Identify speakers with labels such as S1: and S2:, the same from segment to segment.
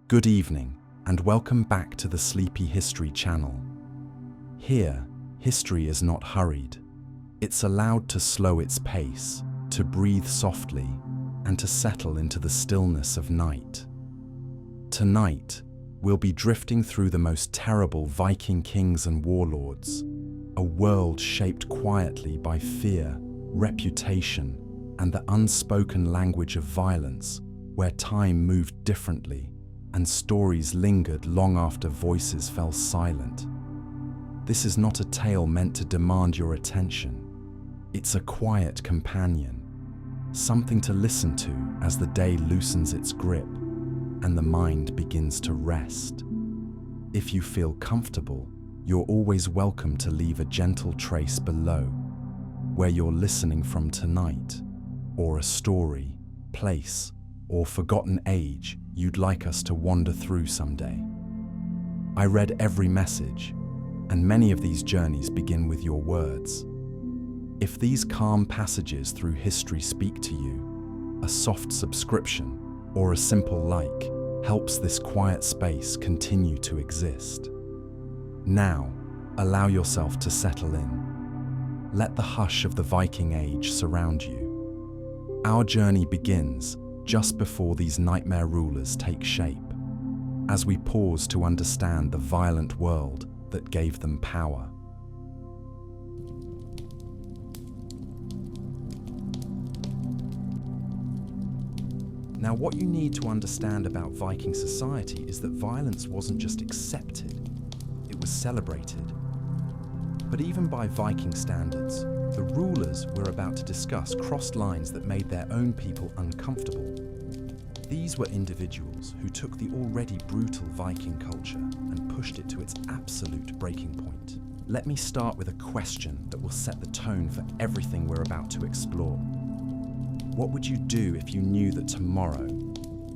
S1: Good evening, and welcome back to the Sleepy History channel. Here, history is not hurried. It's allowed to slow its pace, to breathe softly, and to settle into the stillness of night. Tonight, we'll be drifting through the most terrible Viking kings and warlords, a world shaped quietly by fear, reputation, and the unspoken language of violence, where time moved differently and stories lingered long after voices fell silent. This is not a tale meant to demand your attention. It's a quiet companion, something to listen to as the day loosens its grip and the mind begins to rest. If you feel comfortable, you're always welcome to leave a gentle trace below, where you're listening from tonight, or a story, place, or forgotten age you'd like us to wander through someday. I read every message, and many of these journeys begin with your words. If these calm passages through history speak to you, a soft subscription or a simple like helps this quiet space continue to exist. Now, allow yourself to settle in. Let the hush of the Viking Age surround you. Our journey begins just before these nightmare rulers take shape, as we pause to understand the violent world that gave them power. Now, what you need to understand about Viking society is that violence wasn't just accepted, it was celebrated. But even by Viking standards, the rulers we're about to discuss crossed lines that made their own people uncomfortable. These were individuals who took the already brutal Viking culture and pushed it to its absolute breaking point. Let me start with a question that will set the tone for everything we're about to explore. What would you do if you knew that tomorrow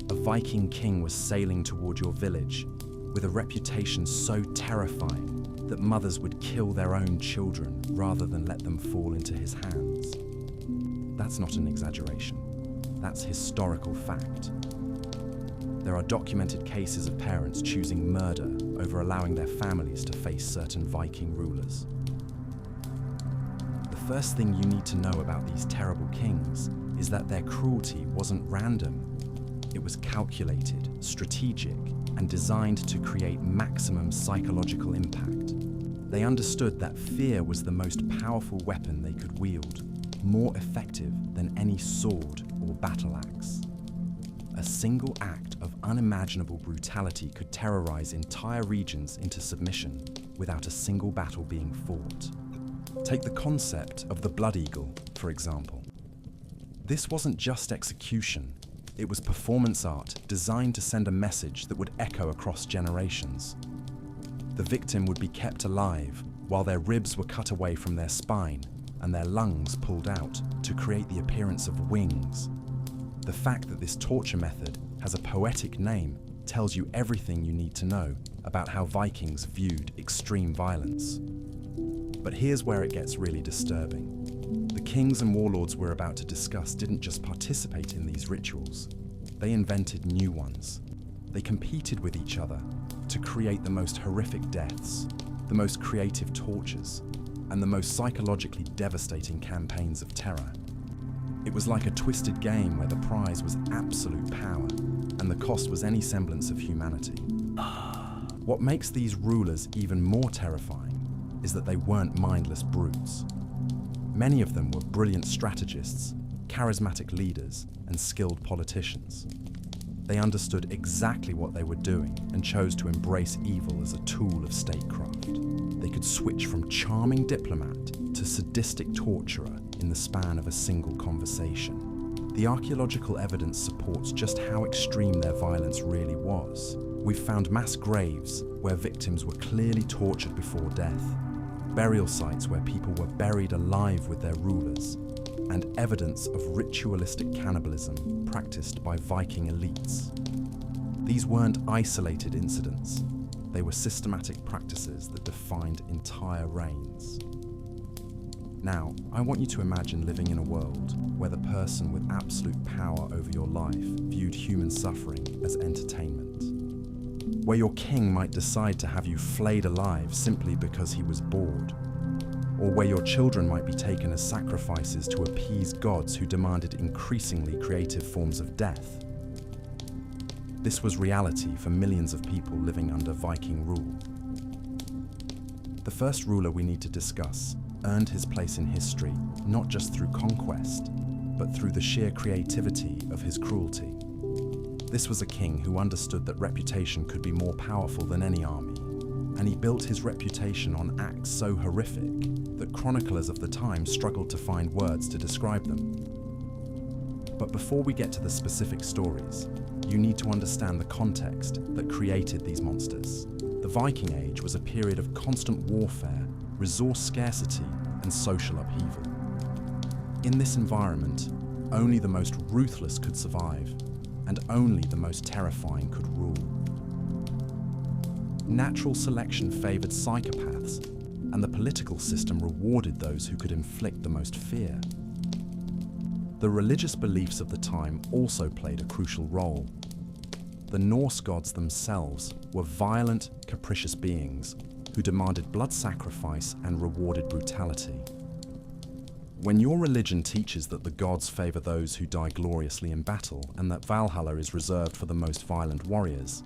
S1: a Viking king was sailing toward your village with a reputation so terrifying that mothers would kill their own children rather than let them fall into his hands? That's not an exaggeration. That's historical fact. There are documented cases of parents choosing murder over allowing their families to face certain Viking rulers. The first thing you need to know about these terrible kings is that their cruelty wasn't random. It was calculated, strategic, and designed to create maximum psychological impact. They understood that fear was the most powerful weapon they could wield, more effective than any sword or battle axe. A single act of unimaginable brutality could terrorize entire regions into submission without a single battle being fought. Take the concept of the Blood Eagle, for example. This wasn't just execution, it was performance art designed to send a message that would echo across generations. The victim would be kept alive while their ribs were cut away from their spine and their lungs pulled out to create the appearance of wings. The fact that this torture method has a poetic name tells you everything you need to know about how Vikings viewed extreme violence. But here's where it gets really disturbing. The kings and warlords we're about to discuss didn't just participate in these rituals, they invented new ones. They competed with each other to create the most horrific deaths, the most creative tortures, and the most psychologically devastating campaigns of terror. It was like a twisted game where the prize was absolute power and the cost was any semblance of humanity. What makes these rulers even more terrifying is that they weren't mindless brutes. Many of them were brilliant strategists, charismatic leaders, and skilled politicians. They understood exactly what they were doing and chose to embrace evil as a tool of statecraft. They could switch from charming diplomat to sadistic torturer in the span of a single conversation. The archaeological evidence supports just how extreme their violence really was. We've found mass graves where victims were clearly tortured before death, burial sites where people were buried alive with their rulers, and evidence of ritualistic cannibalism practiced by Viking elites. These weren't isolated incidents. They were systematic practices that defined entire reigns. Now, I want you to imagine living in a world where the person with absolute power over your life viewed human suffering as entertainment. where your king might decide to have you flayed alive simply because he was bored, or where your children might be taken as sacrifices to appease gods who demanded increasingly creative forms of death. This was reality for millions of people living under Viking rule. The first ruler we need to discuss earned his place in history not just through conquest, but through the sheer creativity of his cruelty. This was a king who understood that reputation could be more powerful than any army, and he built his reputation on acts so horrific that chroniclers of the time struggled to find words to describe them. But before we get to the specific stories, you need to understand the context that created these monsters. The Viking Age was a period of constant warfare, resource scarcity, and social upheaval. In this environment, only the most ruthless could survive, and only the most terrifying could rule. Natural selection favored psychopaths, and the political system rewarded those who could inflict the most fear. The religious beliefs of the time also played a crucial role. The Norse gods themselves were violent, capricious beings who demanded blood sacrifice and rewarded brutality. When your religion teaches that the gods favor those who die gloriously in battle and that Valhalla is reserved for the most violent warriors,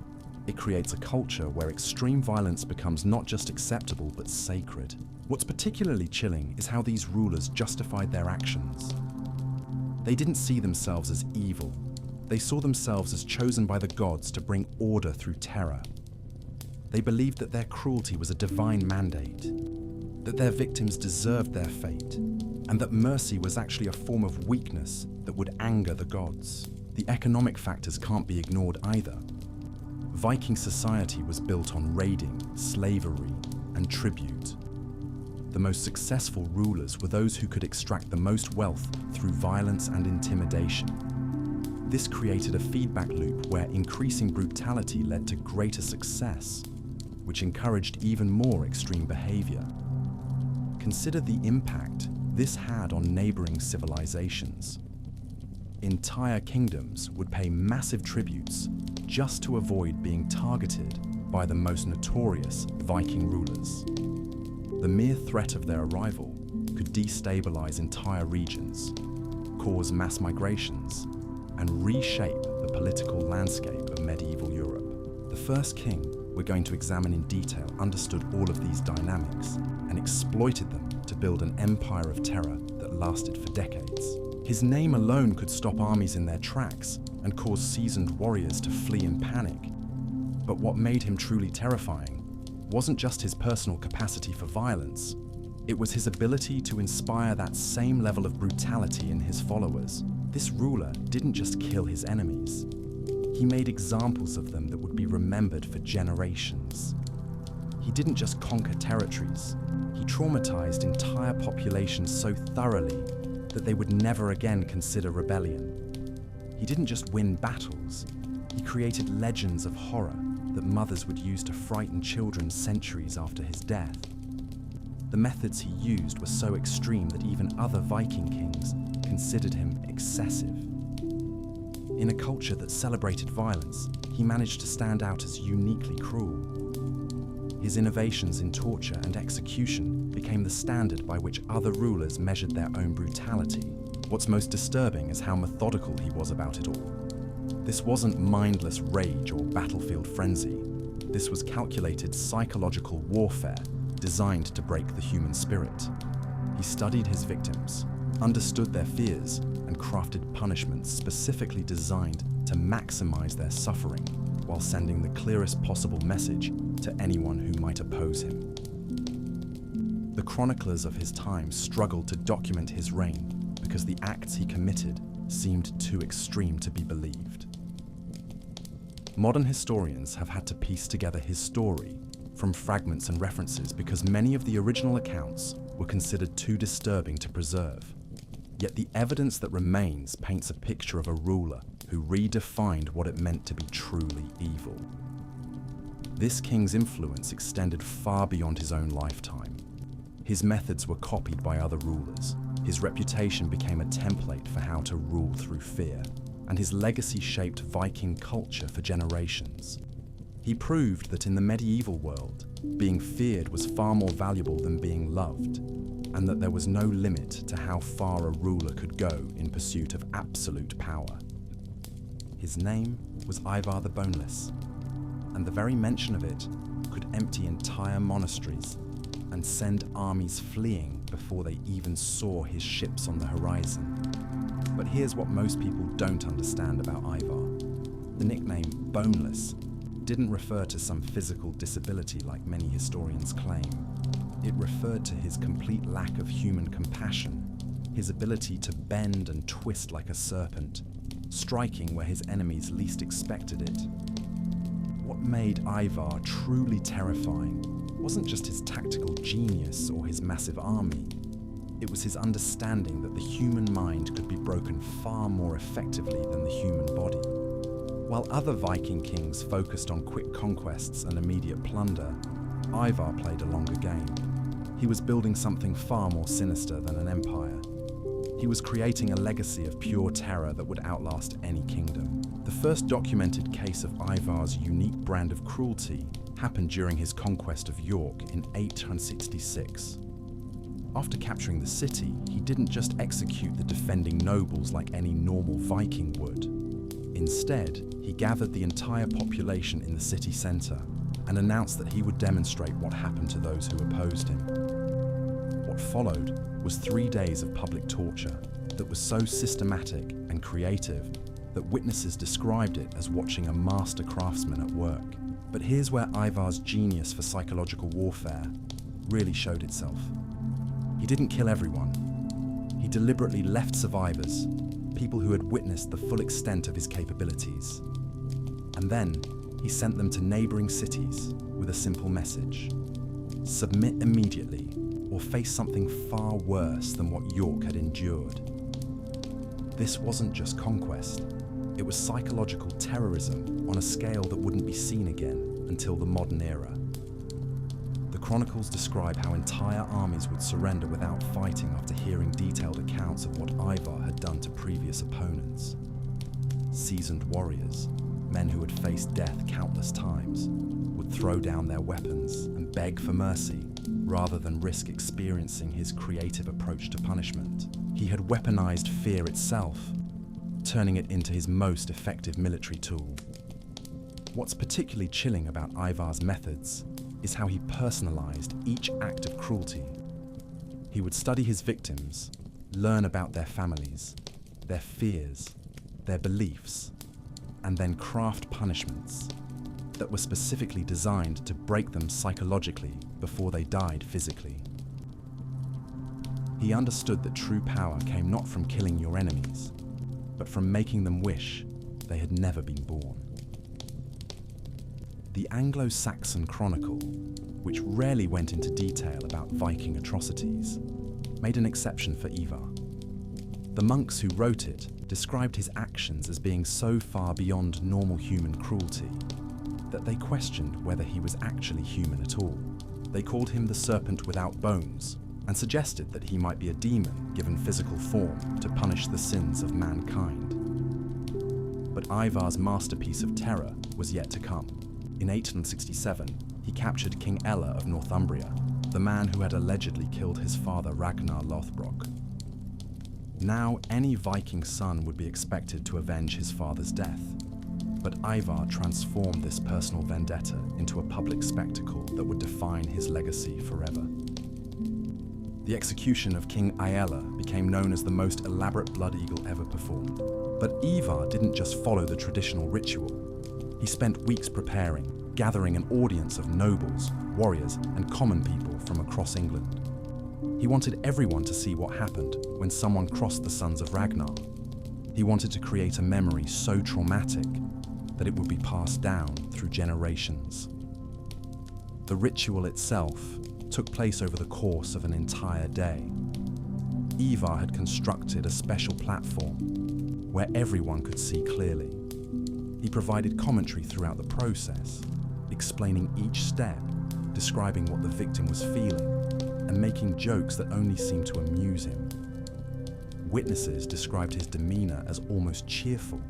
S1: it creates a culture where extreme violence becomes not just acceptable but sacred. What's particularly chilling is how these rulers justified their actions. They didn't see themselves as evil. They saw themselves as chosen by the gods to bring order through terror. They believed that their cruelty was a divine mandate, that their victims deserved their fate, and that mercy was actually a form of weakness that would anger the gods. The economic factors can't be ignored either. Viking society was built on raiding, slavery, and tribute. The most successful rulers were those who could extract the most wealth through violence and intimidation. This created a feedback loop where increasing brutality led to greater success, which encouraged even more extreme behavior. Consider the impact this had on neighboring civilizations. Entire kingdoms would pay massive tributes just to avoid being targeted by the most notorious Viking rulers. The mere threat of their arrival could destabilize entire regions, cause mass migrations, and reshape the political landscape of medieval Europe. The first king we're going to examine in detail understood all of these dynamics and exploited them to build an empire of terror that lasted for decades. His name alone could stop armies in their tracks and cause seasoned warriors to flee in panic. But what made him truly terrifying wasn't just his personal capacity for violence, it was his ability to inspire that same level of brutality in his followers. This ruler didn't just kill his enemies, he made examples of them that would be remembered for generations. He didn't just conquer territories, he traumatized entire populations so thoroughly that they would never again consider rebellion. He didn't just win battles, he created legends of horror that mothers would use to frighten children centuries after his death. The methods he used were so extreme that even other Viking kings considered him excessive. In a culture that celebrated violence, he managed to stand out as uniquely cruel. His innovations in torture and execution became the standard by which other rulers measured their own brutality. What's most disturbing is how methodical he was about it all. This wasn't mindless rage or battlefield frenzy. This was calculated psychological warfare designed to break the human spirit. He studied his victims, understood their fears, and crafted punishments specifically designed to maximize their suffering while sending the clearest possible message to anyone who might oppose him. The chroniclers of his time struggled to document his reign because the acts he committed seemed too extreme to be believed. Modern historians have had to piece together his story from fragments and references because many of the original accounts were considered too disturbing to preserve. Yet the evidence that remains paints a picture of a ruler who redefined what it meant to be truly evil. This king's influence extended far beyond his own lifetime. His methods were copied by other rulers. His reputation became a template for how to rule through fear, and his legacy shaped Viking culture for generations. He proved that in the medieval world, being feared was far more valuable than being loved, and that there was no limit to how far a ruler could go in pursuit of absolute power. His name was Ivar the Boneless, and the very mention of it could empty entire monasteries and send armies fleeing before they even saw his ships on the horizon. But here's what most people don't understand about Ivar. The nickname Boneless didn't refer to some physical disability like many historians claim. It referred to his complete lack of human compassion, his ability to bend and twist like a serpent, striking where his enemies least expected it. What made Ivar truly terrifying wasn't just his tactical genius or his massive army. It was his understanding that the human mind could be broken far more effectively than the human body. While other Viking kings focused on quick conquests and immediate plunder, Ivar played a longer game. He was building something far more sinister than an empire. He was creating a legacy of pure terror that would outlast any kingdom. The first documented case of Ivar's unique brand of cruelty happened during his conquest of York in 866. After capturing the city, he didn't just execute the defending nobles like any normal Viking would. Instead, he gathered the entire population in the city centre and announced that he would demonstrate what happened to those who opposed him. What followed was 3 days of public torture that was so systematic and creative that witnesses described it as watching a master craftsman at work. But here's where Ivar's genius for psychological warfare really showed itself. He didn't kill everyone. He deliberately left survivors, people who had witnessed the full extent of his capabilities. And then he sent them to neighbouring cities with a simple message: submit immediately or face something far worse than what York had endured. This wasn't just conquest, it was psychological terrorism on a scale that wouldn't be seen again until the modern era. The chronicles describe how entire armies would surrender without fighting after hearing detailed accounts of what Ivar had done to previous opponents. Seasoned warriors, men who had faced death countless times, would throw down their weapons and beg for mercy rather than risk experiencing his creative approach to punishment. He had weaponized fear itself, turning it into his most effective military tool. What's particularly chilling about Ivar's methods is how he personalized each act of cruelty. He would study his victims, learn about their families, their fears, their beliefs, and then craft punishments that were specifically designed to break them psychologically before they died physically. He understood that true power came not from killing your enemies, but from making them wish they had never been born. The Anglo-Saxon Chronicle, which rarely went into detail about Viking atrocities, made an exception for Ivar. The monks who wrote it described his actions as being so far beyond normal human cruelty that they questioned whether he was actually human at all. They called him the serpent without bones and suggested that he might be a demon given physical form to punish the sins of mankind. But Ivar's masterpiece of terror was yet to come. In 867, he captured King Ella of Northumbria, the man who had allegedly killed his father Ragnar Lothbrok. Now, any Viking son would be expected to avenge his father's death, but Ivar transformed this personal vendetta into a public spectacle that would define his legacy forever. The execution of King Aella became known as the most elaborate blood eagle ever performed. But Ivar didn't just follow the traditional ritual. He spent weeks preparing, gathering an audience of nobles, warriors, and common people from across England. He wanted everyone to see what happened when someone crossed the sons of Ragnar. He wanted to create a memory so traumatic that it would be passed down through generations. The ritual itself took place over the course of an entire day. Ivar had constructed a special platform where everyone could see clearly. He provided commentary throughout the process, explaining each step, describing what the victim was feeling, and making jokes that only seemed to amuse him. Witnesses described his demeanor as almost cheerful,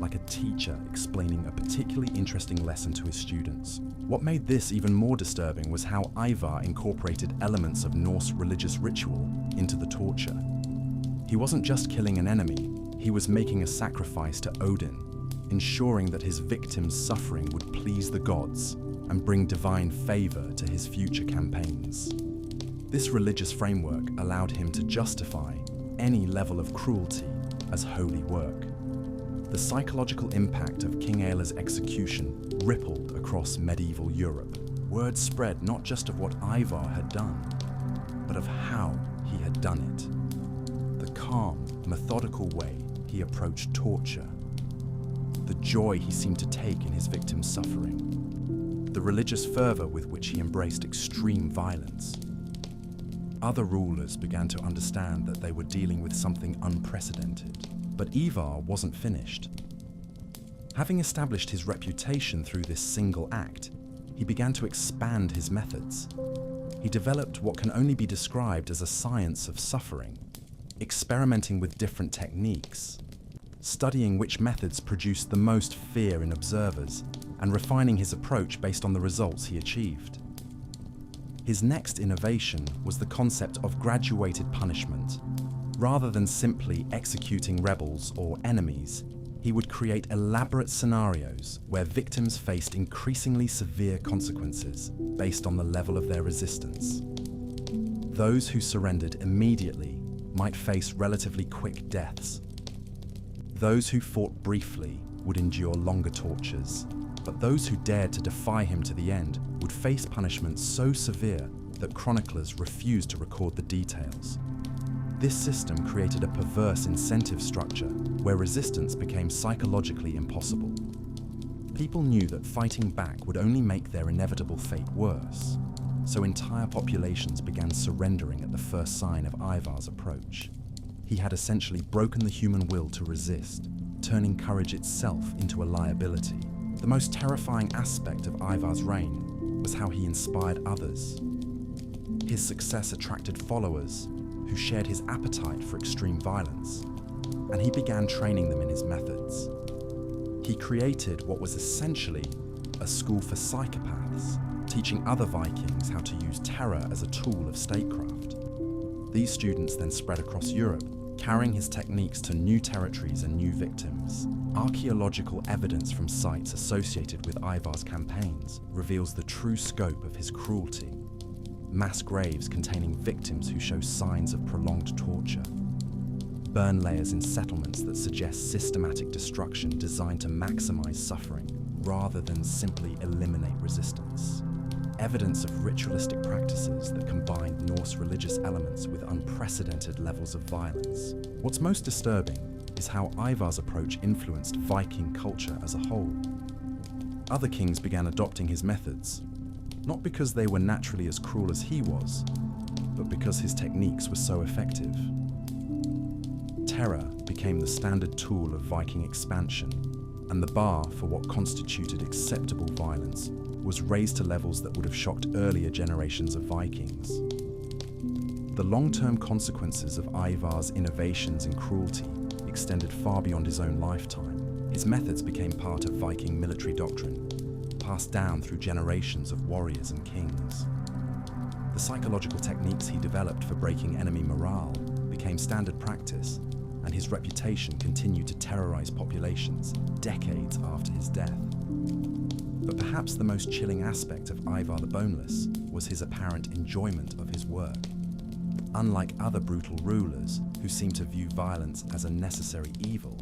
S1: like a teacher explaining a particularly interesting lesson to his students. What made this even more disturbing was how Ivar incorporated elements of Norse religious ritual into the torture. He wasn't just killing an enemy, he was making a sacrifice to Odin, ensuring that his victim's suffering would please the gods and bring divine favor to his future campaigns. This religious framework allowed him to justify any level of cruelty as holy work. The psychological impact of King Aeller's execution rippled across medieval Europe. Word spread not just of what Ivar had done, but of how he had done it. The calm, methodical way he approached torture. The joy he seemed to take in his victim's suffering. The religious fervor with which he embraced extreme violence. Other rulers began to understand that they were dealing with something unprecedented. But Ivar wasn't finished. Having established his reputation through this single act, he began to expand his methods. He developed what can only be described as a science of suffering, experimenting with different techniques, studying which methods produced the most fear in observers, and refining his approach based on the results he achieved. His next innovation was the concept of graduated punishment. Rather than simply executing rebels or enemies, he would create elaborate scenarios where victims faced increasingly severe consequences based on the level of their resistance. Those who surrendered immediately might face relatively quick deaths. Those who fought briefly would endure longer tortures, but those who dared to defy him to the end would face punishments so severe that chroniclers refused to record the details. This system created a perverse incentive structure where resistance became psychologically impossible. People knew that fighting back would only make their inevitable fate worse, so entire populations began surrendering at the first sign of Ivar's approach. He had essentially broken the human will to resist, turning courage itself into a liability. The most terrifying aspect of Ivar's reign was how he inspired others. His success attracted followers who shared his appetite for extreme violence, and he began training them in his methods. He created what was essentially a school for psychopaths, teaching other Vikings how to use terror as a tool of statecraft. These students then spread across Europe, carrying his techniques to new territories and new victims. Archaeological evidence from sites associated with Ivar's campaigns reveals the true scope of his cruelty. Mass graves containing victims who show signs of prolonged torture. Burn layers in settlements that suggest systematic destruction designed to maximize suffering rather than simply eliminate resistance. Evidence of ritualistic practices that combined Norse religious elements with unprecedented levels of violence. What's most disturbing is how Ivar's approach influenced Viking culture as a whole. Other kings began adopting his methods, not because they were naturally as cruel as he was, but because his techniques were so effective. Terror became the standard tool of Viking expansion, and the bar for what constituted acceptable violence was raised to levels that would have shocked earlier generations of Vikings. The long-term consequences of Ivar's innovations in cruelty extended far beyond his own lifetime. His methods became part of Viking military doctrine, passed down through generations of warriors and kings. The psychological techniques he developed for breaking enemy morale became standard practice, and his reputation continued to terrorize populations decades after his death. But perhaps the most chilling aspect of Ivar the Boneless was his apparent enjoyment of his work. Unlike other brutal rulers who seemed to view violence as a necessary evil,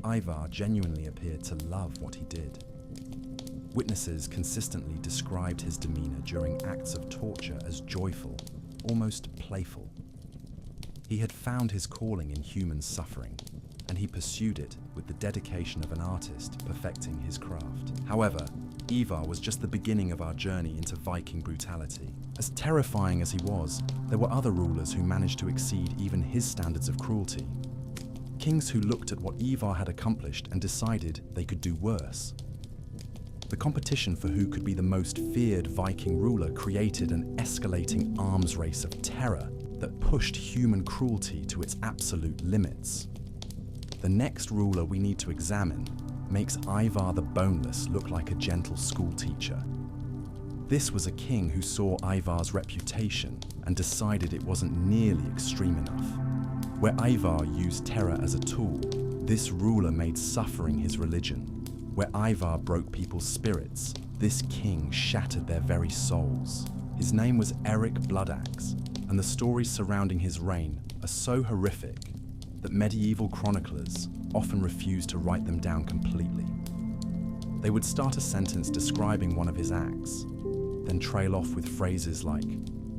S1: Ivar genuinely appeared to love what he did. Witnesses consistently described his demeanor during acts of torture as joyful, almost playful. He had found his calling in human suffering, and he pursued it with the dedication of an artist perfecting his craft. However, Ivar was just the beginning of our journey into Viking brutality. As terrifying as he was, there were other rulers who managed to exceed even his standards of cruelty. Kings who looked at what Ivar had accomplished and decided they could do worse. The competition for who could be the most feared Viking ruler created an escalating arms race of terror that pushed human cruelty to its absolute limits. The next ruler we need to examine makes Ivar the Boneless look like a gentle schoolteacher. This was a king who saw Ivar's reputation and decided it wasn't nearly extreme enough. Where Ivar used terror as a tool, this ruler made suffering his religion. Where Ivar broke people's spirits, this king shattered their very souls. His name was Erik Bloodaxe, and the stories surrounding his reign are so horrific that medieval chroniclers often refused to write them down completely. They would start a sentence describing one of his acts, then trail off with phrases like,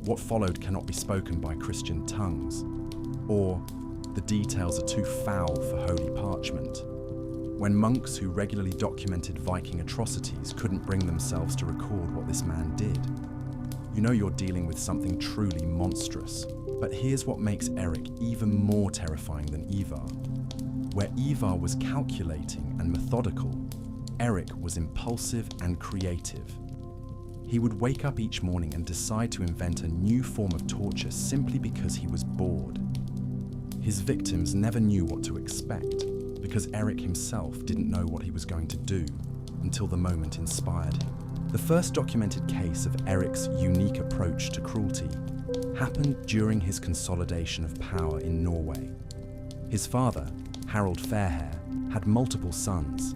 S1: "What followed cannot be spoken by Christian tongues," or "The details are too foul for holy parchment." When monks who regularly documented Viking atrocities couldn't bring themselves to record what this man did, you know you're dealing with something truly monstrous. But here's what makes Erik even more terrifying than Ivar. Where Ivar was calculating and methodical, Erik was impulsive and creative. He would wake up each morning and decide to invent a new form of torture simply because he was bored. His victims never knew what to expect, because Erik himself didn't know what he was going to do until the moment inspired him. The first documented case of Erik's unique approach to cruelty happened during his consolidation of power in Norway. His father, Harald Fairhair, had multiple sons,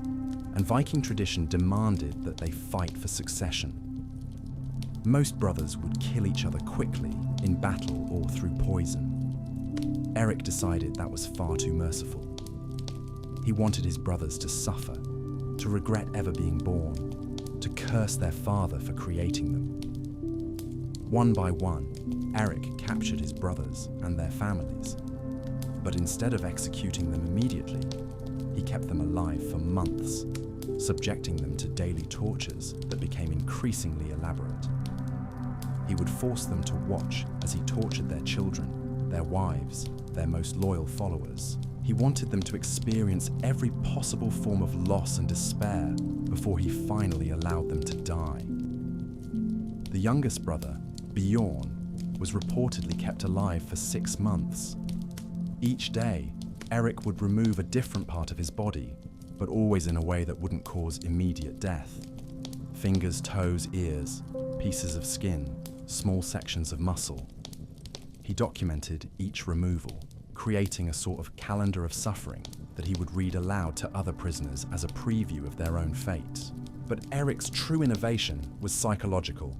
S1: and Viking tradition demanded that they fight for succession. Most brothers would kill each other quickly in battle or through poison. Erik decided that was far too merciful. He wanted his brothers to suffer, to regret ever being born, to curse their father for creating them. One by one, Erik captured his brothers and their families, but instead of executing them immediately, he kept them alive for months, subjecting them to daily tortures that became increasingly elaborate. He would force them to watch as he tortured their children, their wives, their most loyal followers. He wanted them to experience every possible form of loss and despair before he finally allowed them to die. The youngest brother, Bjorn, was reportedly kept alive for 6 months. Each day, Erik would remove a different part of his body, but always in a way that wouldn't cause immediate death. Fingers, toes, ears, pieces of skin, small sections of muscle. He documented each removal, creating a sort of calendar of suffering that he would read aloud to other prisoners as a preview of their own fate. But Erik's true innovation was psychological.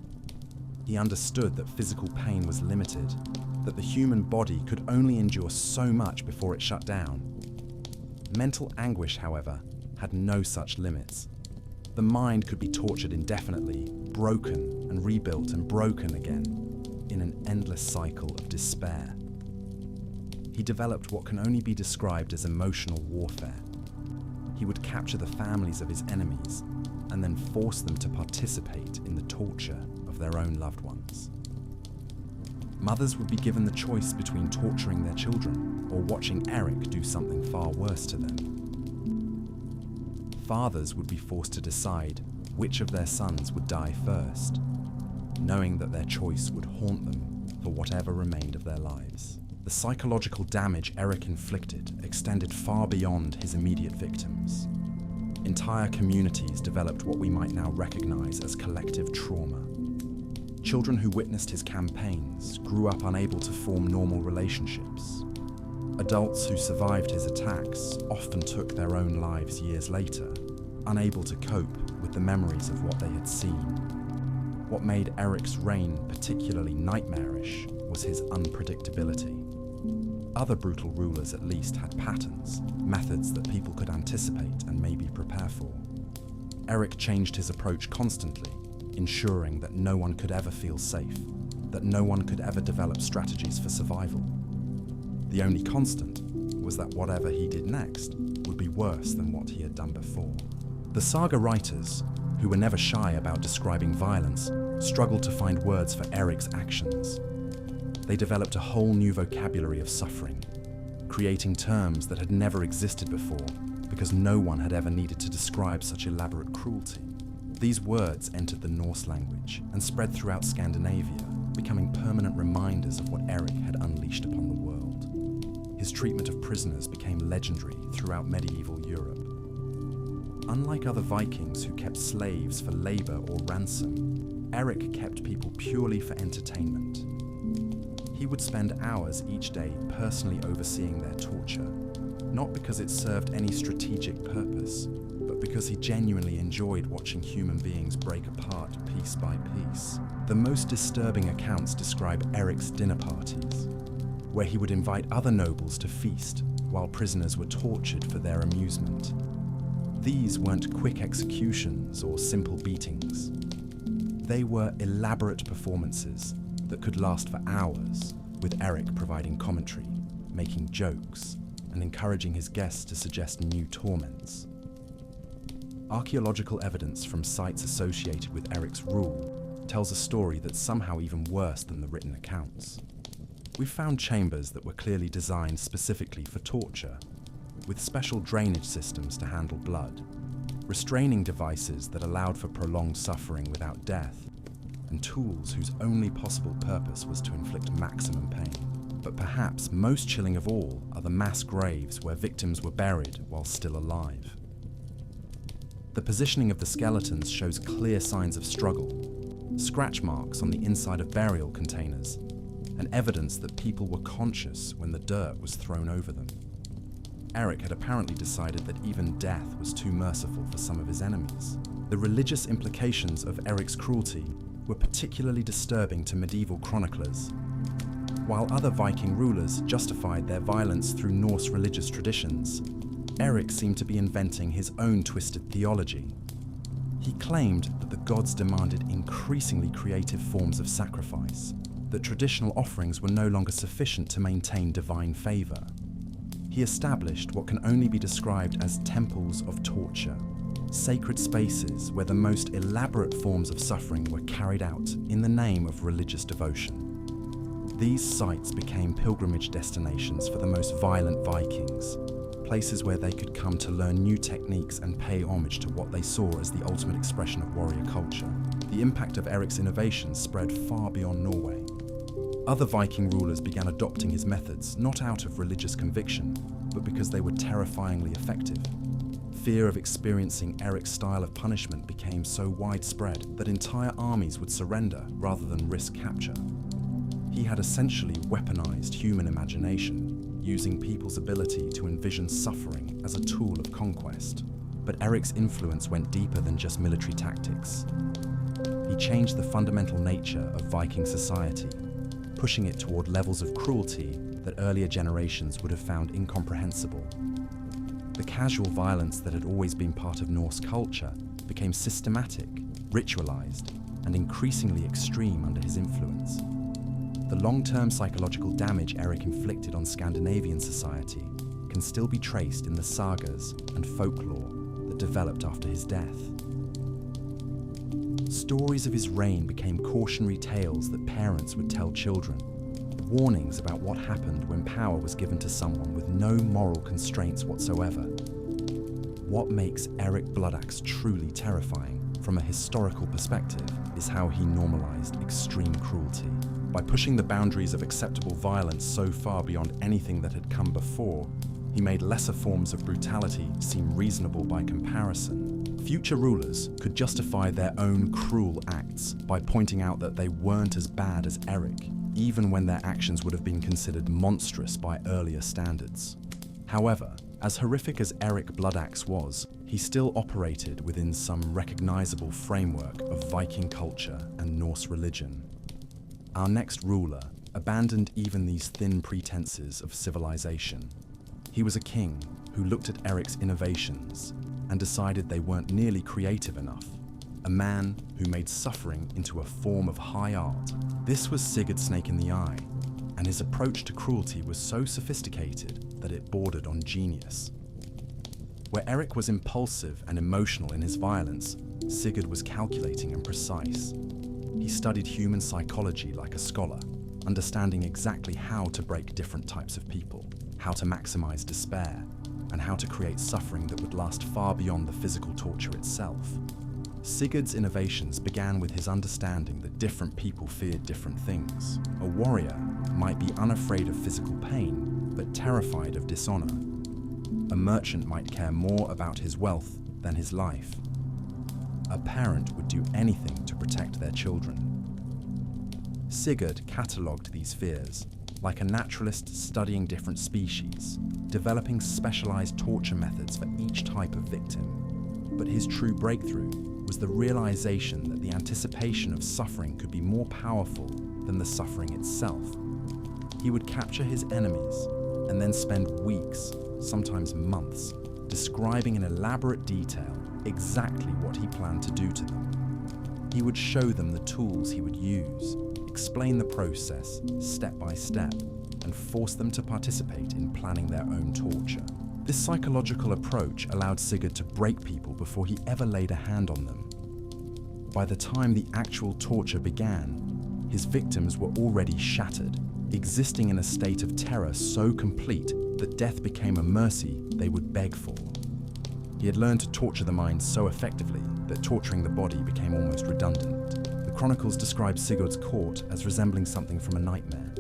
S1: He understood that physical pain was limited, that the human body could only endure so much before it shut down. Mental anguish, however, had no such limits. The mind could be tortured indefinitely, broken and rebuilt and broken again, in an endless cycle of despair. He developed what can only be described as emotional warfare. He would capture the families of his enemies and then force them to participate in the torture of their own loved ones. Mothers would be given the choice between torturing their children or watching Erik do something far worse to them. Fathers would be forced to decide which of their sons would die first, knowing that their choice would haunt them for whatever remained of their lives. The psychological damage Erik inflicted extended far beyond his immediate victims. Entire communities developed what we might now recognize as collective trauma. Children who witnessed his campaigns grew up unable to form normal relationships. Adults who survived his attacks often took their own lives years later, unable to cope with the memories of what they had seen. What made Erik's reign particularly nightmarish was his unpredictability. Other brutal rulers at least had patterns, methods that people could anticipate and maybe prepare for. Erik changed his approach constantly, ensuring that no one could ever feel safe, that no one could ever develop strategies for survival. The only constant was that whatever he did next would be worse than what he had done before. The saga writers, who were never shy about describing violence, struggled to find words for Erik's actions. They developed a whole new vocabulary of suffering, creating terms that had never existed before because no one had ever needed to describe such elaborate cruelty. These words entered the Norse language and spread throughout Scandinavia, becoming permanent reminders of what Erik had unleashed upon the world. His treatment of prisoners became legendary throughout medieval Europe. Unlike other Vikings who kept slaves for labor or ransom, Erik kept people purely for entertainment. He would spend hours each day personally overseeing their torture, not because it served any strategic purpose, but because he genuinely enjoyed watching human beings break apart piece by piece. The most disturbing accounts describe Erik's dinner parties, where he would invite other nobles to feast while prisoners were tortured for their amusement. These weren't quick executions or simple beatings. They were elaborate performances that could last for hours, with Erik providing commentary, making jokes, and encouraging his guests to suggest new torments. Archaeological evidence from sites associated with Erik's rule tells a story that's somehow even worse than the written accounts. We've found chambers that were clearly designed specifically for torture, with special drainage systems to handle blood, restraining devices that allowed for prolonged suffering without death, and tools whose only possible purpose was to inflict maximum pain. But perhaps most chilling of all are the mass graves where victims were buried while still alive. The positioning of the skeletons shows clear signs of struggle, scratch marks on the inside of burial containers, and evidence that people were conscious when the dirt was thrown over them. Erik had apparently decided that even death was too merciful for some of his enemies. The religious implications of Erik's cruelty were particularly disturbing to medieval chroniclers. While other Viking rulers justified their violence through Norse religious traditions, Erik seemed to be inventing his own twisted theology. He claimed that the gods demanded increasingly creative forms of sacrifice, that traditional offerings were no longer sufficient to maintain divine favor. He established what can only be described as temples of torture, sacred spaces where the most elaborate forms of suffering were carried out in the name of religious devotion. These sites became pilgrimage destinations for the most violent Vikings, places where they could come to learn new techniques and pay homage to what they saw as the ultimate expression of warrior culture. The impact of Erik's innovations spread far beyond Norway. Other Viking rulers began adopting his methods not out of religious conviction, but because they were terrifyingly effective. Fear of experiencing Erik's style of punishment became so widespread that entire armies would surrender rather than risk capture. He had essentially weaponized human imagination, using people's ability to envision suffering as a tool of conquest. But Erik's influence went deeper than just military tactics. He changed the fundamental nature of Viking society, pushing it toward levels of cruelty that earlier generations would have found incomprehensible. The casual violence that had always been part of Norse culture became systematic, ritualized, and increasingly extreme under his influence. The long-term psychological damage Erik inflicted on Scandinavian society can still be traced in the sagas and folklore that developed after his death. Stories of his reign became cautionary tales that parents would tell children, warnings about what happened when power was given to someone with no moral constraints whatsoever. What makes Erik Bloodaxe truly terrifying from a historical perspective is how he normalized extreme cruelty. By pushing the boundaries of acceptable violence so far beyond anything that had come before, he made lesser forms of brutality seem reasonable by comparison. Future rulers could justify their own cruel acts by pointing out that they weren't as bad as Erik, even when their actions would have been considered monstrous by earlier standards. However, as horrific as Erik Bloodaxe was, he still operated within some recognizable framework of Viking culture and Norse religion. Our next ruler abandoned even these thin pretenses of civilization. He was a king who looked at Erik's innovations and decided they weren't nearly creative enough. A man who made suffering into a form of high art. This was Sigurd Snake in the Eye, and his approach to cruelty was so sophisticated that it bordered on genius. Where Erik was impulsive and emotional in his violence, Sigurd was calculating and precise. He studied human psychology like a scholar, understanding exactly how to break different types of people, how to maximize despair, and how to create suffering that would last far beyond the physical torture itself. Sigurd's innovations began with his understanding that different people feared different things. A warrior might be unafraid of physical pain, but terrified of dishonor. A merchant might care more about his wealth than his life. A parent would do anything to protect their children. Sigurd catalogued these fears like a naturalist studying different species, developing specialized torture methods for each type of victim. But his true breakthrough was the realization that the anticipation of suffering could be more powerful than the suffering itself. He would capture his enemies and then spend weeks, sometimes months, describing in elaborate detail exactly what he planned to do to them. He would show them the tools he would use, explain the process step by step, and force them to participate in planning their own torture. This psychological approach allowed Sigurd to break people before he ever laid a hand on them. By the time the actual torture began, his victims were already shattered, existing in a state of terror so complete that death became a mercy they would beg for. He had learned to torture the mind so effectively that torturing the body became almost redundant. The chronicles describe Sigurd's court as resembling something from a nightmare.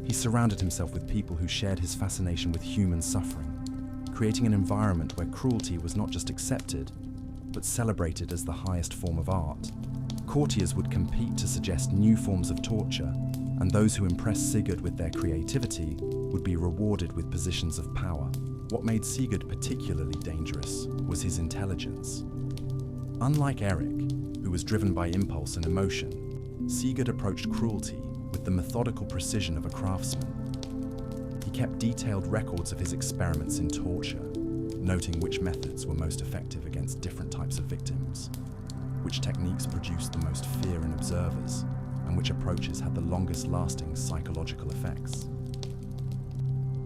S1: He surrounded himself with people who shared his fascination with human suffering, creating an environment where cruelty was not just accepted, but celebrated as the highest form of art. Courtiers would compete to suggest new forms of torture, and those who impressed Sigurd with their creativity would be rewarded with positions of power. What made Sigurd particularly dangerous was his intelligence. Unlike Eric, who was driven by impulse and emotion, Sigurd approached cruelty with the methodical precision of a craftsman. He kept detailed records of his experiments in torture, noting which methods were most effective against different types of victims, which techniques produced the most fear in observers, and which approaches had the longest-lasting psychological effects.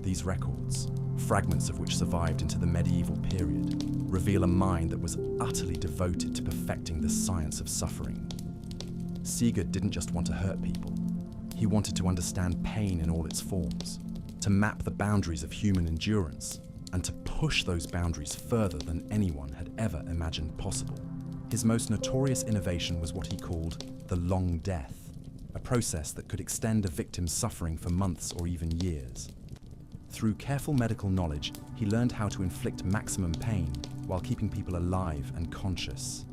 S1: These records, fragments of which survived into the medieval period, reveal a mind that was utterly devoted to perfecting the science of suffering. Sigurd didn't just want to hurt people. He wanted to understand pain in all its forms, to map the boundaries of human endurance, and to push those boundaries further than anyone had ever imagined possible. His most notorious innovation was what he called the long death, a process that could extend a victim's suffering for months or even years. Through careful medical knowledge, he learned how to inflict maximum pain while keeping people alive and conscious.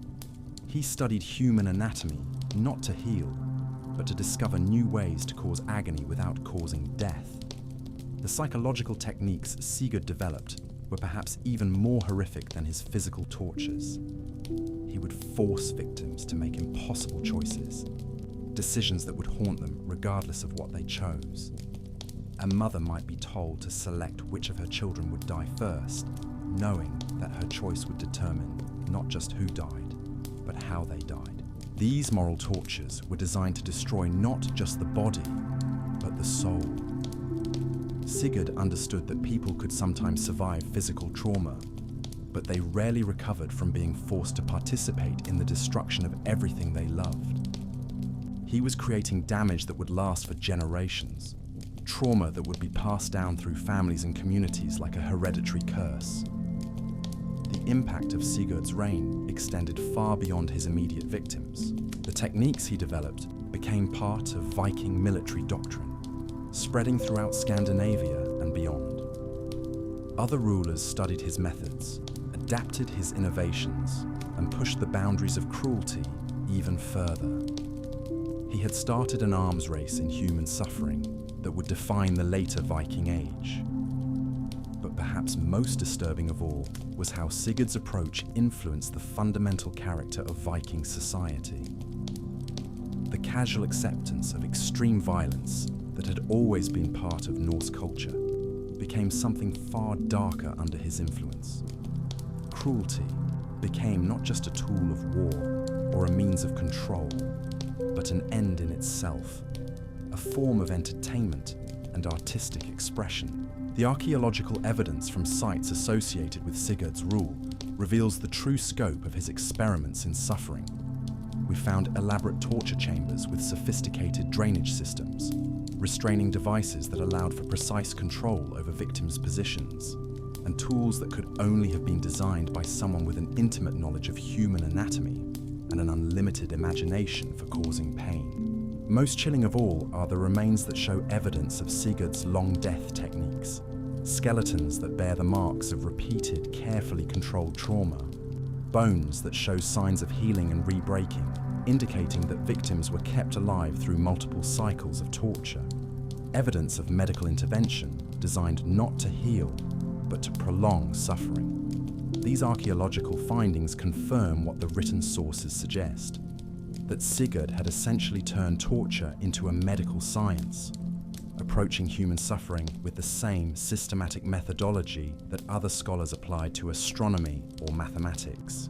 S1: He studied human anatomy, not to heal, but to discover new ways to cause agony without causing death. The psychological techniques Sigurd developed were perhaps even more horrific than his physical tortures. He would force victims to make impossible choices, decisions that would haunt them regardless of what they chose. A mother might be told to select which of her children would die first, knowing that her choice would determine not just who died, but how they died. These moral tortures were designed to destroy not just the body, but the soul. Sigurd understood that people could sometimes survive physical trauma, but they rarely recovered from being forced to participate in the destruction of everything they loved. He was creating damage that would last for generations, trauma that would be passed down through families and communities like a hereditary curse. The impact of Sigurd's reign extended far beyond his immediate victims. The techniques he developed became part of Viking military doctrine, spreading throughout Scandinavia and beyond. Other rulers studied his methods, adapted his innovations, and pushed the boundaries of cruelty even further. He had started an arms race in human suffering that would define the later Viking Age. But perhaps most disturbing of all was how Sigurd's approach influenced the fundamental character of Viking society. The casual acceptance of extreme violence that had always been part of Norse culture became something far darker under his influence. Cruelty became not just a tool of war or a means of control, but an end in itself, a form of entertainment and artistic expression. The archaeological evidence from sites associated with Sigurd's rule reveals the true scope of his experiments in suffering. We found elaborate torture chambers with sophisticated drainage systems, restraining devices that allowed for precise control over victims' positions, and tools that could only have been designed by someone with an intimate knowledge of human anatomy and an unlimited imagination for causing pain. Most chilling of all are the remains that show evidence of Sigurd's long death techniques, skeletons that bear the marks of repeated, carefully controlled trauma. bones that show signs of healing and re-breaking, indicating that victims were kept alive through multiple cycles of torture. Evidence of medical intervention designed not to heal, but to prolong suffering. These archaeological findings confirm what the written sources suggest, that Sigurd had essentially turned torture into a medical science, approaching human suffering with the same systematic methodology that other scholars applied to astronomy or mathematics.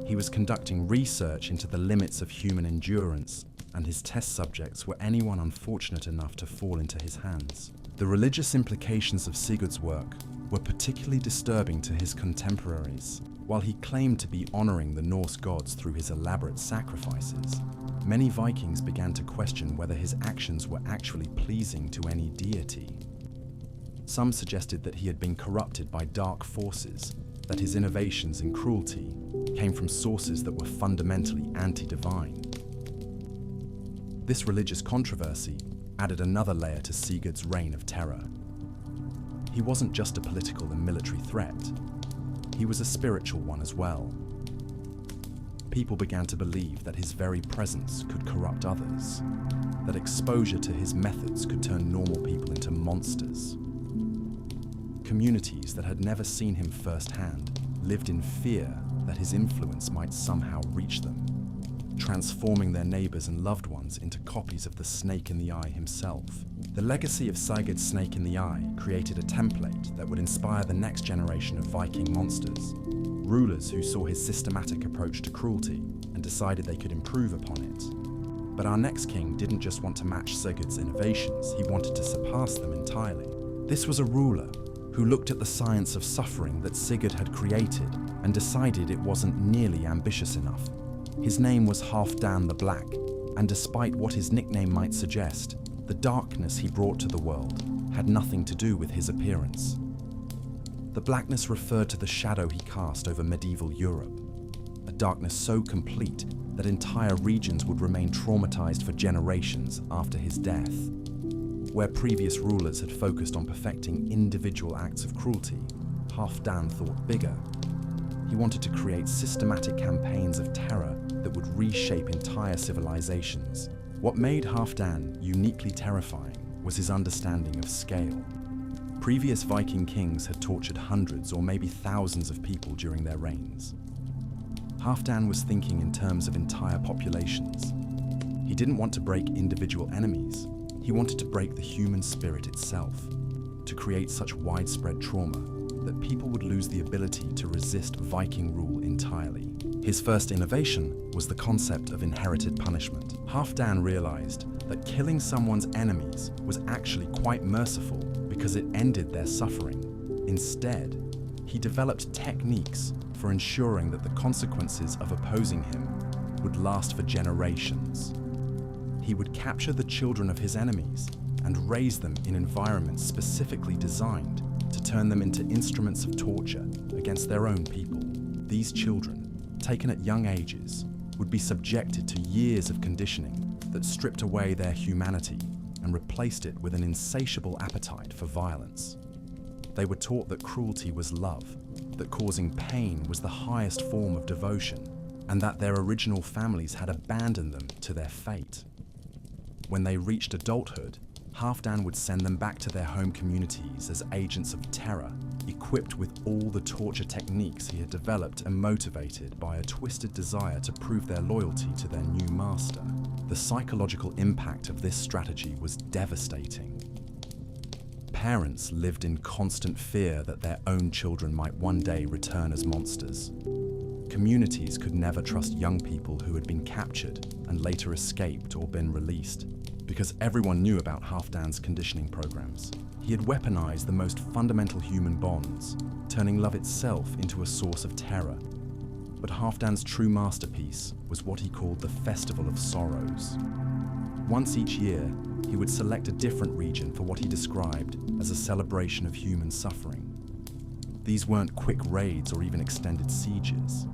S1: He was conducting research into the limits of human endurance, and his test subjects were anyone unfortunate enough to fall into his hands. The religious implications of Sigurd's work were particularly disturbing to his contemporaries. While he claimed to be honoring the Norse gods through his elaborate sacrifices, many Vikings began to question whether his actions were actually pleasing to any deity. Some suggested that he had been corrupted by dark forces, that his innovations in cruelty came from sources that were fundamentally anti-divine. This religious controversy added another layer to Sigurd's reign of terror. He wasn't just a political and military threat, he was a spiritual one as well. People began to believe that his very presence could corrupt others, that exposure to his methods could turn normal people into monsters. Communities that had never seen him firsthand lived in fear that his influence might somehow reach them, transforming their neighbors and loved ones into copies of the Snake in the Eye himself. The legacy of Sigurd's Snake in the Eye created a template that would inspire the next generation of Viking monsters, rulers who saw his systematic approach to cruelty and decided they could improve upon it. But our next king didn't just want to match Sigurd's innovations, he wanted to surpass them entirely. This was a ruler who looked at the science of suffering that Sigurd had created and decided it wasn't nearly ambitious enough. His name was Halfdan the Black, and despite what his nickname might suggest, the darkness he brought to the world had nothing to do with his appearance. The blackness referred to the shadow he cast over medieval Europe, a darkness so complete that entire regions would remain traumatized for generations after his death. Where previous rulers had focused on perfecting individual acts of cruelty, Halfdan thought bigger. He wanted to create systematic campaigns of terror that would reshape entire civilizations. What made Halfdan uniquely terrifying was his understanding of scale. Previous Viking kings had tortured hundreds or maybe thousands of people during their reigns. Halfdan was thinking in terms of entire populations. He didn't want to break individual enemies. He wanted to break the human spirit itself, to create such widespread trauma that people would lose the ability to resist Viking rule entirely. His first innovation was the concept of inherited punishment. Halfdan realized that killing someone's enemies was actually quite merciful because it ended their suffering. Instead, he developed techniques for ensuring that the consequences of opposing him would last for generations. He would capture the children of his enemies and raise them in environments specifically designed to turn them into instruments of torture against their own people. These children, taken at young ages, would be subjected to years of conditioning that stripped away their humanity and replaced it with an insatiable appetite for violence. They were taught that cruelty was love, that causing pain was the highest form of devotion, and that their original families had abandoned them to their fate. When they reached adulthood, Halfdan would send them back to their home communities as agents of terror, equipped with all the torture techniques he had developed and motivated by a twisted desire to prove their loyalty to their new master. The psychological impact of this strategy was devastating. Parents lived in constant fear that their own children might one day return as monsters. Communities could never trust young people who had been captured and later escaped or been released, because everyone knew about Halfdan's conditioning programs. He had weaponized the most fundamental human bonds, turning love itself into a source of terror. But Halfdan's true masterpiece was what he called the Festival of Sorrows. Once each year, he would select a different region for what he described as a celebration of human suffering. These weren't quick raids or even extended sieges.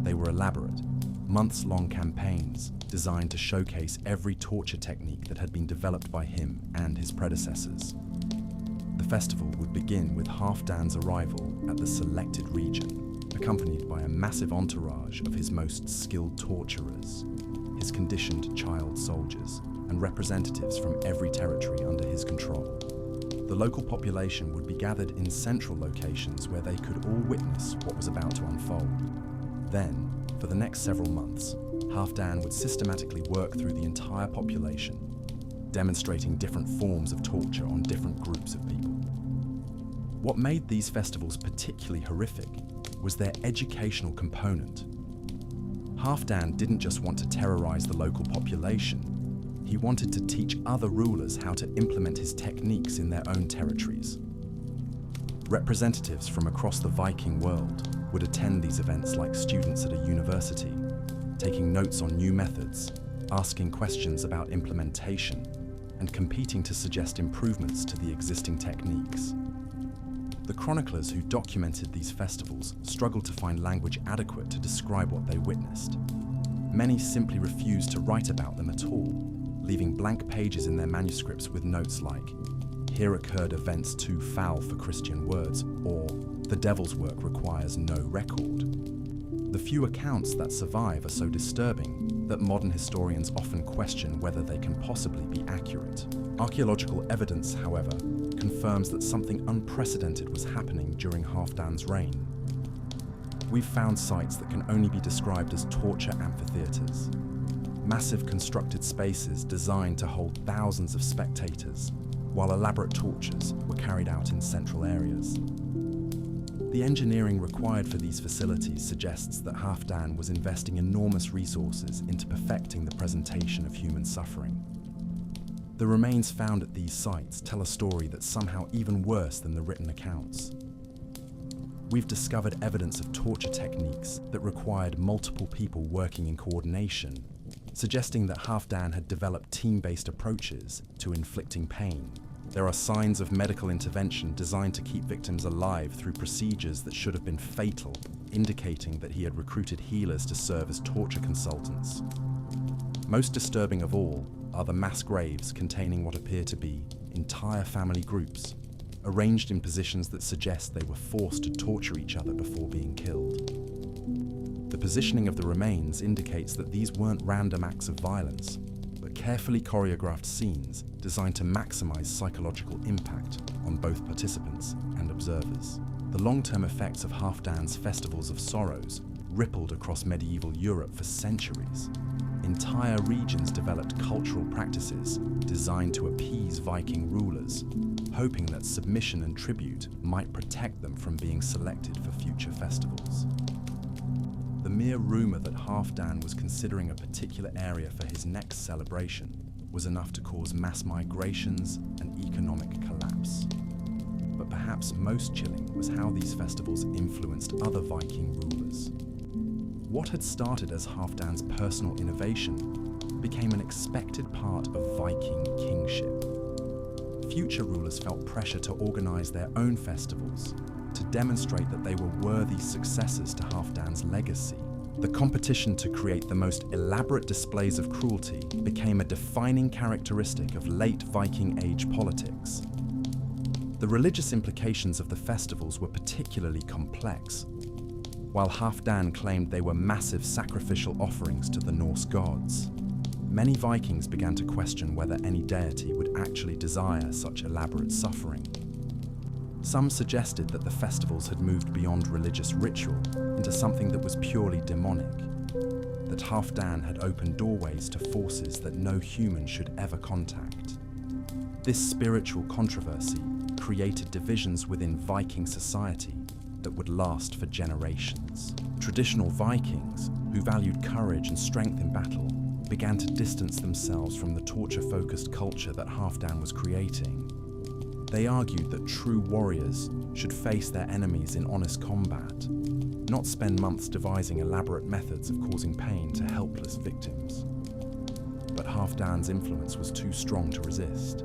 S1: They were elaborate, months-long campaigns designed to showcase every torture technique that had been developed by him and his predecessors. The festival would begin with Halfdan's arrival at the selected region, accompanied by a massive entourage of his most skilled torturers, his conditioned child soldiers, and representatives from every territory under his control. The local population would be gathered in central locations where they could all witness what was about to unfold. Then, for the next several months, Halfdan would systematically work through the entire population, demonstrating different forms of torture on different groups of people. What made these festivals particularly horrific was their educational component. Halfdan didn't just want to terrorize the local population, he wanted to teach other rulers how to implement his techniques in their own territories. Representatives from across the Viking world would attend these events like students at a university, taking notes on new methods, asking questions about implementation, and competing to suggest improvements to the existing techniques. The chroniclers who documented these festivals struggled to find language adequate to describe what they witnessed. Many simply refused to write about them at all, leaving blank pages in their manuscripts with notes like, "Here occurred events too foul for Christian words," or "The devil's work requires no record." The few accounts that survive are so disturbing that modern historians often question whether they can possibly be accurate. Archaeological evidence, however, confirms that something unprecedented was happening during Halfdan's reign. We've found sites that can only be described as torture amphitheaters, massive constructed spaces designed to hold thousands of spectators, while elaborate tortures were carried out in central areas. The engineering required for these facilities suggests that Halfdan was investing enormous resources into perfecting the presentation of human suffering. The remains found at these sites tell a story that's somehow even worse than the written accounts. We've discovered evidence of torture techniques that required multiple people working in coordination, suggesting that Halfdan had developed team-based approaches to inflicting pain. There are signs of medical intervention designed to keep victims alive through procedures that should have been fatal, indicating that he had recruited healers to serve as torture consultants. Most disturbing of all are the mass graves containing what appear to be entire family groups, arranged in positions that suggest they were forced to torture each other before being killed. The positioning of the remains indicates that these weren't random acts of violence, but carefully choreographed scenes designed to maximize psychological impact on both participants and observers. The long-term effects of Halfdan's festivals of sorrows rippled across medieval Europe for centuries. Entire regions developed cultural practices designed to appease Viking rulers, hoping that submission and tribute might protect them from being selected for future festivals. The mere rumor that Halfdan was considering a particular area for his next celebration was enough to cause mass migrations and economic collapse. But perhaps most chilling was how these festivals influenced other Viking rulers. What had started as Halfdan's personal innovation became an expected part of Viking kingship. Future rulers felt pressure to organize their own festivals, to demonstrate that they were worthy successors to Halfdan's legacy. The competition to create the most elaborate displays of cruelty became a defining characteristic of late Viking Age politics. The religious implications of the festivals were particularly complex. While Halfdan claimed they were massive sacrificial offerings to the Norse gods, many Vikings began to question whether any deity would actually desire such elaborate suffering. Some suggested that the festivals had moved beyond religious ritual into something that was purely demonic, that Halfdan had opened doorways to forces that no human should ever contact. This spiritual controversy created divisions within Viking society that would last for generations. Traditional Vikings, who valued courage and strength in battle, began to distance themselves from the torture-focused culture that Halfdan was creating. They argued that true warriors should face their enemies in honest combat, not spend months devising elaborate methods of causing pain to helpless victims. But Halfdan's influence was too strong to resist.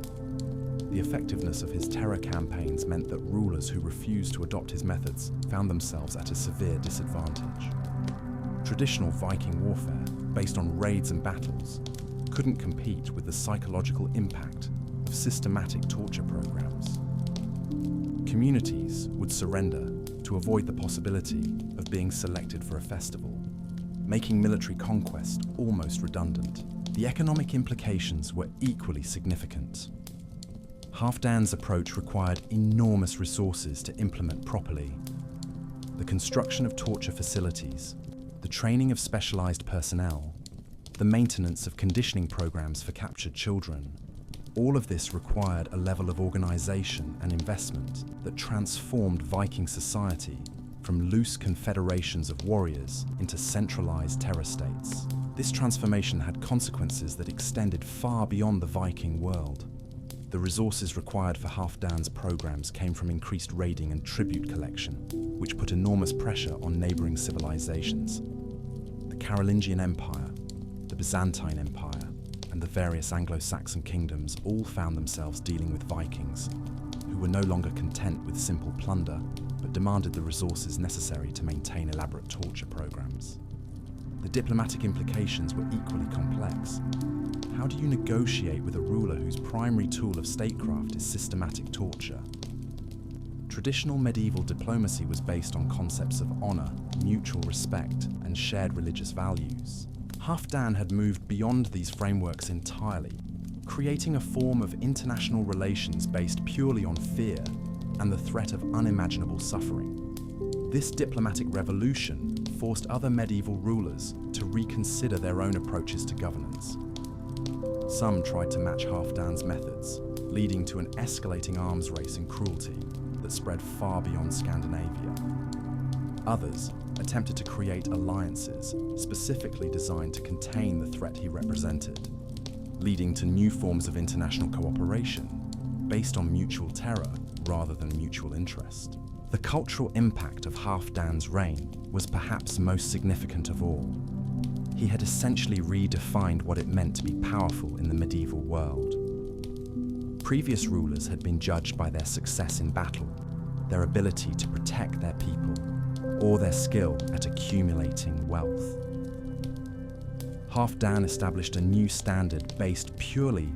S1: The effectiveness of his terror campaigns meant that rulers who refused to adopt his methods found themselves at a severe disadvantage. Traditional Viking warfare, based on raids and battles, couldn't compete with the psychological impact of systematic torture programs. Communities would surrender to avoid the possibility of being selected for a festival, making military conquest almost redundant. The economic implications were equally significant. Halfdan's approach required enormous resources to implement properly. The construction of torture facilities, the training of specialized personnel, the maintenance of conditioning programs for captured children, all of this required a level of organization and investment that transformed Viking society from loose confederations of warriors into centralized terror states. This transformation had consequences that extended far beyond the Viking world. The resources required for Halfdan's programs came from increased raiding and tribute collection, which put enormous pressure on neighboring civilizations. The Carolingian Empire, the Byzantine Empire, and the various Anglo-Saxon kingdoms all found themselves dealing with Vikings, who were no longer content with simple plunder, but demanded the resources necessary to maintain elaborate torture programs. The diplomatic implications were equally complex. How do you negotiate with a ruler whose primary tool of statecraft is systematic torture? Traditional medieval diplomacy was based on concepts of honor, mutual respect, and shared religious values. Halfdan had moved beyond these frameworks entirely, creating a form of international relations based purely on fear and the threat of unimaginable suffering. This diplomatic revolution forced other medieval rulers to reconsider their own approaches to governance. Some tried to match Halfdan's methods, leading to an escalating arms race and cruelty that spread far beyond Scandinavia. Others attempted to create alliances specifically designed to contain the threat he represented, leading to new forms of international cooperation based on mutual terror rather than mutual interest. The cultural impact of Halfdan's reign was perhaps most significant of all. He had essentially redefined what it meant to be powerful in the medieval world. Previous rulers had been judged by their success in battle, their ability to protect their people, or their skill at accumulating wealth. Halfdan established a new standard based purely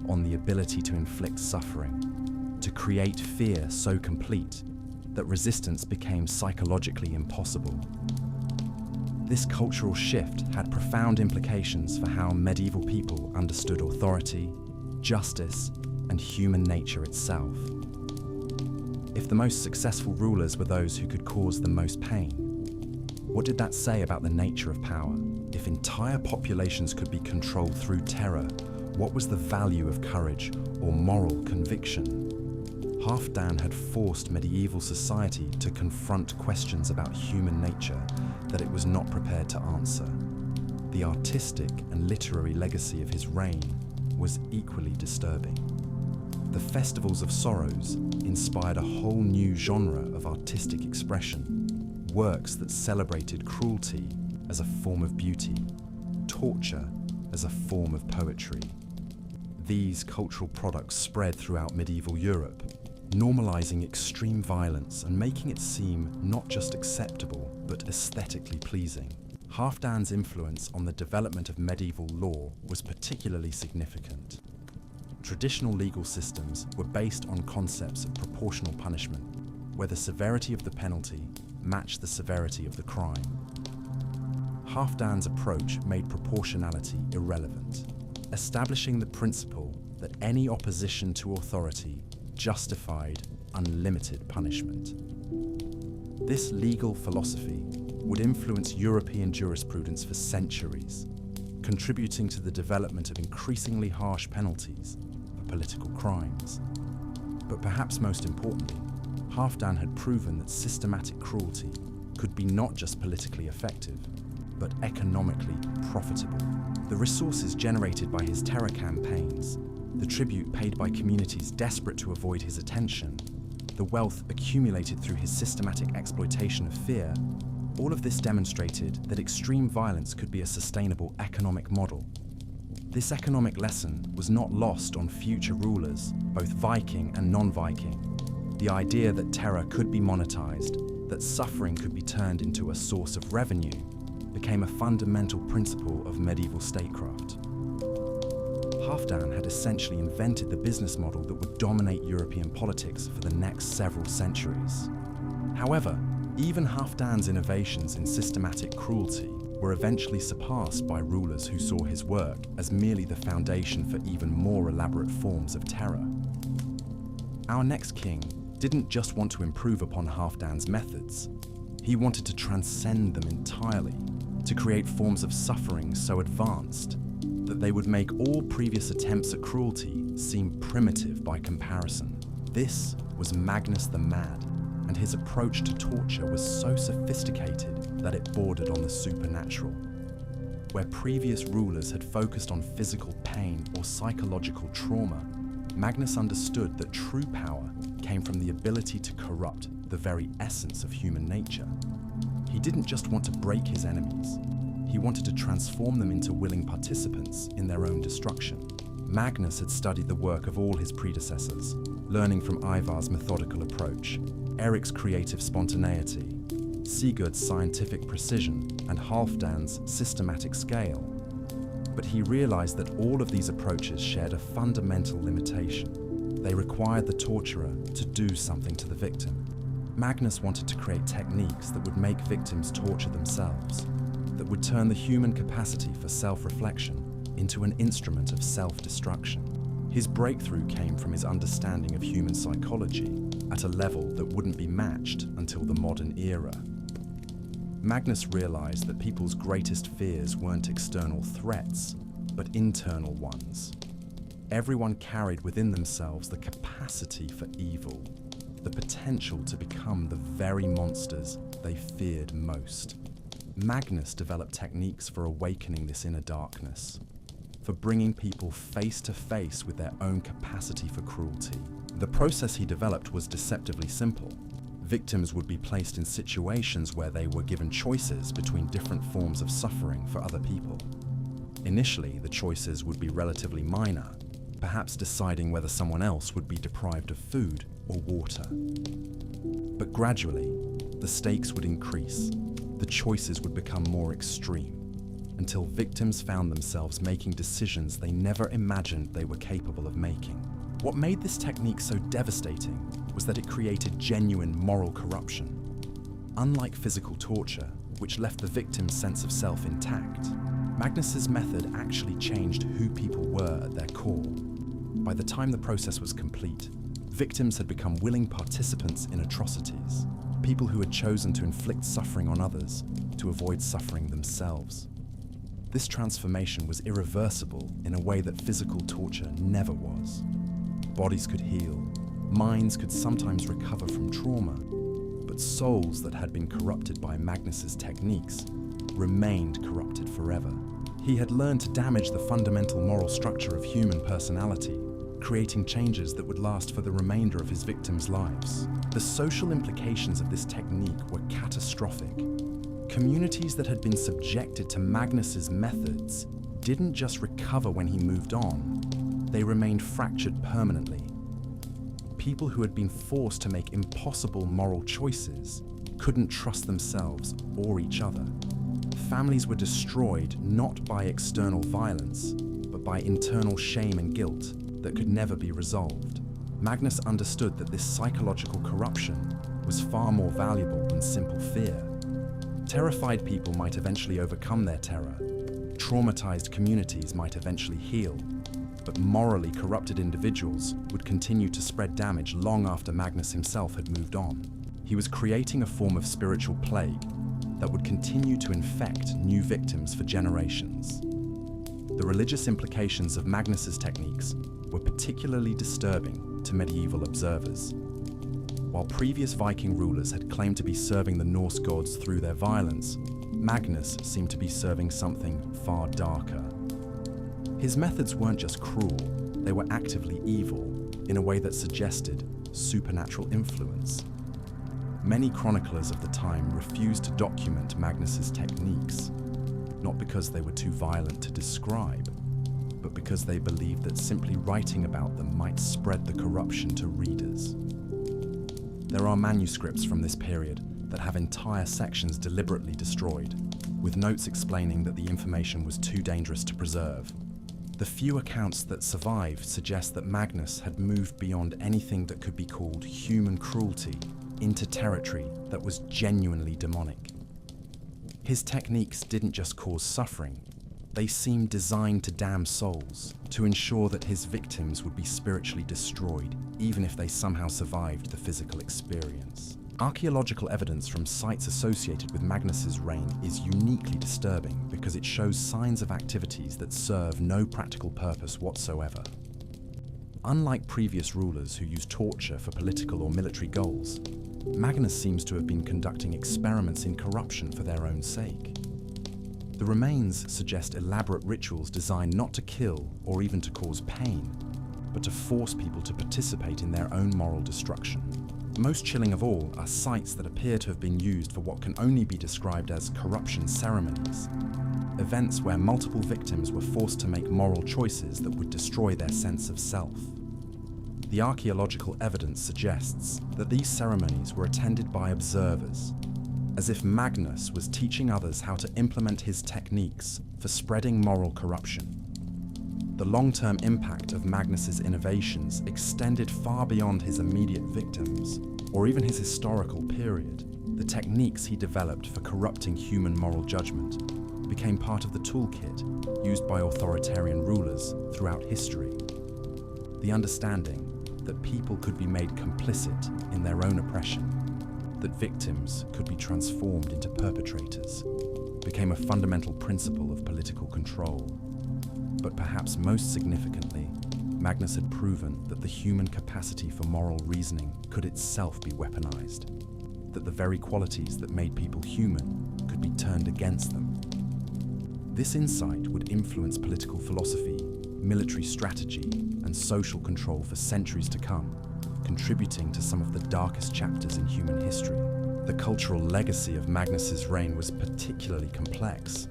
S1: on the ability to inflict suffering, to create fear so complete that resistance became psychologically impossible. This cultural shift had profound implications for how medieval people understood authority, justice, and human nature itself. If the most successful rulers were those who could cause the most pain, what did that say about the nature of power? If entire populations could be controlled through terror, what was the value of courage or moral conviction? Halfdan had forced medieval society to confront questions about human nature that it was not prepared to answer. The artistic and literary legacy of his reign was equally disturbing. The festivals of sorrows inspired a whole new genre of artistic expression, works that celebrated cruelty as a form of beauty, torture as a form of poetry. These cultural products spread throughout medieval Europe, normalizing extreme violence and making it seem not just acceptable, but aesthetically pleasing. Halfdan's influence on the development of medieval law was particularly significant. Traditional legal systems were based on concepts of proportional punishment, where the severity of the penalty matched the severity of the crime. Halfdan's approach made proportionality irrelevant, establishing the principle that any opposition to authority justified unlimited punishment. This legal philosophy would influence European jurisprudence for centuries, contributing to the development of increasingly harsh penalties for political crimes. But perhaps most importantly, Halfdan had proven that systematic cruelty could be not just politically effective, but economically profitable. The resources generated by his terror campaigns, the tribute paid by communities desperate to avoid his attention, the wealth accumulated through his systematic exploitation of fear, all of this demonstrated that extreme violence could be a sustainable economic model. This economic lesson was not lost on future rulers, both Viking and non-Viking. The idea that terror could be monetized, that suffering could be turned into a source of revenue, became a fundamental principle of medieval statecraft. Halfdan had essentially invented the business model that would dominate European politics for the next several centuries. However, Even Halfdan's innovations in systematic cruelty were eventually surpassed by rulers who saw his work as merely the foundation for even more elaborate forms of terror. Our next king didn't just want to improve upon Halfdan's methods. He wanted to transcend them entirely, to create forms of suffering so advanced that they would make all previous attempts at cruelty seem primitive by comparison. This was Magnus the Mad, and his approach to torture was so sophisticated that it bordered on the supernatural. Where previous rulers had focused on physical pain or psychological trauma, Magnus understood that true power came from the ability to corrupt the very essence of human nature. He didn't just want to break his enemies, he wanted to transform them into willing participants in their own destruction. Magnus had studied the work of all his predecessors, learning from Ivar's methodical approach, Eric's creative spontaneity, Sigurd's scientific precision, and Halfdan's systematic scale. But he realized that all of these approaches shared a fundamental limitation. They required the torturer to do something to the victim. Magnus wanted to create techniques that would make victims torture themselves, that would turn the human capacity for self-reflection into an instrument of self-destruction. His breakthrough came from his understanding of human psychology at a level that wouldn't be matched until the modern era. Magnus realized that people's greatest fears weren't external threats, but internal ones. Everyone carried within themselves the capacity for evil, the potential to become the very monsters they feared most. Magnus developed techniques for awakening this inner darkness, for bringing people face to face with their own capacity for cruelty. The process he developed was deceptively simple. Victims would be placed in situations where they were given choices between different forms of suffering for other people. Initially, the choices would be relatively minor, perhaps deciding whether someone else would be deprived of food or water. But gradually, the stakes would increase, the choices would become more extreme, until victims found themselves making decisions they never imagined they were capable of making. What made this technique so devastating was that it created genuine moral corruption. Unlike physical torture, which left the victim's sense of self intact, Magnus's method actually changed who people were at their core. By the time the process was complete, victims had become willing participants in atrocities, people who had chosen to inflict suffering on others to avoid suffering themselves. This transformation was irreversible in a way that physical torture never was. Bodies could heal, minds could sometimes recover from trauma, but souls that had been corrupted by Magnus's techniques remained corrupted forever. He had learned to damage the fundamental moral structure of human personality, creating changes that would last for the remainder of his victims' lives. The social implications of this technique were catastrophic. Communities that had been subjected to Magnus's methods didn't just recover when he moved on, they remained fractured permanently. People who had been forced to make impossible moral choices couldn't trust themselves or each other. Families were destroyed not by external violence, but by internal shame and guilt that could never be resolved. Magnus understood that this psychological corruption was far more valuable than simple fear. Terrified people might eventually overcome their terror. Traumatized communities might eventually heal. But morally corrupted individuals would continue to spread damage long after Magnus himself had moved on. He was creating a form of spiritual plague that would continue to infect new victims for generations. The religious implications of Magnus's techniques were particularly disturbing to medieval observers. While previous Viking rulers had claimed to be serving the Norse gods through their violence, Magnus seemed to be serving something far darker. His methods weren't just cruel, they were actively evil in a way that suggested supernatural influence. Many chroniclers of the time refused to document Magnus's techniques, not because they were too violent to describe, but because they believed that simply writing about them might spread the corruption to readers. There are manuscripts from this period that have entire sections deliberately destroyed, with notes explaining that the information was too dangerous to preserve. The few accounts that survive suggest that Magnus had moved beyond anything that could be called human cruelty into territory that was genuinely demonic. His techniques didn't just cause suffering, they seemed designed to damn souls, to ensure that his victims would be spiritually destroyed, even if they somehow survived the physical experience. Archaeological evidence from sites associated with Magnus's reign is uniquely disturbing because it shows signs of activities that serve no practical purpose whatsoever. Unlike previous rulers who used torture for political or military goals, Magnus seems to have been conducting experiments in corruption for their own sake. The remains suggest elaborate rituals designed not to kill or even to cause pain, but to force people to participate in their own moral destruction. Most chilling of all are sites that appear to have been used for what can only be described as corruption ceremonies, events where multiple victims were forced to make moral choices that would destroy their sense of self. The archaeological evidence suggests that these ceremonies were attended by observers, as if Magnus was teaching others how to implement his techniques for spreading moral corruption. The long-term impact of Magnus's innovations extended far beyond his immediate victims, or even his historical period. The techniques he developed for corrupting human moral judgment became part of the toolkit used by authoritarian rulers throughout history. The understanding that people could be made complicit in their own oppression, that victims could be transformed into perpetrators, became a fundamental principle of political control. But perhaps most significantly, Magnus had proven that the human capacity for moral reasoning could itself be weaponized, that the very qualities that made people human could be turned against them. This insight would influence political philosophy, military strategy, and social control for centuries to come, contributing to some of the darkest chapters in human history. The cultural legacy of Magnus's reign was particularly complex,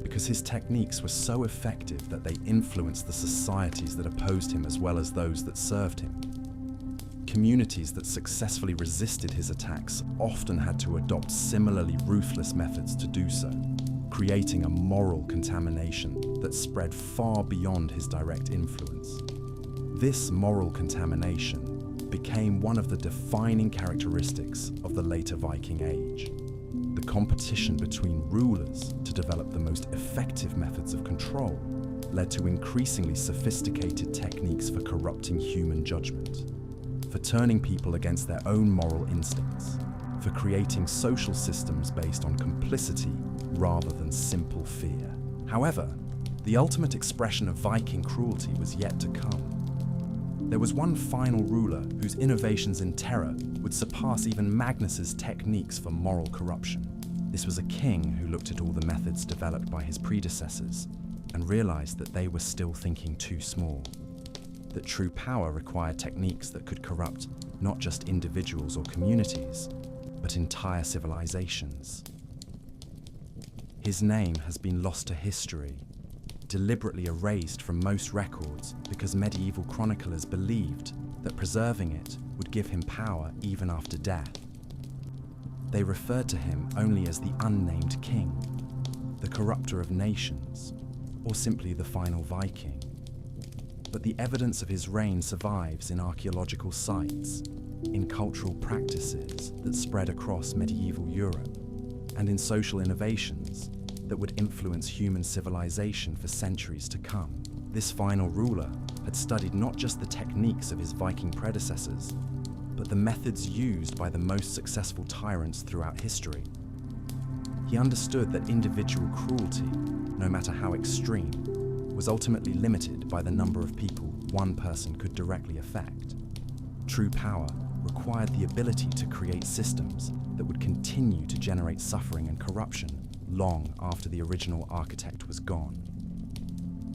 S1: because his techniques were so effective that they influenced the societies that opposed him as well as those that served him. Communities that successfully resisted his attacks often had to adopt similarly ruthless methods to do so, creating a moral contamination that spread far beyond his direct influence. This moral contamination became one of the defining characteristics of the later Viking Age. The competition between rulers to develop the most effective methods of control led to increasingly sophisticated techniques for corrupting human judgment, for turning people against their own moral instincts, for creating social systems based on complicity rather than simple fear. However, the ultimate expression of Viking cruelty was yet to come. There was one final ruler whose innovations in terror would surpass even Magnus's techniques for moral corruption. This was a king who looked at all the methods developed by his predecessors and realized that they were still thinking too small, that true power required techniques that could corrupt not just individuals or communities, but entire civilizations. His name has been lost to history, deliberately erased from most records because medieval chroniclers believed that preserving it would give him power even after death. They referred to him only as the unnamed king, the corrupter of nations, or simply the final Viking. But the evidence of his reign survives in archaeological sites, in cultural practices that spread across medieval Europe, and in social innovations that would influence human civilization for centuries to come. This final ruler had studied not just the techniques of his Viking predecessors, but the methods used by the most successful tyrants throughout history. He understood that individual cruelty, no matter how extreme, was ultimately limited by the number of people one person could directly affect. True power required the ability to create systems that would continue to generate suffering and corruption long after the original architect was gone.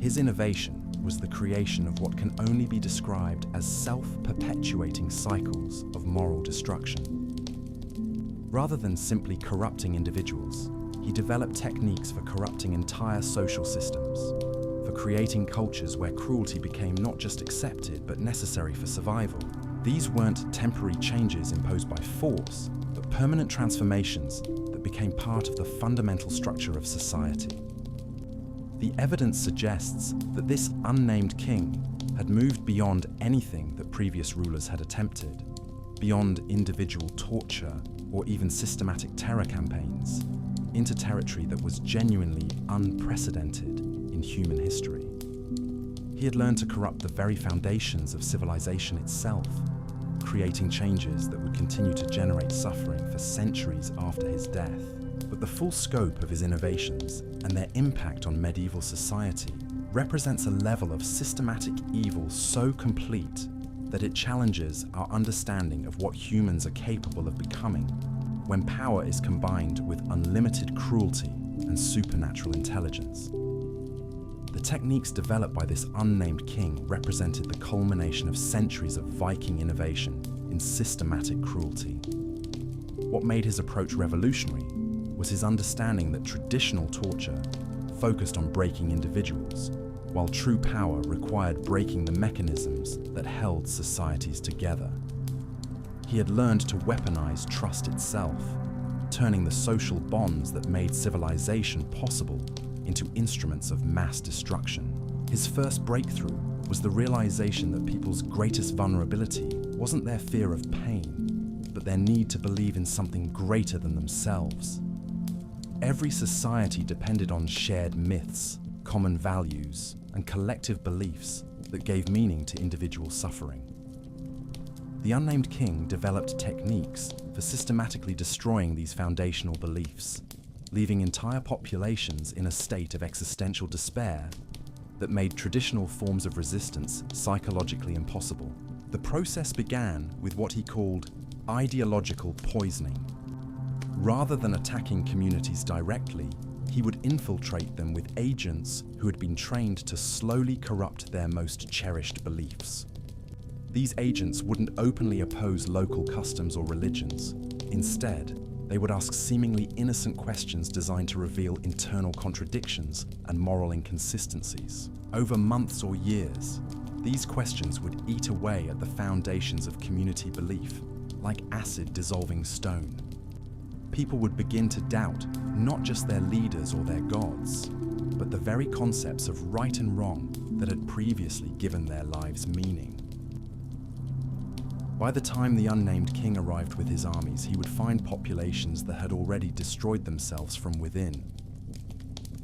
S1: His innovation was the creation of what can only be described as self-perpetuating cycles of moral destruction. Rather than simply corrupting individuals, he developed techniques for corrupting entire social systems, for creating cultures where cruelty became not just accepted but necessary for survival. These weren't temporary changes imposed by force, but permanent transformations that became part of the fundamental structure of society. The evidence suggests that this unnamed king had moved beyond anything that previous rulers had attempted. beyond individual torture or even systematic terror campaigns, into territory that was genuinely unprecedented in human history. He had learned to corrupt the very foundations of civilization itself, creating changes that would continue to generate suffering for centuries after his death. But the full scope of his innovations and their impact on medieval society represents a level of systematic evil so complete that it challenges our understanding of what humans are capable of becoming when power is combined with unlimited cruelty and supernatural intelligence. The techniques developed by this unnamed king represented the culmination of centuries of Viking innovation in systematic cruelty. What made his approach revolutionary was his understanding that traditional torture focused on breaking individuals, while true power required breaking the mechanisms that held societies together. He had learned to weaponize trust itself, turning the social bonds that made civilization possible into instruments of mass destruction. His first breakthrough was the realization that people's greatest vulnerability wasn't their fear of pain, but their need to believe in something greater than themselves. Every society depended on shared myths, common values, and collective beliefs that gave meaning to individual suffering. The unnamed king developed techniques for systematically destroying these foundational beliefs, leaving entire populations in a state of existential despair that made traditional forms of resistance psychologically impossible. The process began with what he called ideological poisoning. Rather than attacking communities directly, he would infiltrate them with agents who had been trained to slowly corrupt their most cherished beliefs. These agents wouldn't openly oppose local customs or religions. Instead, they would ask seemingly innocent questions designed to reveal internal contradictions and moral inconsistencies. Over months or years, these questions would eat away at the foundations of community belief, like acid dissolving stone. People would begin to doubt not just their leaders or their gods, but the very concepts of right and wrong that had previously given their lives meaning. By the time the unnamed king arrived with his armies, he would find populations that had already destroyed themselves from within.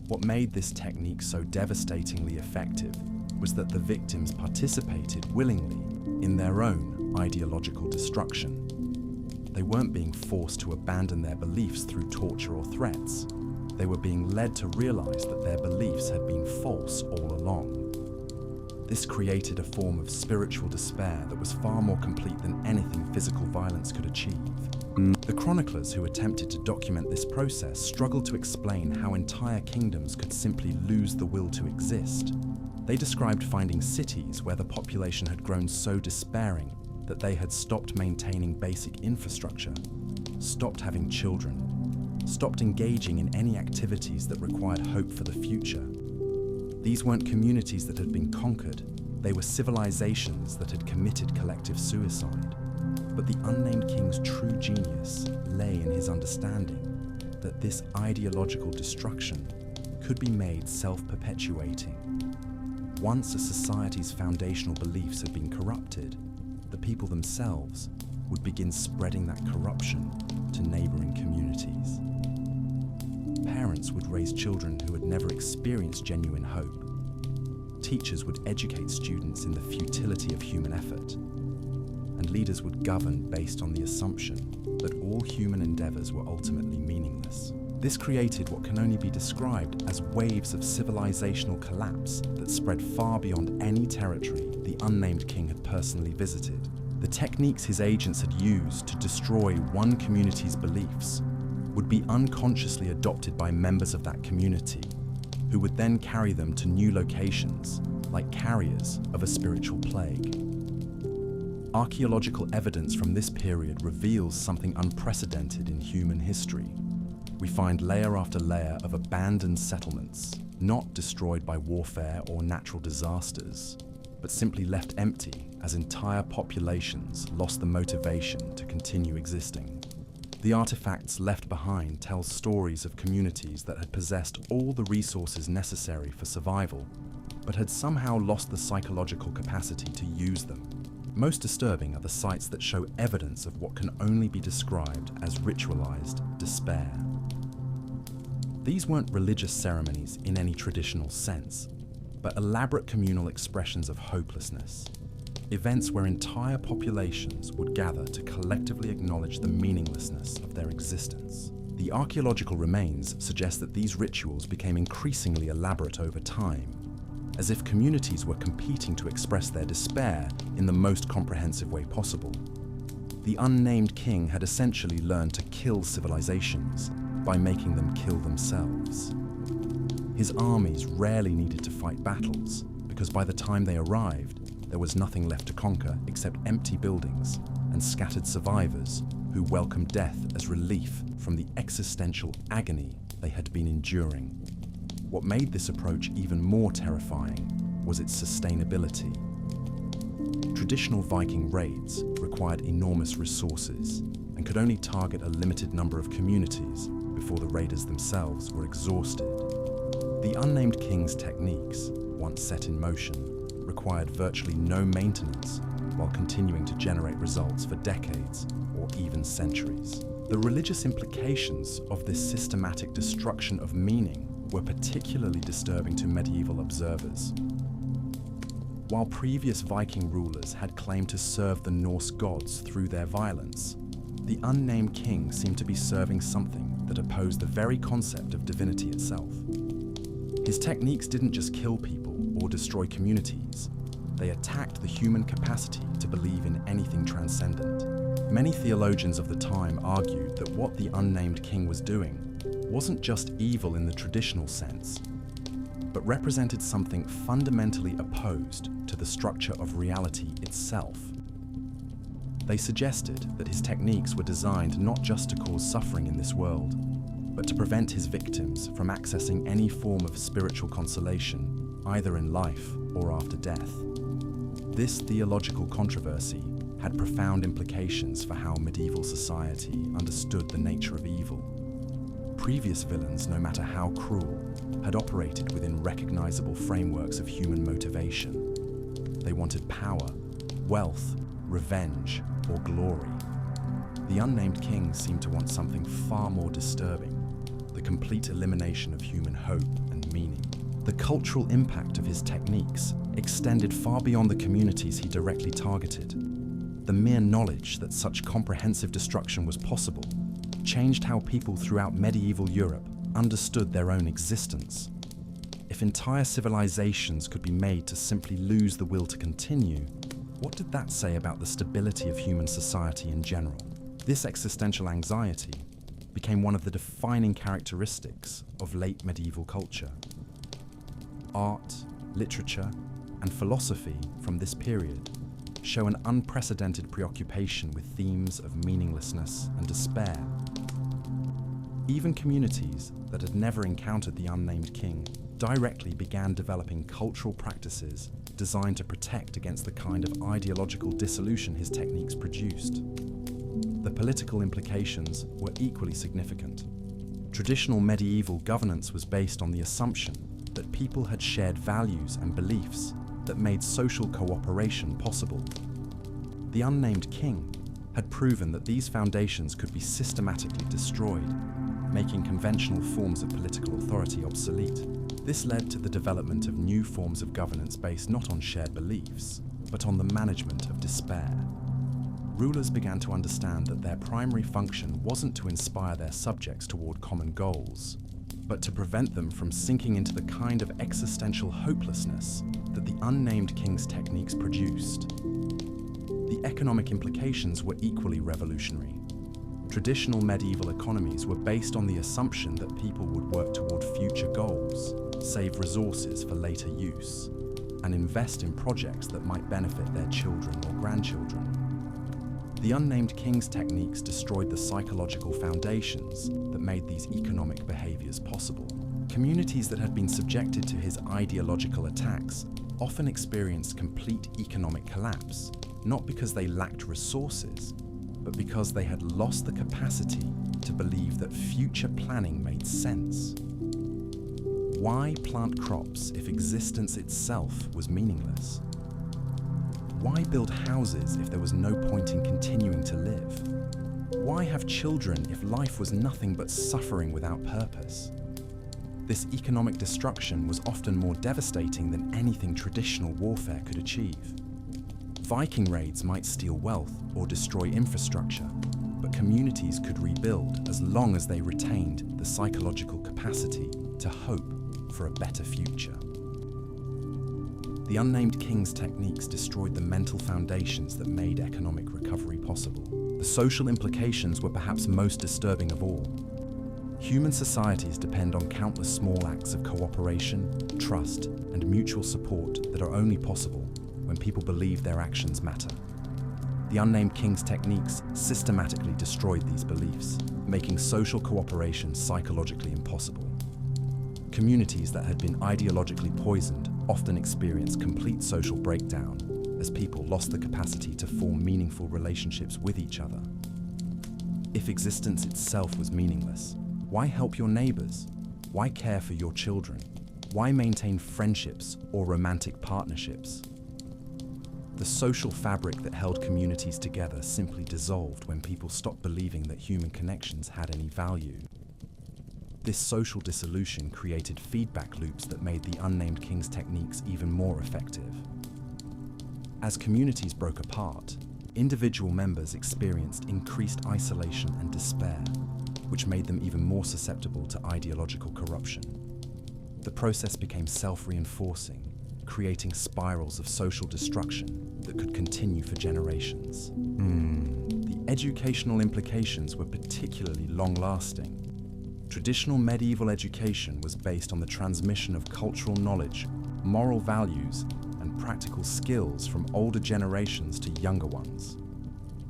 S1: What made this technique so devastatingly effective was that the victims participated willingly in their own ideological destruction. They weren't being forced to abandon their beliefs through torture or threats. They were being led to realize that their beliefs had been false all along. This created a form of spiritual despair that was far more complete than anything physical violence could achieve. The chroniclers who attempted to document this process struggled to explain how entire kingdoms could simply lose the will to exist. They described finding cities where the population had grown so despairing that they had stopped maintaining basic infrastructure, stopped having children, stopped engaging in any activities that required hope for the future. These weren't communities that had been conquered, they were civilizations that had committed collective suicide. But the unnamed king's true genius lay in his understanding that this ideological destruction could be made self-perpetuating. Once a society's foundational beliefs had been corrupted, the people themselves would begin spreading that corruption to neighboring communities. Parents would raise children who had never experienced genuine hope. Teachers would educate students in the futility of human effort. And leaders would govern based on the assumption that all human endeavors were ultimately meaningless. This created what can only be described as waves of civilizational collapse that spread far beyond any territory the unnamed king had personally visited. The techniques his agents had used to destroy one community's beliefs would be unconsciously adopted by members of that community, who would then carry them to new locations, like carriers of a spiritual plague. Archaeological evidence from this period reveals something unprecedented in human history. We find layer after layer of abandoned settlements, not destroyed by warfare or natural disasters, but simply left empty as entire populations lost the motivation to continue existing. The artifacts left behind tell stories of communities that had possessed all the resources necessary for survival, but had somehow lost the psychological capacity to use them. Most disturbing are the sites that show evidence of what can only be described as ritualized despair. These weren't religious ceremonies in any traditional sense, but elaborate communal expressions of hopelessness. Events where entire populations would gather to collectively acknowledge the meaninglessness of their existence. The archaeological remains suggest that these rituals became increasingly elaborate over time, as if communities were competing to express their despair in the most comprehensive way possible. The unnamed king had essentially learned to kill civilizations by making them kill themselves. His armies rarely needed to fight battles, because by the time they arrived, there was nothing left to conquer except empty buildings and scattered survivors who welcomed death as relief from the existential agony they had been enduring. What made this approach even more terrifying was its sustainability. Traditional Viking raids required enormous resources and could only target a limited number of communities before the raiders themselves were exhausted. The unnamed king's techniques, once set in motion, required virtually no maintenance while continuing to generate results for decades or even centuries. The religious implications of this systematic destruction of meaning were particularly disturbing to medieval observers. While previous Viking rulers had claimed to serve the Norse gods through their violence, the unnamed king seemed to be serving something that opposed the very concept of divinity itself. His techniques didn't just kill people or destroy communities, they attacked the human capacity to believe in anything transcendent. Many theologians of the time argued that what the unnamed king was doing wasn't just evil in the traditional sense, but represented something fundamentally opposed to the structure of reality itself. They suggested that his techniques were designed not just to cause suffering in this world, but to prevent his victims from accessing any form of spiritual consolation, either in life or after death. This theological controversy had profound implications for how medieval society understood the nature of evil. Previous villains, no matter how cruel, had operated within recognizable frameworks of human motivation. They wanted power, wealth, revenge, or glory. The unnamed king seemed to want something far more disturbing: the complete elimination of human hope and meaning. The cultural impact of his techniques extended far beyond the communities he directly targeted. The mere knowledge that such comprehensive destruction was possible changed how people throughout medieval Europe understood their own existence. If entire civilizations could be made to simply lose the will to continue, what did that say about the stability of human society in general? This existential anxiety became one of the defining characteristics of late medieval culture. Art, literature, and philosophy from this period show an unprecedented preoccupation with themes of meaninglessness and despair. Even communities that had never encountered the unnamed king directly began developing cultural practices designed to protect against the kind of ideological dissolution his techniques produced. The political implications were equally significant. Traditional medieval governance was based on the assumption that people had shared values and beliefs that made social cooperation possible. The unnamed king had proven that these foundations could be systematically destroyed, making conventional forms of political authority obsolete. This led to the development of new forms of governance based not on shared beliefs, but on the management of despair. Rulers began to understand that their primary function wasn't to inspire their subjects toward common goals, but to prevent them from sinking into the kind of existential hopelessness that the unnamed king's techniques produced. The economic implications were equally revolutionary. Traditional medieval economies were based on the assumption that people would work toward future goals, save resources for later use, and invest in projects that might benefit their children or grandchildren. The unnamed king's techniques destroyed the psychological foundations that made these economic behaviors possible. Communities that had been subjected to his ideological attacks often experienced complete economic collapse, not because they lacked resources, but because they had lost the capacity to believe that future planning made sense. Why plant crops if existence itself was meaningless? Why build houses if there was no point in continuing to live? Why have children if life was nothing but suffering without purpose? This economic destruction was often more devastating than anything traditional warfare could achieve. Viking raids might steal wealth or destroy infrastructure, but communities could rebuild as long as they retained the psychological capacity to hope for a better future. The unnamed king's techniques destroyed the mental foundations that made economic recovery possible. The social implications were perhaps most disturbing of all. Human societies depend on countless small acts of cooperation, trust, and mutual support that are only possible when people believe their actions matter. The unnamed king's techniques systematically destroyed these beliefs, making social cooperation psychologically impossible. Communities that had been ideologically poisoned often experienced complete social breakdown as people lost the capacity to form meaningful relationships with each other. If existence itself was meaningless, why help your neighbors? Why care for your children? Why maintain friendships or romantic partnerships? The social fabric that held communities together simply dissolved when people stopped believing that human connections had any value. This social dissolution created feedback loops that made the unnamed king's techniques even more effective. As communities broke apart, individual members experienced increased isolation and despair, which made them even more susceptible to ideological corruption. The process became self-reinforcing, creating spirals of social destruction that could continue for generations. The educational implications were particularly long-lasting. Traditional medieval education was based on the transmission of cultural knowledge, moral values, and practical skills from older generations to younger ones.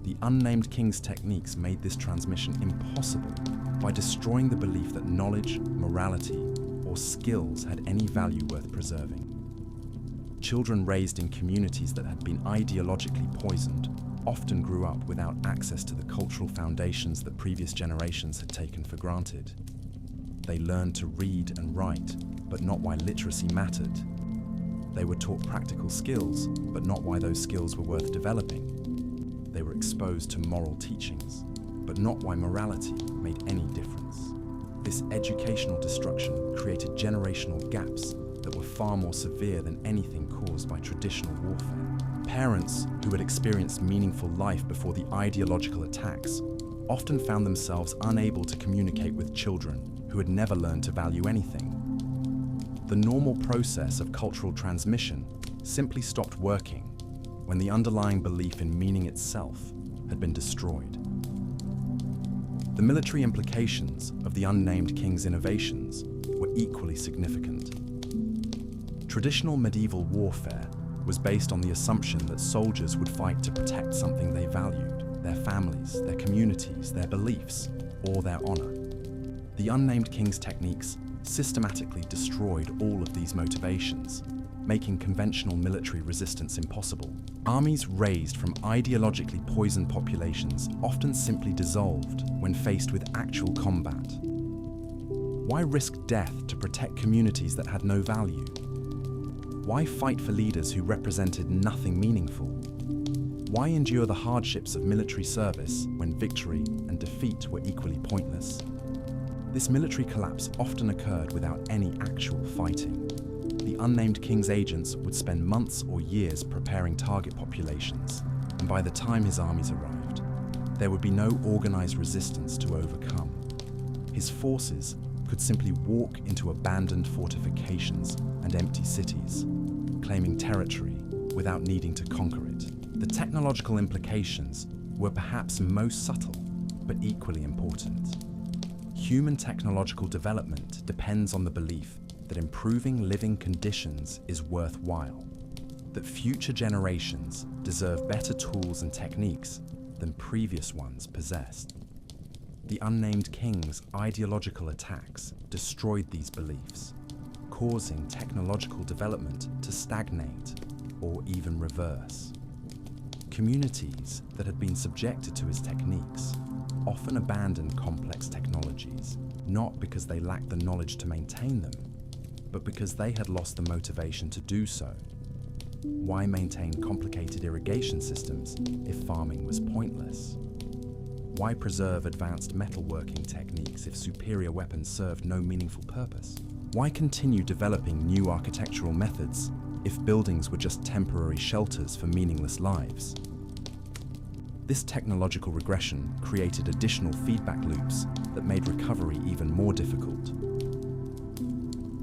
S1: The unnamed king's techniques made this transmission impossible by destroying the belief that knowledge, morality, or skills had any value worth preserving. Children raised in communities that had been ideologically poisoned often grew up without access to the cultural foundations that previous generations had taken for granted. They learned to read and write, but not why literacy mattered. They were taught practical skills, but not why those skills were worth developing. They were exposed to moral teachings, but not why morality made any difference. This educational destruction created generational gaps that were far more severe than anything caused by traditional warfare. Parents who had experienced meaningful life before the ideological attacks often found themselves unable to communicate with children who had never learned to value anything. The normal process of cultural transmission simply stopped working when the underlying belief in meaning itself had been destroyed. The military implications of the unnamed king's innovations were equally significant. Traditional medieval warfare was based on the assumption that soldiers would fight to protect something they valued, their families, their communities, their beliefs, or their honor. The unnamed king's techniques systematically destroyed all of these motivations, making conventional military resistance impossible. Armies raised from ideologically poisoned populations often simply dissolved when faced with actual combat. Why risk death to protect communities that had no value? Why fight for leaders who represented nothing meaningful? Why endure the hardships of military service when victory and defeat were equally pointless? This military collapse often occurred without any actual fighting. The unnamed king's agents would spend months or years preparing target populations, and by the time his armies arrived, there would be no organized resistance to overcome. His forces could simply walk into abandoned fortifications and empty cities, claiming territory without needing to conquer it. The technological implications were perhaps most subtle, but equally important. Human technological development depends on the belief that improving living conditions is worthwhile, that future generations deserve better tools and techniques than previous ones possessed. The unnamed king's ideological attacks destroyed these beliefs, causing technological development to stagnate or even reverse. Communities that had been subjected to his techniques often abandoned complex technologies, not because they lacked the knowledge to maintain them, but because they had lost the motivation to do so. Why maintain complicated irrigation systems if farming was pointless? Why preserve advanced metalworking techniques if superior weapons served no meaningful purpose? Why continue developing new architectural methods if buildings were just temporary shelters for meaningless lives? This technological regression created additional feedback loops that made recovery even more difficult.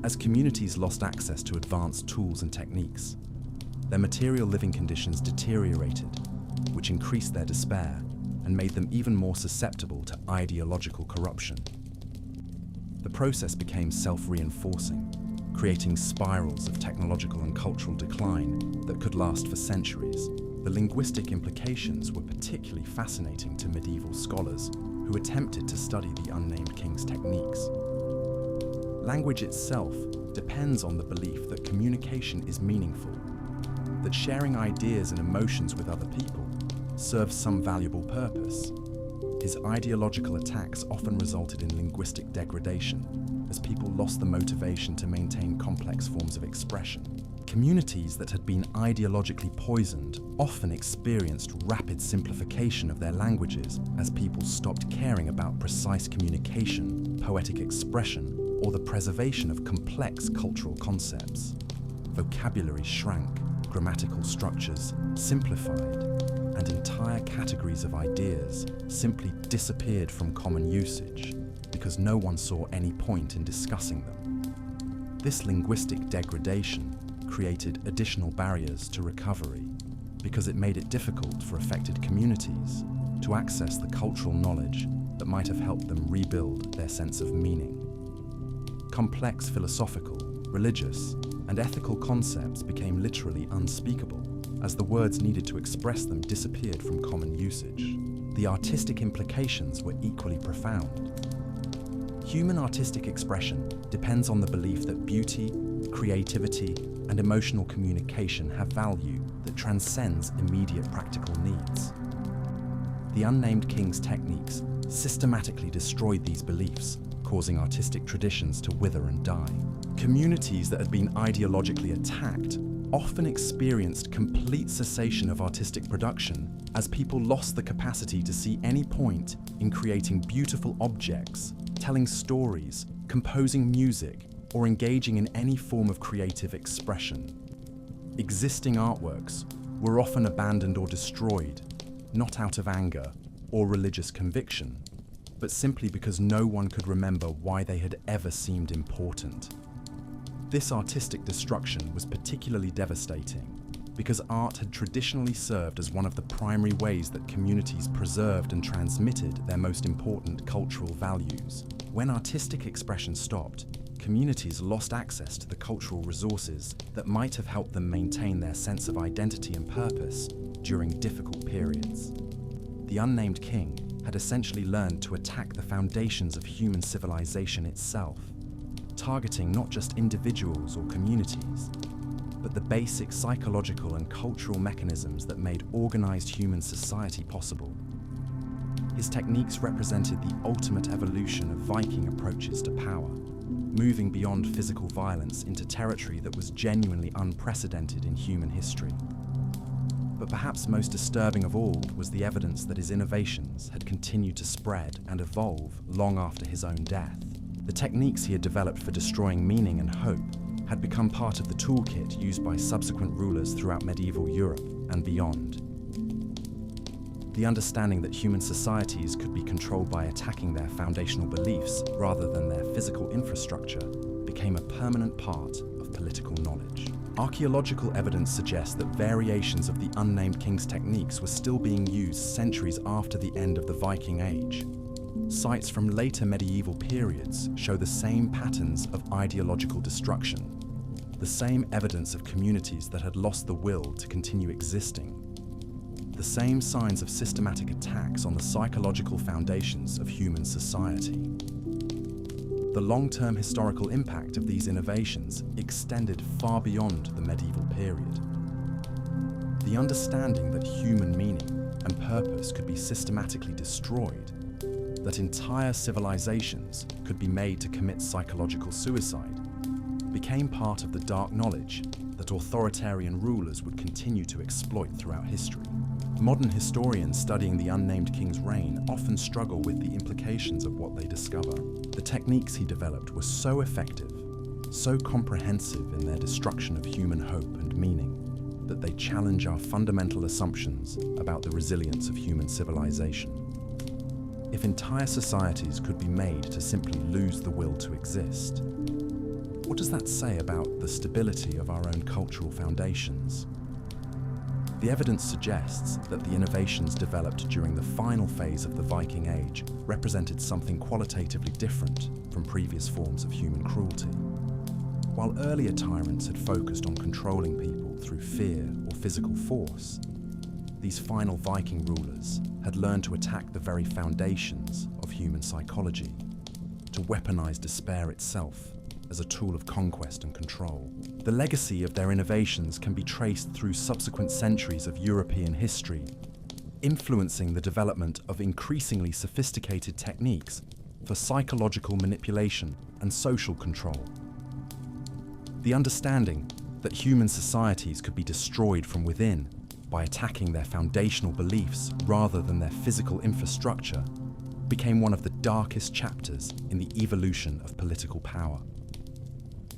S1: As communities lost access to advanced tools and techniques, their material living conditions deteriorated, which increased their despair and made them even more susceptible to ideological corruption. The process became self-reinforcing, creating spirals of technological and cultural decline that could last for centuries. The linguistic implications were particularly fascinating to medieval scholars who attempted to study the unnamed king's techniques. Language itself depends on the belief that communication is meaningful, that sharing ideas and emotions with other people serves some valuable purpose. His ideological attacks often resulted in linguistic degradation, as people lost the motivation to maintain complex forms of expression. Communities that had been ideologically poisoned often experienced rapid simplification of their languages as people stopped caring about precise communication, poetic expression, or the preservation of complex cultural concepts. Vocabulary shrank, grammatical structures simplified, and entire categories of ideas simply disappeared from common usage because no one saw any point in discussing them. This linguistic degradation created additional barriers to recovery because it made it difficult for affected communities to access the cultural knowledge that might have helped them rebuild their sense of meaning. Complex philosophical, religious, and ethical concepts became literally unspeakable as the words needed to express them disappeared from common usage. The artistic implications were equally profound. Human artistic expression depends on the belief that beauty, creativity, and emotional communication have value that transcends immediate practical needs. The unnamed king's techniques systematically destroyed these beliefs, causing artistic traditions to wither and die. Communities that had been ideologically attacked often experienced complete cessation of artistic production as people lost the capacity to see any point in creating beautiful objects, telling stories, composing music, or engaging in any form of creative expression. Existing artworks were often abandoned or destroyed, not out of anger or religious conviction, but simply because no one could remember why they had ever seemed important. This artistic destruction was particularly devastating because art had traditionally served as one of the primary ways that communities preserved and transmitted their most important cultural values. When artistic expression stopped, communities lost access to the cultural resources that might have helped them maintain their sense of identity and purpose during difficult periods. The unnamed king had essentially learned to attack the foundations of human civilization itself, targeting not just individuals or communities, but the basic psychological and cultural mechanisms that made organized human society possible. His techniques represented the ultimate evolution of Viking approaches to power, moving beyond physical violence into territory that was genuinely unprecedented in human history. But perhaps most disturbing of all was the evidence that his innovations had continued to spread and evolve long after his own death. The techniques he had developed for destroying meaning and hope had become part of the toolkit used by subsequent rulers throughout medieval Europe and beyond. The understanding that human societies could be controlled by attacking their foundational beliefs rather than their physical infrastructure became a permanent part of political knowledge. Archaeological evidence suggests that variations of the unnamed king's techniques were still being used centuries after the end of the Viking Age. Sites from later medieval periods show the same patterns of ideological destruction, the same evidence of communities that had lost the will to continue existing, the same signs of systematic attacks on the psychological foundations of human society. The long-term historical impact of these innovations extended far beyond the medieval period. The understanding that human meaning and purpose could be systematically destroyed, that entire civilizations could be made to commit psychological suicide, became part of the dark knowledge that authoritarian rulers would continue to exploit throughout history. Modern historians studying the unnamed king's reign often struggle with the implications of what they discover. The techniques he developed were so effective, so comprehensive in their destruction of human hope and meaning, that they challenge our fundamental assumptions about the resilience of human civilization. If entire societies could be made to simply lose the will to exist, what does that say about the stability of our own cultural foundations? The evidence suggests that the innovations developed during the final phase of the Viking Age represented something qualitatively different from previous forms of human cruelty. While earlier tyrants had focused on controlling people through fear or physical force, these final Viking rulers had learned to attack the very foundations of human psychology, to weaponize despair itself as a tool of conquest and control. The legacy of their innovations can be traced through subsequent centuries of European history, influencing the development of increasingly sophisticated techniques for psychological manipulation and social control. The understanding that human societies could be destroyed from within by attacking their foundational beliefs rather than their physical infrastructure became one of the darkest chapters in the evolution of political power.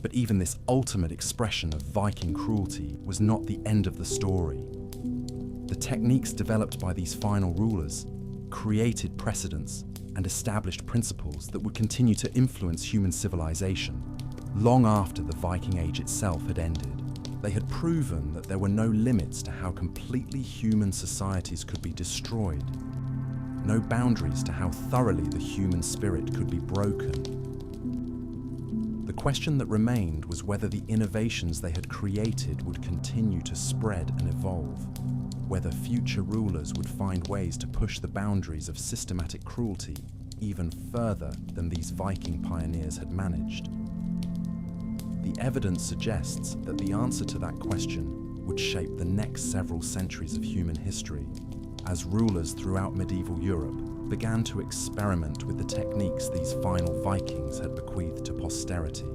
S1: But even this ultimate expression of Viking cruelty was not the end of the story. The techniques developed by these final rulers created precedents and established principles that would continue to influence human civilization long after the Viking Age itself had ended. They had proven that there were no limits to how completely human societies could be destroyed, no boundaries to how thoroughly the human spirit could be broken. The question that remained was whether the innovations they had created would continue to spread and evolve, whether future rulers would find ways to push the boundaries of systematic cruelty even further than these Viking pioneers had managed. The evidence suggests that the answer to that question would shape the next several centuries of human history, as rulers throughout medieval Europe began to experiment with the techniques these final Vikings had bequeathed to posterity.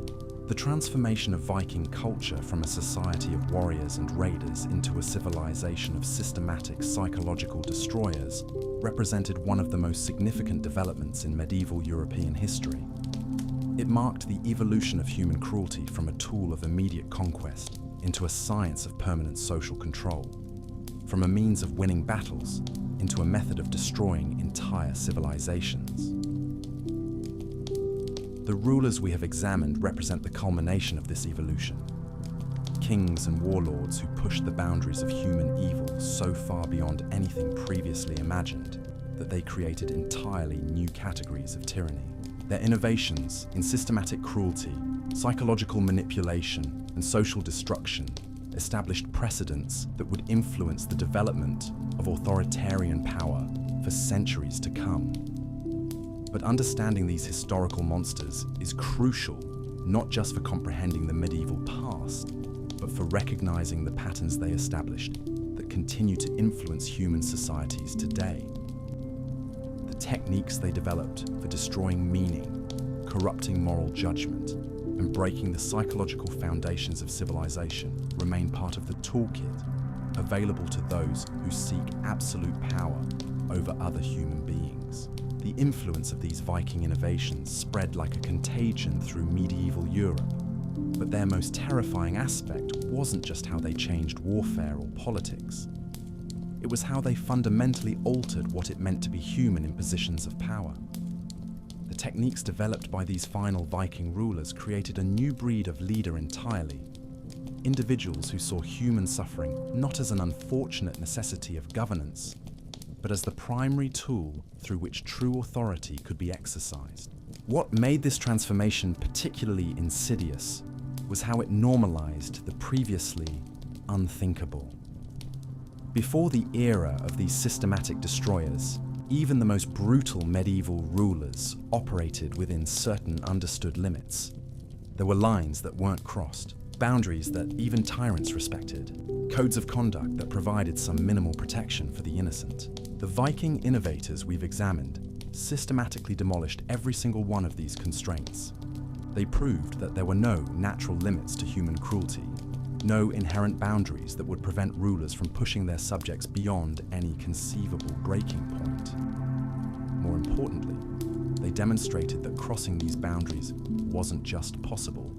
S1: The transformation of Viking culture from a society of warriors and raiders into a civilization of systematic psychological destroyers represented one of the most significant developments in medieval European history. It marked the evolution of human cruelty from a tool of immediate conquest into a science of permanent social control, from a means of winning battles into a method of destroying entire civilizations. The rulers we have examined represent the culmination of this evolution. Kings and warlords who pushed the boundaries of human evil so far beyond anything previously imagined that they created entirely new categories of tyranny. Their innovations in systematic cruelty, psychological manipulation, and social destruction established precedents that would influence the development of authoritarian power for centuries to come. But understanding these historical monsters is crucial, not just for comprehending the medieval past, but for recognizing the patterns they established that continue to influence human societies today. The techniques they developed for destroying meaning, corrupting moral judgment, and breaking the psychological foundations of civilization remain part of the toolkit available to those who seek absolute power over other human beings. The influence of these Viking innovations spread like a contagion through medieval Europe, but their most terrifying aspect wasn't just how they changed warfare or politics. It was how they fundamentally altered what it meant to be human in positions of power. The techniques developed by these final Viking rulers created a new breed of leader entirely. Individuals who saw human suffering not as an unfortunate necessity of governance, but as the primary tool through which true authority could be exercised. What made this transformation particularly insidious was how it normalized the previously unthinkable. Before the era of these systematic destroyers, even the most brutal medieval rulers operated within certain understood limits. There were lines that weren't crossed, boundaries that even tyrants respected, codes of conduct that provided some minimal protection for the innocent. The Viking innovators we've examined systematically demolished every single one of these constraints. They proved that there were no natural limits to human cruelty, no inherent boundaries that would prevent rulers from pushing their subjects beyond any conceivable breaking point. More importantly, they demonstrated that crossing these boundaries wasn't just possible,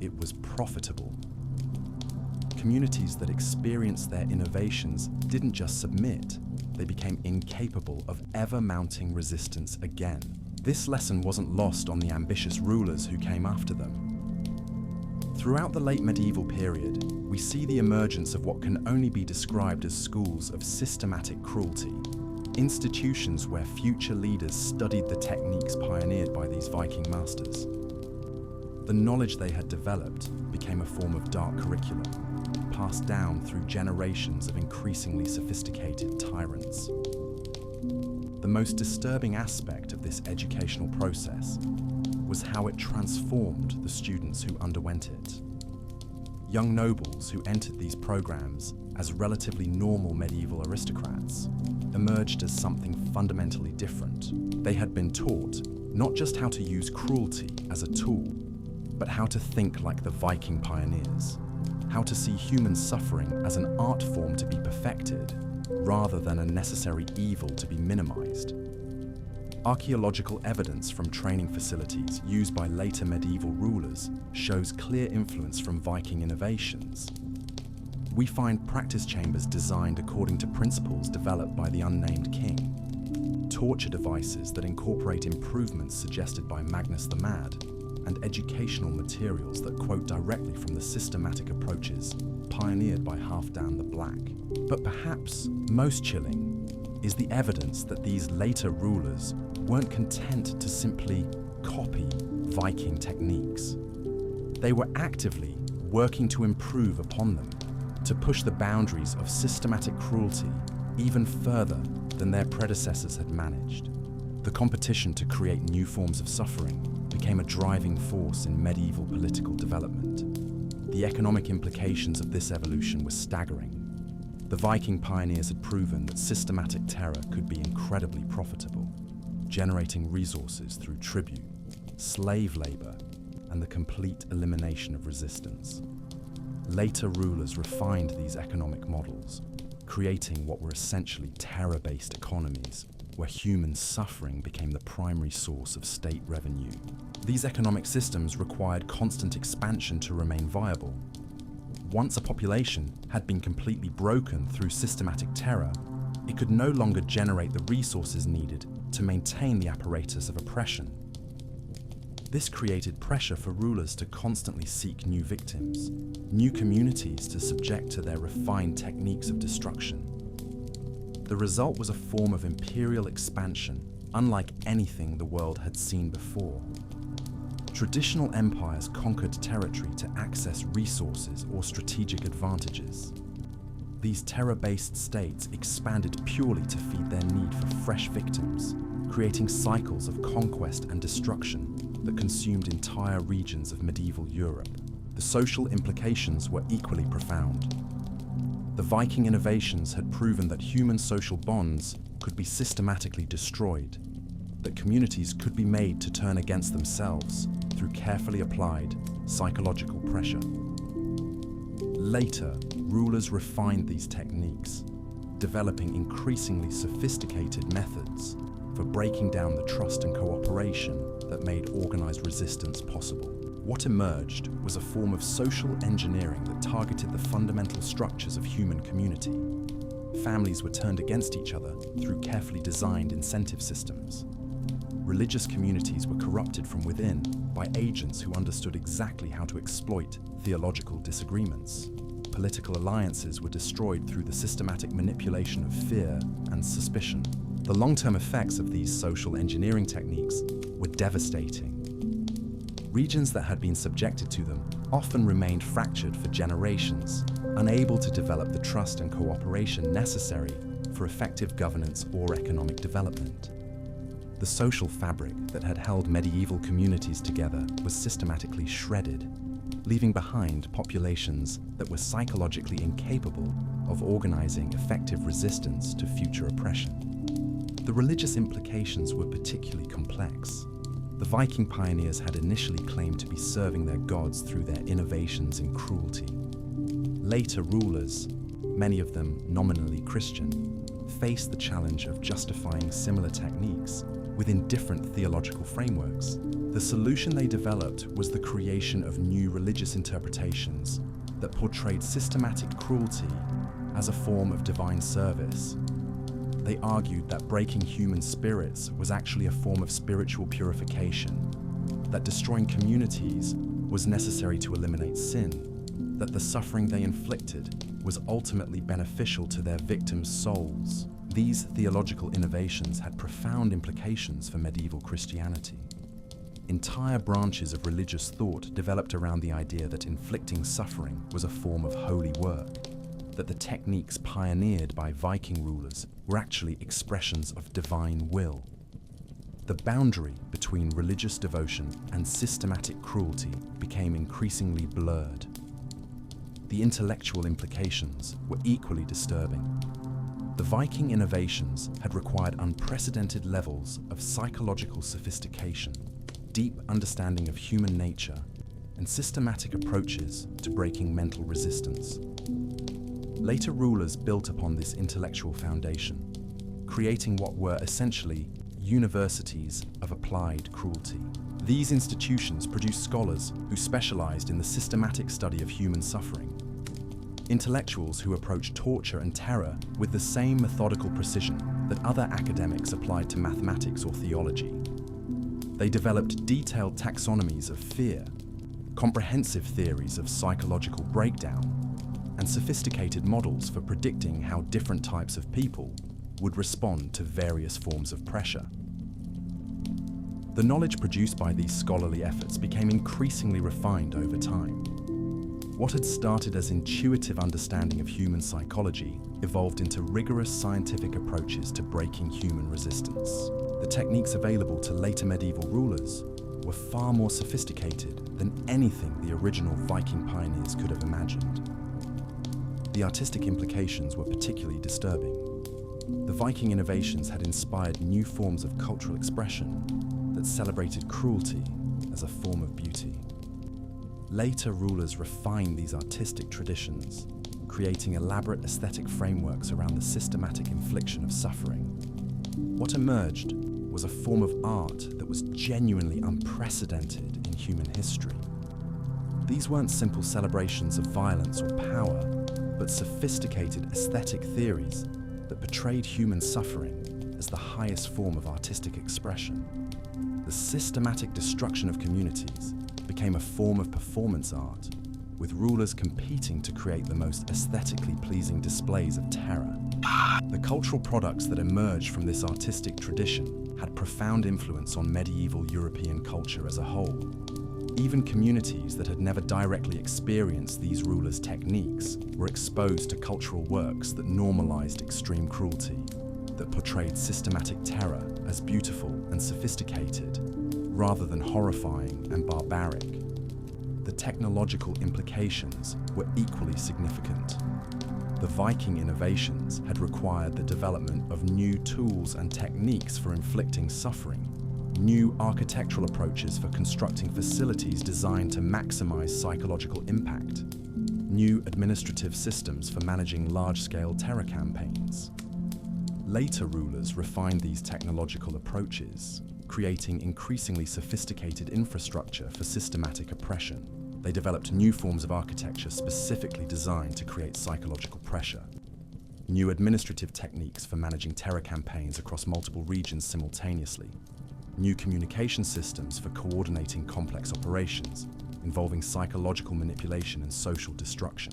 S1: it was profitable. Communities that experienced their innovations didn't just submit, they became incapable of ever mounting resistance again. This lesson wasn't lost on the ambitious rulers who came after them. Throughout the late medieval period, we see the emergence of what can only be described as schools of systematic cruelty, institutions where future leaders studied the techniques pioneered by these Viking masters. The knowledge they had developed became a form of dark curriculum, passed down through generations of increasingly sophisticated tyrants. The most disturbing aspect of this educational process was how it transformed the students who underwent it. Young nobles who entered these programs as relatively normal medieval aristocrats emerged as something fundamentally different. They had been taught not just how to use cruelty as a tool, but how to think like the Viking pioneers, how to see human suffering as an art form to be perfected, rather than a necessary evil to be minimized. Archaeological evidence from training facilities used by later medieval rulers shows clear influence from Viking innovations. We find practice chambers designed according to principles developed by the unnamed king, torture devices that incorporate improvements suggested by Magnus the Mad, and educational materials that quote directly from the systematic approaches pioneered by Halfdan the Black. But perhaps most chilling is the evidence that these later rulers weren't content to simply copy Viking techniques. They were actively working to improve upon them, to push the boundaries of systematic cruelty even further than their predecessors had managed. The competition to create new forms of suffering became a driving force in medieval political development. The economic implications of this evolution were staggering. The Viking pioneers had proven that systematic terror could be incredibly profitable, generating resources through tribute, slave labor, and the complete elimination of resistance. Later rulers refined these economic models, creating what were essentially terror-based economies, where human suffering became the primary source of state revenue. These economic systems required constant expansion to remain viable. Once a population had been completely broken through systematic terror, it could no longer generate the resources needed to maintain the apparatus of oppression. This created pressure for rulers to constantly seek new victims, new communities to subject to their refined techniques of destruction. The result was a form of imperial expansion unlike anything the world had seen before. Traditional empires conquered territory to access resources or strategic advantages. These terror-based states expanded purely to feed their need for fresh victims, creating cycles of conquest and destruction that consumed entire regions of medieval Europe. The social implications were equally profound. The Viking innovations had proven that human social bonds could be systematically destroyed, that communities could be made to turn against themselves through carefully applied psychological pressure. Later, rulers refined these techniques, developing increasingly sophisticated methods for breaking down the trust and cooperation that made organized resistance possible. What emerged was a form of social engineering that targeted the fundamental structures of human community. Families were turned against each other through carefully designed incentive systems. Religious communities were corrupted from within by agents who understood exactly how to exploit theological disagreements. Political alliances were destroyed through the systematic manipulation of fear and suspicion. The long-term effects of these social engineering techniques were devastating. Regions that had been subjected to them often remained fractured for generations, unable to develop the trust and cooperation necessary for effective governance or economic development. The social fabric that had held medieval communities together was systematically shredded, leaving behind populations that were psychologically incapable of organizing effective resistance to future oppression. The religious implications were particularly complex. The Viking pioneers had initially claimed to be serving their gods through their innovations in cruelty. Later rulers, many of them nominally Christian, faced the challenge of justifying similar techniques within different theological frameworks. The solution they developed was the creation of new religious interpretations that portrayed systematic cruelty as a form of divine service. They argued that breaking human spirits was actually a form of spiritual purification, that destroying communities was necessary to eliminate sin, that the suffering they inflicted was ultimately beneficial to their victims' souls. These theological innovations had profound implications for medieval Christianity. Entire branches of religious thought developed around the idea that inflicting suffering was a form of holy work, that the techniques pioneered by Viking rulers were actually expressions of divine will. The boundary between religious devotion and systematic cruelty became increasingly blurred. The intellectual implications were equally disturbing. The Viking innovations had required unprecedented levels of psychological sophistication, deep understanding of human nature, and systematic approaches to breaking mental resistance. Later rulers built upon this intellectual foundation, creating what were essentially universities of applied cruelty. These institutions produced scholars who specialized in the systematic study of human suffering, intellectuals who approached torture and terror with the same methodical precision that other academics applied to mathematics or theology. They developed detailed taxonomies of fear, comprehensive theories of psychological breakdown, and sophisticated models for predicting how different types of people would respond to various forms of pressure. The knowledge produced by these scholarly efforts became increasingly refined over time. What had started as intuitive understanding of human psychology evolved into rigorous scientific approaches to breaking human resistance. The techniques available to later medieval rulers were far more sophisticated than anything the original Viking pioneers could have imagined. The artistic implications were particularly disturbing. The Viking innovations had inspired new forms of cultural expression that celebrated cruelty as a form of beauty. Later rulers refined these artistic traditions, creating elaborate aesthetic frameworks around the systematic infliction of suffering. What emerged was a form of art that was genuinely unprecedented in human history. These weren't simple celebrations of violence or power, but sophisticated aesthetic theories that portrayed human suffering as the highest form of artistic expression. The systematic destruction of communities became a form of performance art, with rulers competing to create the most aesthetically pleasing displays of terror. The cultural products that emerged from this artistic tradition had profound influence on medieval European culture as a whole. Even communities that had never directly experienced these rulers' techniques were exposed to cultural works that normalized extreme cruelty, that portrayed systematic terror as beautiful and sophisticated, rather than horrifying and barbaric. The technological implications were equally significant. The Viking innovations had required the development of new tools and techniques for inflicting suffering, new architectural approaches for constructing facilities designed to maximize psychological impact, new administrative systems for managing large-scale terror campaigns. Later rulers refined these technological approaches, creating increasingly sophisticated infrastructure for systematic oppression. They developed new forms of architecture specifically designed to create psychological pressure, new administrative techniques for managing terror campaigns across multiple regions simultaneously, new communication systems for coordinating complex operations involving psychological manipulation and social destruction.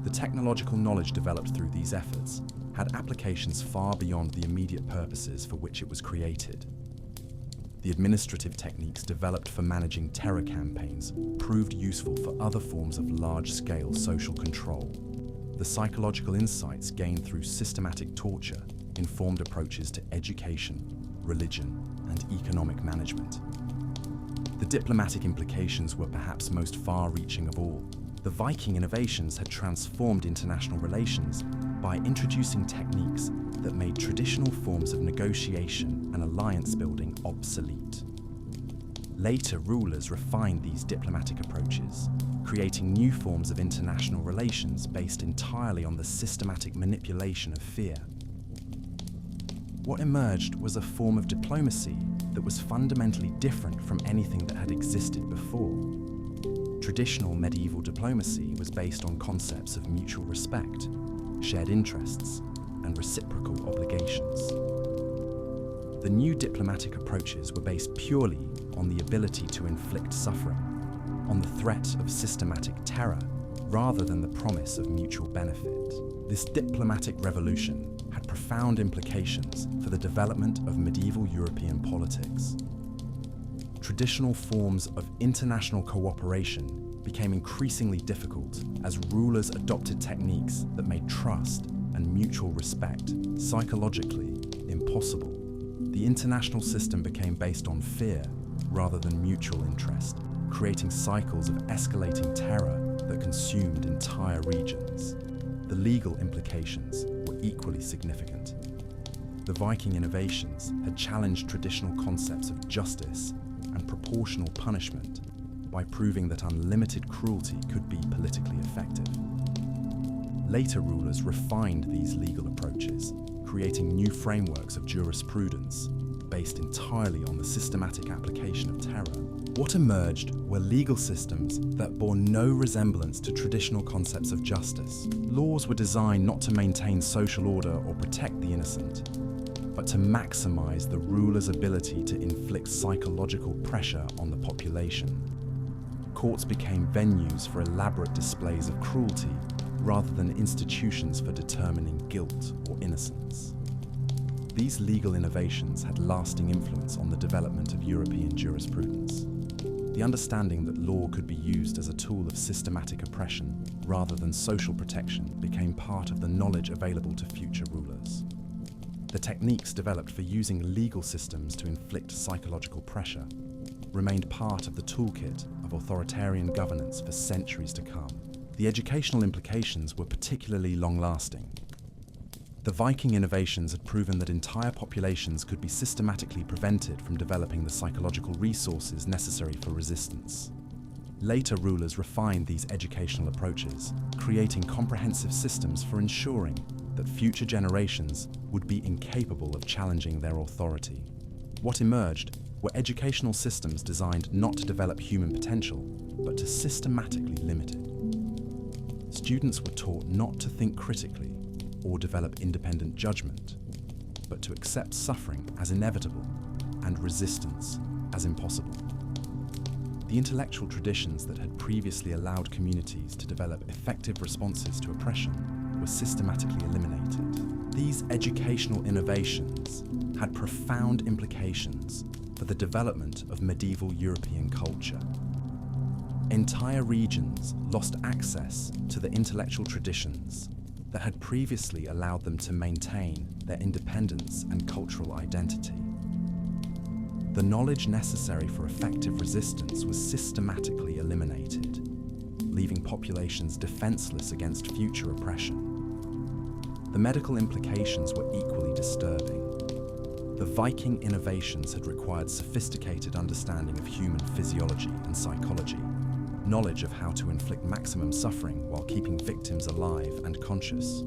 S1: The technological knowledge developed through these efforts had applications far beyond the immediate purposes for which it was created. The administrative techniques developed for managing terror campaigns proved useful for other forms of large-scale social control. The psychological insights gained through systematic torture informed approaches to education, religion, and economic management. The diplomatic implications were perhaps most far-reaching of all. The Viking innovations had transformed international relations by introducing techniques that made traditional forms of negotiation and alliance building obsolete. Later rulers refined these diplomatic approaches, creating new forms of international relations based entirely on the systematic manipulation of fear. What emerged was a form of diplomacy that was fundamentally different from anything that had existed before. Traditional medieval diplomacy was based on concepts of mutual respect, shared interests, and reciprocal obligations. The new diplomatic approaches were based purely on the ability to inflict suffering, on the threat of systematic terror, rather than the promise of mutual benefit. This diplomatic revolution had profound implications for the development of medieval European politics. Traditional forms of international cooperation became increasingly difficult as rulers adopted techniques that made trust and mutual respect psychologically impossible. The international system became based on fear rather than mutual interest, creating cycles of escalating terror that consumed entire regions. The legal implications were equally significant. The Viking innovations had challenged traditional concepts of justice and proportional punishment by proving that unlimited cruelty could be politically effective. Later rulers refined these legal approaches, creating new frameworks of jurisprudence based entirely on the systematic application of terror. What emerged were legal systems that bore no resemblance to traditional concepts of justice. Laws were designed not to maintain social order or protect the innocent, but to maximize the ruler's ability to inflict psychological pressure on the population. Courts became venues for elaborate displays of cruelty rather than institutions for determining guilt or innocence. These legal innovations had lasting influence on the development of European jurisprudence. The understanding that law could be used as a tool of systematic oppression rather than social protection became part of the knowledge available to future rulers. The techniques developed for using legal systems to inflict psychological pressure remained part of the toolkit of authoritarian governance for centuries to come. The educational implications were particularly long-lasting. The Viking innovations had proven that entire populations could be systematically prevented from developing the psychological resources necessary for resistance. Later rulers refined these educational approaches, creating comprehensive systems for ensuring that future generations would be incapable of challenging their authority. What emerged were educational systems designed not to develop human potential, but to systematically limit it. Students were taught not to think critically or develop independent judgment, but to accept suffering as inevitable and resistance as impossible. The intellectual traditions that had previously allowed communities to develop effective responses to oppression were systematically eliminated. These educational innovations had profound implications for the development of medieval European culture. Entire regions lost access to the intellectual traditions that had previously allowed them to maintain their independence and cultural identity. The knowledge necessary for effective resistance was systematically eliminated, leaving populations defenseless against future oppression. The medical implications were equally disturbing. The Viking innovations had required sophisticated understanding of human physiology and psychology, knowledge of how to inflict maximum suffering while keeping victims alive and conscious.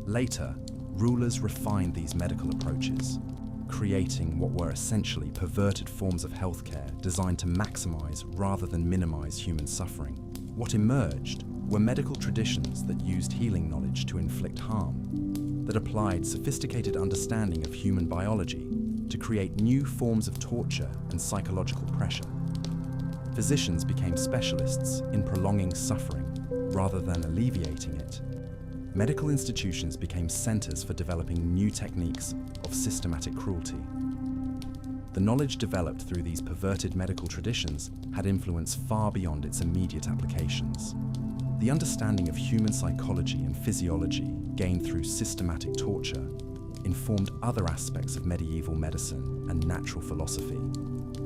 S1: Later, rulers refined these medical approaches, creating what were essentially perverted forms of healthcare designed to maximize rather than minimize human suffering. What emerged were medical traditions that used healing knowledge to inflict harm, that applied sophisticated understanding of human biology to create new forms of torture and psychological pressure. Physicians became specialists in prolonging suffering rather than alleviating it. Medical institutions became centers for developing new techniques of systematic cruelty. The knowledge developed through these perverted medical traditions had influence far beyond its immediate applications. The understanding of human psychology and physiology gained through systematic torture informed other aspects of medieval medicine and natural philosophy.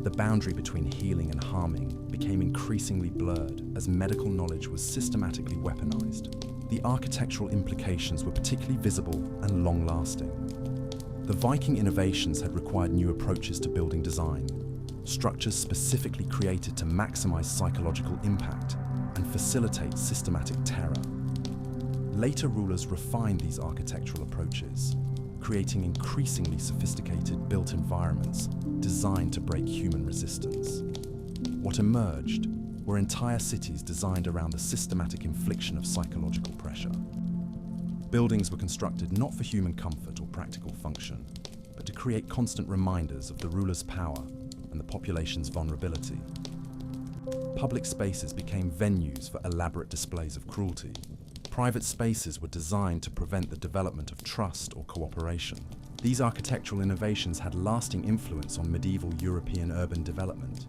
S1: The boundary between healing and harming became increasingly blurred as medical knowledge was systematically weaponized. The architectural implications were particularly visible and long-lasting. The Viking innovations had required new approaches to building design. structures specifically created to maximize psychological impact and facilitate systematic terror. Later rulers refined these architectural approaches, creating increasingly sophisticated built environments designed to break human resistance. What emerged were entire cities designed around the systematic infliction of psychological pressure. Buildings were constructed not for human comfort or practical function, but to create constant reminders of the ruler's power and the population's vulnerability. Public spaces became venues for elaborate displays of cruelty. Private spaces were designed to prevent the development of trust or cooperation. These architectural innovations had lasting influence on medieval European urban development.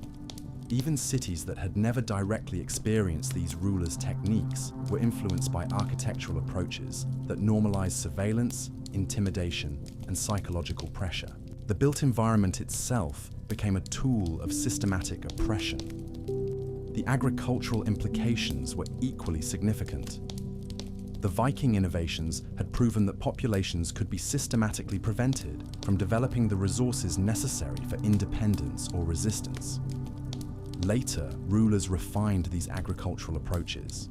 S1: Even cities that had never directly experienced these rulers' techniques were influenced by architectural approaches that normalized surveillance, intimidation, and psychological pressure. The built environment itself became a tool of systematic oppression. The agricultural implications were equally significant. The Viking innovations had proven that populations could be systematically prevented from developing the resources necessary for independence or resistance. Later, rulers refined these agricultural approaches,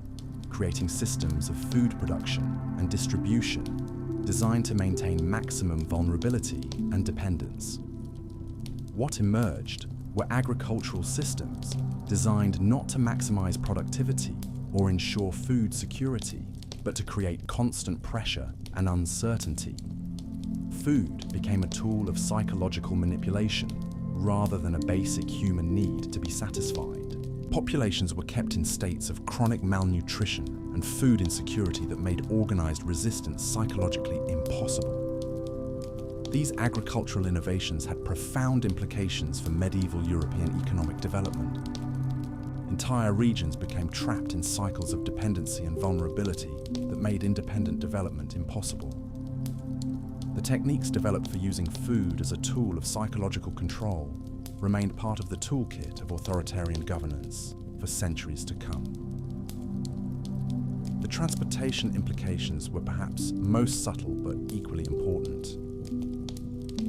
S1: creating systems of food production and distribution designed to maintain maximum vulnerability and dependence. What emerged were agricultural systems designed not to maximize productivity or ensure food security, but to create constant pressure and uncertainty. Food became a tool of psychological manipulation rather than a basic human need to be satisfied. Populations were kept in states of chronic malnutrition and food insecurity that made organized resistance psychologically impossible. These agricultural innovations had profound implications for medieval European economic development. Entire regions became trapped in cycles of dependency and vulnerability that made independent development impossible. The techniques developed for using food as a tool of psychological control remained part of the toolkit of authoritarian governance for centuries to come. The transportation implications were perhaps most subtle but equally important.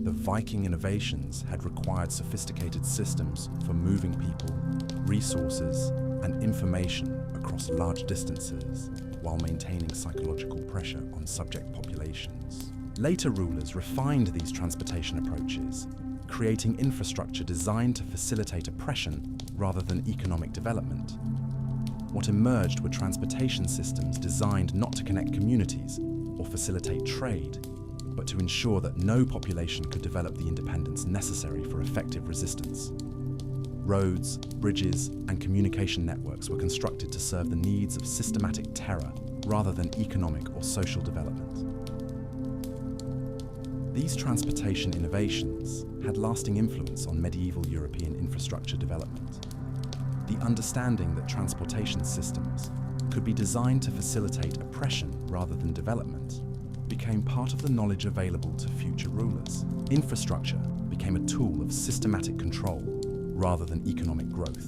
S1: The Viking innovations had required sophisticated systems for moving people, resources, and information across large distances while maintaining psychological pressure on subject populations. Later rulers refined these transportation approaches, creating infrastructure designed to facilitate oppression rather than economic development. What emerged were transportation systems designed not to connect communities or facilitate trade, but to ensure that no population could develop the independence necessary for effective resistance. Roads, bridges, and communication networks were constructed to serve the needs of systematic terror rather than economic or social development. These transportation innovations had lasting influence on medieval European infrastructure development. The understanding that transportation systems could be designed to facilitate oppression rather than development became part of the knowledge available to future rulers. Infrastructure became a tool of systematic control rather than economic growth.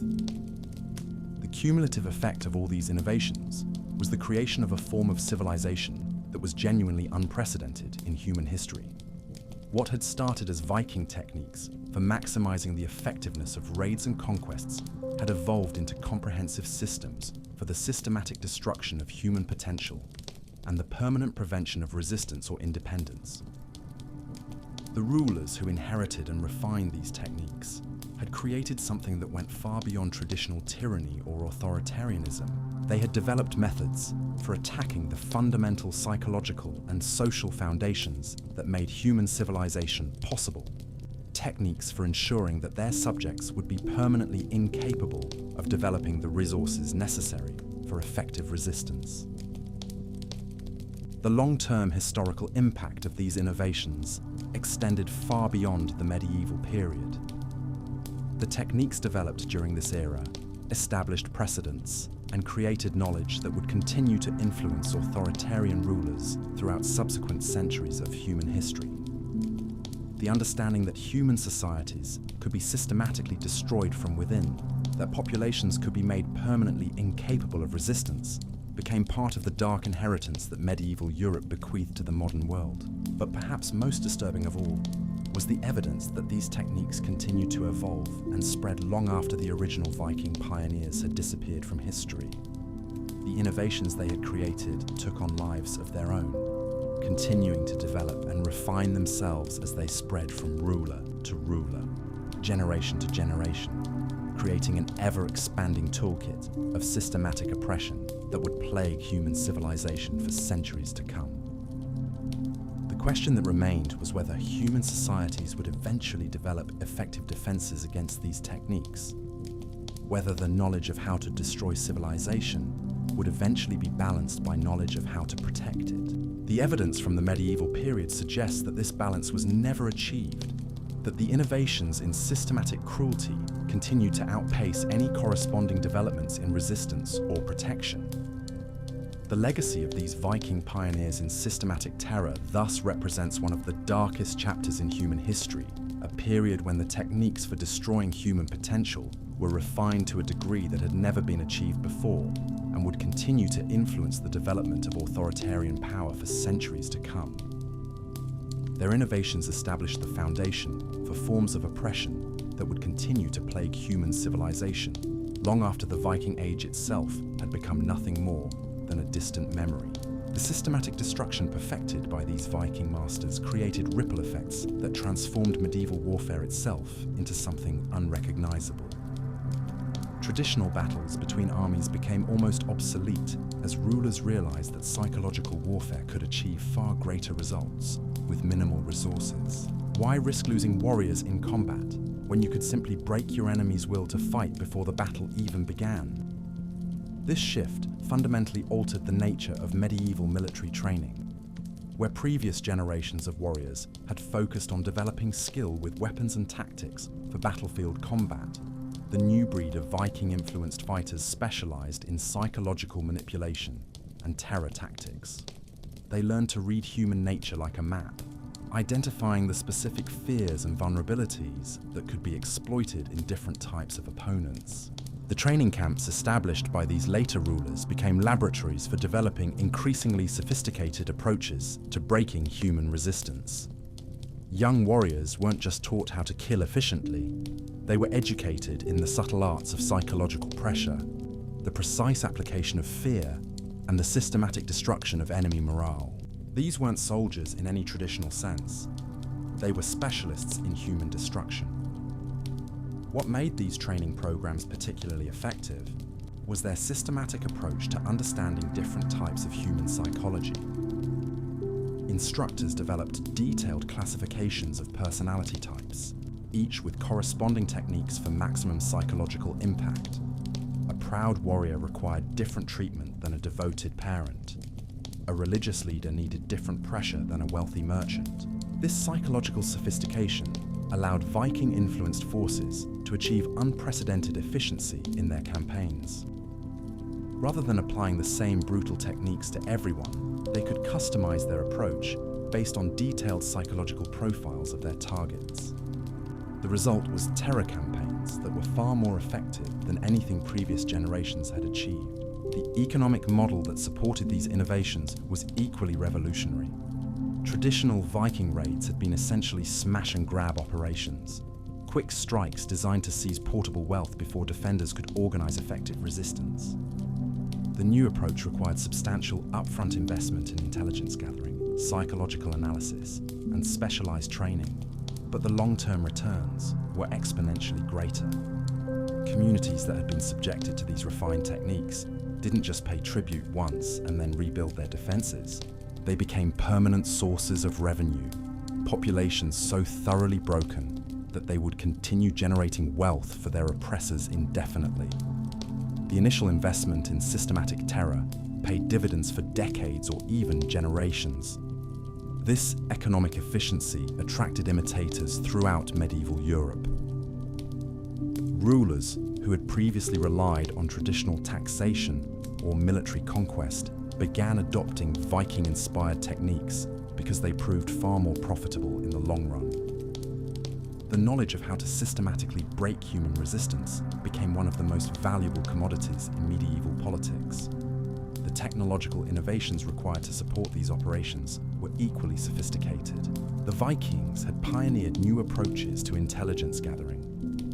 S1: The cumulative effect of all these innovations was the creation of a form of civilization that was genuinely unprecedented in human history. What had started as Viking techniques for maximizing the effectiveness of raids and conquests had evolved into comprehensive systems for the systematic destruction of human potential and the permanent prevention of resistance or independence. The rulers who inherited and refined these techniques had created something that went far beyond traditional tyranny or authoritarianism. They had developed methods for attacking the fundamental psychological and social foundations that made human civilization possible. Techniques for ensuring that their subjects would be permanently incapable of developing the resources necessary for effective resistance. The long-term historical impact of these innovations extended far beyond the medieval period. The techniques developed during this era established precedents and created knowledge that would continue to influence authoritarian rulers throughout subsequent centuries of human history. The understanding that human societies could be systematically destroyed from within, that populations could be made permanently incapable of resistance, became part of the dark inheritance that medieval Europe bequeathed to the modern world. But perhaps most disturbing of all was the evidence that these techniques continued to evolve and spread long after the original Viking pioneers had disappeared from history. The innovations they had created took on lives of their own, continuing to develop and refine themselves as they spread from ruler to ruler, generation to generation, creating an ever-expanding toolkit of systematic oppression that would plague human civilization for centuries to come. The question that remained was whether human societies would eventually develop effective defenses against these techniques, whether the knowledge of how to destroy civilization would eventually be balanced by knowledge of how to protect it. The evidence from the medieval period suggests that this balance was never achieved, that the innovations in systematic cruelty continued to outpace any corresponding developments in resistance or protection. The legacy of these Viking pioneers in systematic terror thus represents one of the darkest chapters in human history, a period when the techniques for destroying human potential were refined to a degree that had never been achieved before and would continue to influence the development of authoritarian power for centuries to come. Their innovations established the foundation for forms of oppression that would continue to plague human civilization long after the Viking Age itself had become nothing more than a distant memory. The systematic destruction perfected by these Viking masters created ripple effects that transformed medieval warfare itself into something unrecognizable. Traditional battles between armies became almost obsolete as rulers realized that psychological warfare could achieve far greater results with minimal resources. Why risk losing warriors in combat when you could simply break your enemy's will to fight before the battle even began? This shift fundamentally altered the nature of medieval military training. Where previous generations of warriors had focused on developing skill with weapons and tactics for battlefield combat, the new breed of Viking-influenced fighters specialized in psychological manipulation and terror tactics. They learned to read human nature like a map, identifying the specific fears and vulnerabilities that could be exploited in different types of opponents. The training camps established by these later rulers became laboratories for developing increasingly sophisticated approaches to breaking human resistance. Young warriors weren't just taught how to kill efficiently, they were educated in the subtle arts of psychological pressure, the precise application of fear, and the systematic destruction of enemy morale. These weren't soldiers in any traditional sense. They were specialists in human destruction. What made these training programs particularly effective was their systematic approach to understanding different types of human psychology. Instructors developed detailed classifications of personality types, each with corresponding techniques for maximum psychological impact. A proud warrior required different treatment than a devoted parent. A religious leader needed different pressure than a wealthy merchant. This psychological sophistication allowed Viking-influenced forces to achieve unprecedented efficiency in their campaigns. Rather than applying the same brutal techniques to everyone, they could customize their approach based on detailed psychological profiles of their targets. The result was terror campaigns that were far more effective than anything previous generations had achieved. The economic model that supported these innovations was equally revolutionary. Traditional Viking raids had been essentially smash-and-grab operations, quick strikes designed to seize portable wealth before defenders could organize effective resistance. The new approach required substantial upfront investment in intelligence gathering, psychological analysis, and specialized training, but the long-term returns were exponentially greater. Communities that had been subjected to these refined techniques didn't just pay tribute once and then rebuild their defenses. They became permanent sources of revenue, populations so thoroughly broken that they would continue generating wealth for their oppressors indefinitely. The initial investment in systematic terror paid dividends for decades or even generations. This economic efficiency attracted imitators throughout medieval Europe. Rulers who had previously relied on traditional taxation or military conquest began adopting Viking-inspired techniques because they proved far more profitable in the long run. The knowledge of how to systematically break human resistance became one of the most valuable commodities in medieval politics. The technological innovations required to support these operations were equally sophisticated. The Vikings had pioneered new approaches to intelligence gathering,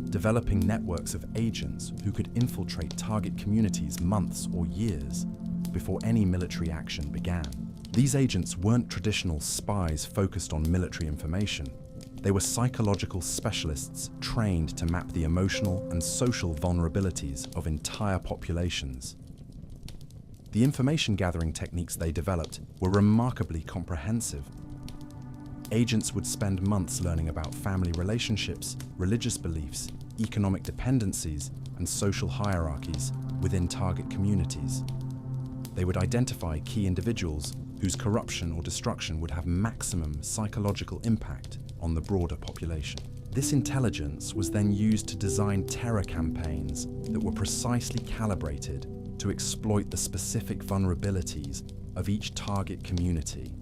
S1: developing networks of agents who could infiltrate target communities months or years before any military action began. These agents weren't traditional spies focused on military information. They were psychological specialists trained to map the emotional and social vulnerabilities of entire populations. The information gathering techniques they developed were remarkably comprehensive. Agents would spend months learning about family relationships, religious beliefs, economic dependencies, and social hierarchies within target communities. They would identify key individuals whose corruption or destruction would have maximum psychological impact on the broader population. This intelligence was then used to design terror campaigns that were precisely calibrated to exploit the specific vulnerabilities of each target community.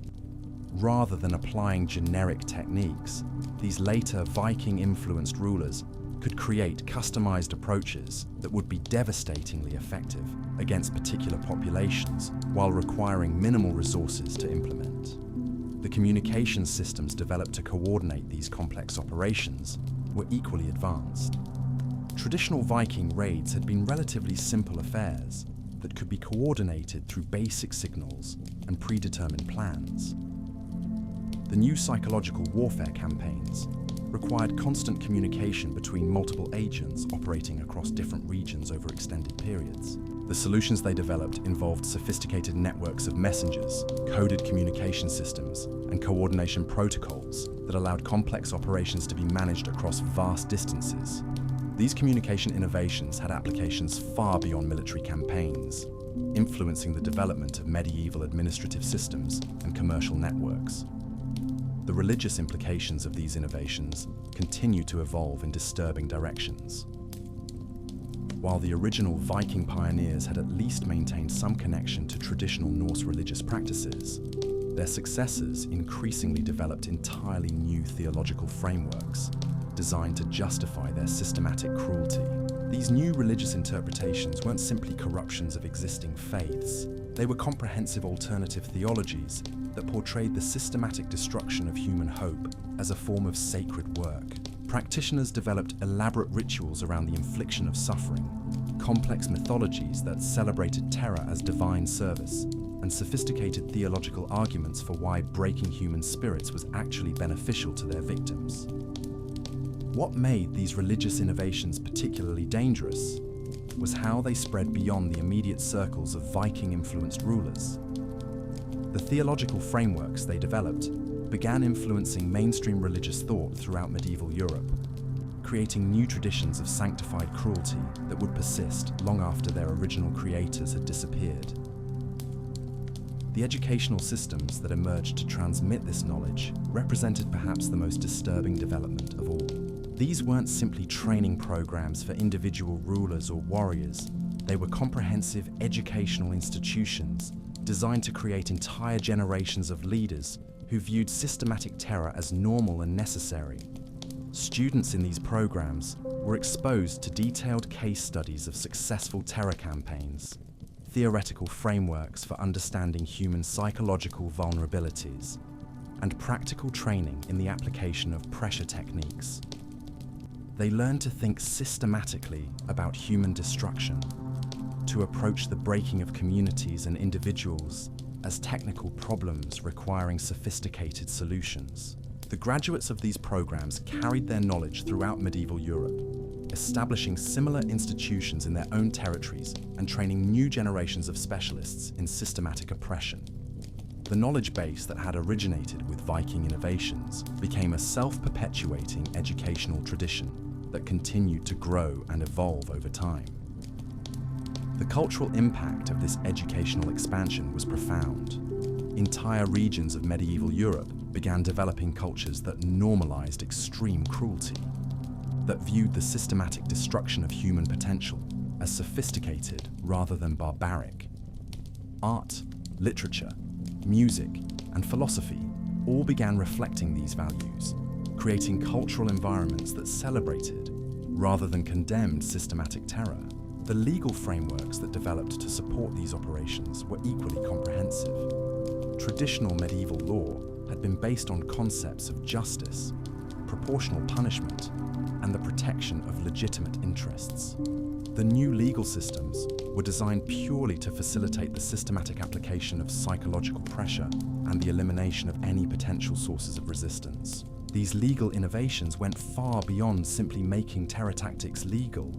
S1: Rather than applying generic techniques, these later Viking-influenced rulers could create customized approaches that would be devastatingly effective against particular populations while requiring minimal resources to implement. The communication systems developed to coordinate these complex operations were equally advanced. Traditional Viking raids had been relatively simple affairs that could be coordinated through basic signals and predetermined plans. The new psychological warfare campaigns required constant communication between multiple agents operating across different regions over extended periods. The solutions they developed involved sophisticated networks of messengers, coded communication systems, and coordination protocols that allowed complex operations to be managed across vast distances. These communication innovations had applications far beyond military campaigns, influencing the development of medieval administrative systems and commercial networks. The religious implications of these innovations continue to evolve in disturbing directions. While the original Viking pioneers had at least maintained some connection to traditional Norse religious practices, their successors increasingly developed entirely new theological frameworks designed to justify their systematic cruelty. These new religious interpretations weren't simply corruptions of existing faiths. They were comprehensive alternative theologies that portrayed the systematic destruction of human hope as a form of sacred work. Practitioners developed elaborate rituals around the infliction of suffering, complex mythologies that celebrated terror as divine service, and sophisticated theological arguments for why breaking human spirits was actually beneficial to their victims. What made these religious innovations particularly dangerous was how they spread beyond the immediate circles of Viking-influenced rulers. The theological frameworks they developed began influencing mainstream religious thought throughout medieval Europe, creating new traditions of sanctified cruelty that would persist long after their original creators had disappeared. The educational systems that emerged to transmit this knowledge represented perhaps the most disturbing development of all. These weren't simply training programs for individual rulers or warriors. They were comprehensive educational institutions designed to create entire generations of leaders who viewed systematic terror as normal and necessary. Students in these programs were exposed to detailed case studies of successful terror campaigns, theoretical frameworks for understanding human psychological vulnerabilities, and practical training in the application of pressure techniques. They learned to think systematically about human destruction, to approach the breaking of communities and individuals as technical problems requiring sophisticated solutions. The graduates of these programs carried their knowledge throughout medieval Europe, establishing similar institutions in their own territories and training new generations of specialists in systematic oppression. The knowledge base that had originated with Viking innovations became a self-perpetuating educational tradition that continued to grow and evolve over time. The cultural impact of this educational expansion was profound. Entire regions of medieval Europe began developing cultures that normalized extreme cruelty, that viewed the systematic destruction of human potential as sophisticated rather than barbaric. Art, literature, music, and philosophy all began reflecting these values, creating cultural environments that celebrated rather than condemned systematic terror. The legal frameworks that developed to support these operations were equally comprehensive. Traditional medieval law had been based on concepts of justice, proportional punishment, and the protection of legitimate interests. The new legal systems were designed purely to facilitate the systematic application of psychological pressure and the elimination of any potential sources of resistance. These legal innovations went far beyond simply making terror tactics legal.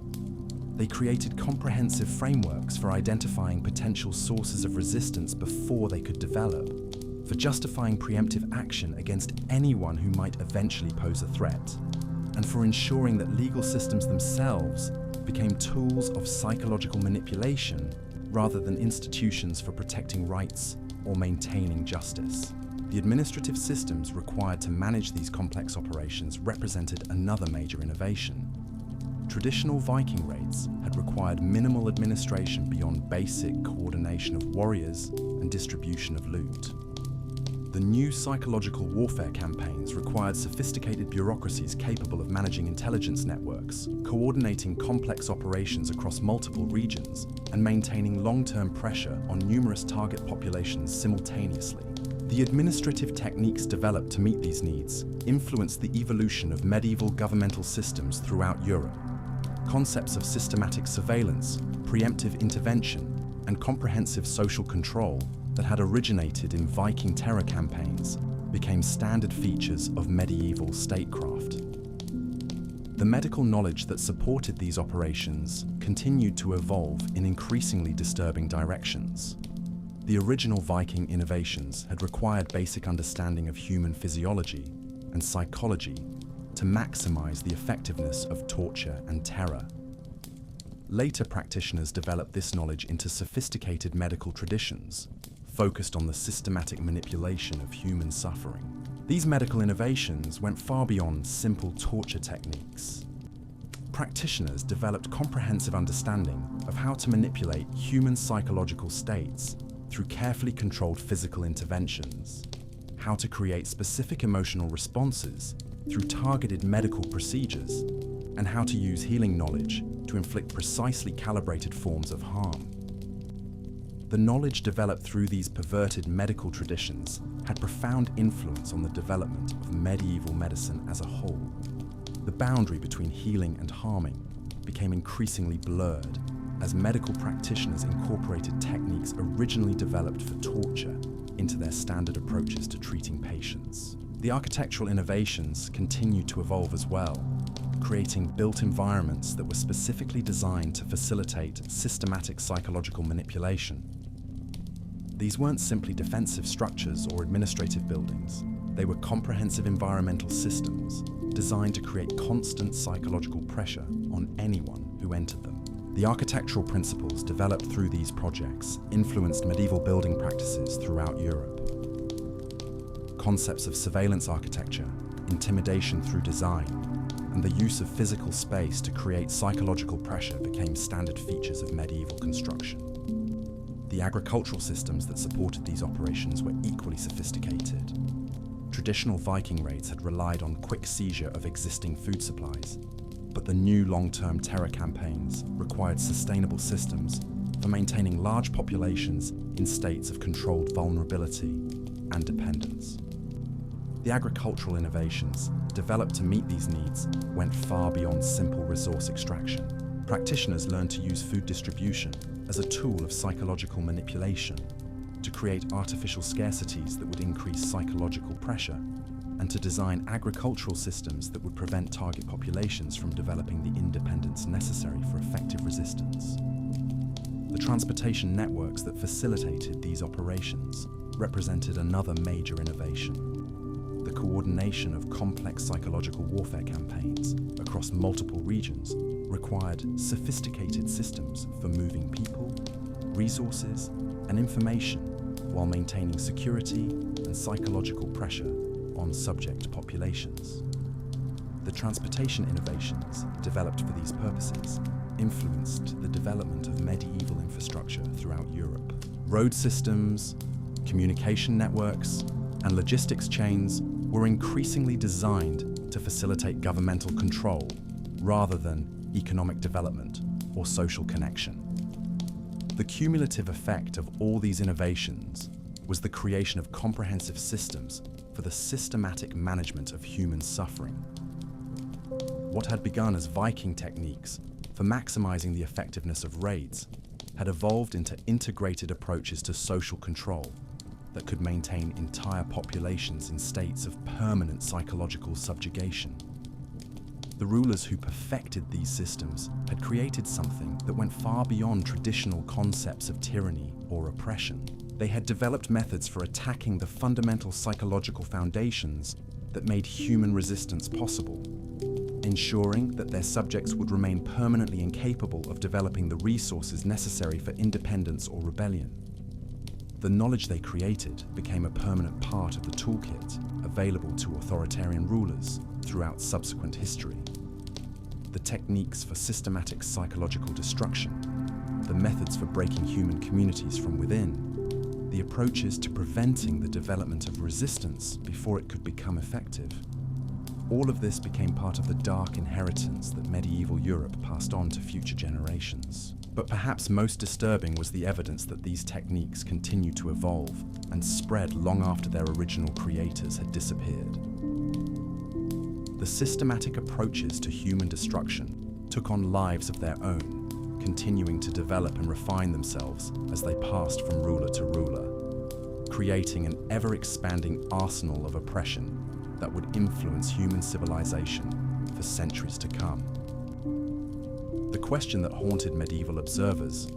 S1: They created comprehensive frameworks for identifying potential sources of resistance before they could develop, for justifying preemptive action against anyone who might eventually pose a threat, and for ensuring that legal systems themselves became tools of psychological manipulation rather than institutions for protecting rights or maintaining justice. The administrative systems required to manage these complex operations represented another major innovation. Traditional Viking raids had required minimal administration beyond basic coordination of warriors and distribution of loot. The new psychological warfare campaigns required sophisticated bureaucracies capable of managing intelligence networks, coordinating complex operations across multiple regions, and maintaining long-term pressure on numerous target populations simultaneously. The administrative techniques developed to meet these needs influenced the evolution of medieval governmental systems throughout Europe. Concepts of systematic surveillance, preemptive intervention, and comprehensive social control that had originated in Viking terror campaigns became standard features of medieval statecraft. The medical knowledge that supported these operations continued to evolve in increasingly disturbing directions. The original Viking innovations had required basic understanding of human physiology and psychology to maximize the effectiveness of torture and terror. Later practitioners developed this knowledge into sophisticated medical traditions, focused on the systematic manipulation of human suffering. These medical innovations went far beyond simple torture techniques. Practitioners developed comprehensive understanding of how to manipulate human psychological states through carefully controlled physical interventions, how to create specific emotional responses through targeted medical procedures, and how to use healing knowledge to inflict precisely calibrated forms of harm. The knowledge developed through these perverted medical traditions had profound influence on the development of medieval medicine as a whole. The boundary between healing and harming became increasingly blurred as medical practitioners incorporated techniques originally developed for torture into their standard approaches to treating patients. The architectural innovations continued to evolve as well, creating built environments that were specifically designed to facilitate systematic psychological manipulation. These weren't simply defensive structures or administrative buildings. They were comprehensive environmental systems designed to create constant psychological pressure on anyone who entered them. The architectural principles developed through these projects influenced medieval building practices throughout Europe. Concepts of surveillance architecture, intimidation through design, and the use of physical space to create psychological pressure became standard features of medieval construction. The agricultural systems that supported these operations were equally sophisticated. Traditional Viking raids had relied on quick seizure of existing food supplies, but the new long-term terror campaigns required sustainable systems for maintaining large populations in states of controlled vulnerability and dependence. The agricultural innovations developed to meet these needs went far beyond simple resource extraction. Practitioners learned to use food distribution as a tool of psychological manipulation, to create artificial scarcities that would increase psychological pressure, and to design agricultural systems that would prevent target populations from developing the independence necessary for effective resistance. The transportation networks that facilitated these operations represented another major innovation. The coordination of complex psychological warfare campaigns across multiple regions required sophisticated systems for moving people, resources, and information while maintaining security and psychological pressure on subject populations. The transportation innovations developed for these purposes influenced the development of medieval infrastructure throughout Europe. Road systems, communication networks, and logistics chains were increasingly designed to facilitate governmental control rather than economic development or social connection. The cumulative effect of all these innovations was the creation of comprehensive systems for the systematic management of human suffering. What had begun as Viking techniques for maximizing the effectiveness of raids had evolved into integrated approaches to social control that could maintain entire populations in states of permanent psychological subjugation. The rulers who perfected these systems had created something that went far beyond traditional concepts of tyranny or oppression. They had developed methods for attacking the fundamental psychological foundations that made human resistance possible, ensuring that their subjects would remain permanently incapable of developing the resources necessary for independence or rebellion. The knowledge they created became a permanent part of the toolkit available to authoritarian rulers throughout subsequent history. The techniques for systematic psychological destruction, the methods for breaking human communities from within, the approaches to preventing the development of resistance before it could become effective. All of this became part of the dark inheritance that medieval Europe passed on to future generations. But perhaps most disturbing was the evidence that these techniques continued to evolve and spread long after their original creators had disappeared. The systematic approaches to human destruction took on lives of their own, continuing to develop and refine themselves as they passed from ruler to ruler, creating an ever-expanding arsenal of oppression that would influence human civilization for centuries to come. The question that haunted medieval observers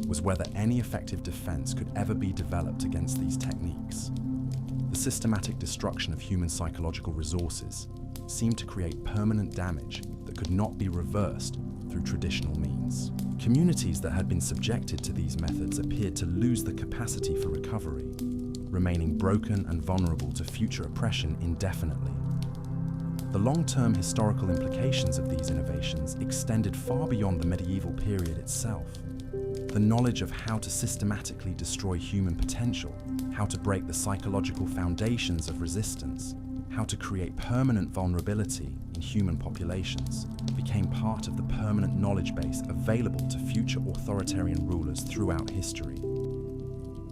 S1: was whether any effective defense could ever be developed against these techniques. The systematic destruction of human psychological resources seemed to create permanent damage that could not be reversed through traditional means. Communities that had been subjected to these methods appeared to lose the capacity for recovery, remaining broken and vulnerable to future oppression indefinitely. The long-term historical implications of these innovations extended far beyond the medieval period itself. The knowledge of how to systematically destroy human potential, how to break the psychological foundations of resistance, how to create permanent vulnerability in human populations, became part of the permanent knowledge base available to future authoritarian rulers throughout history.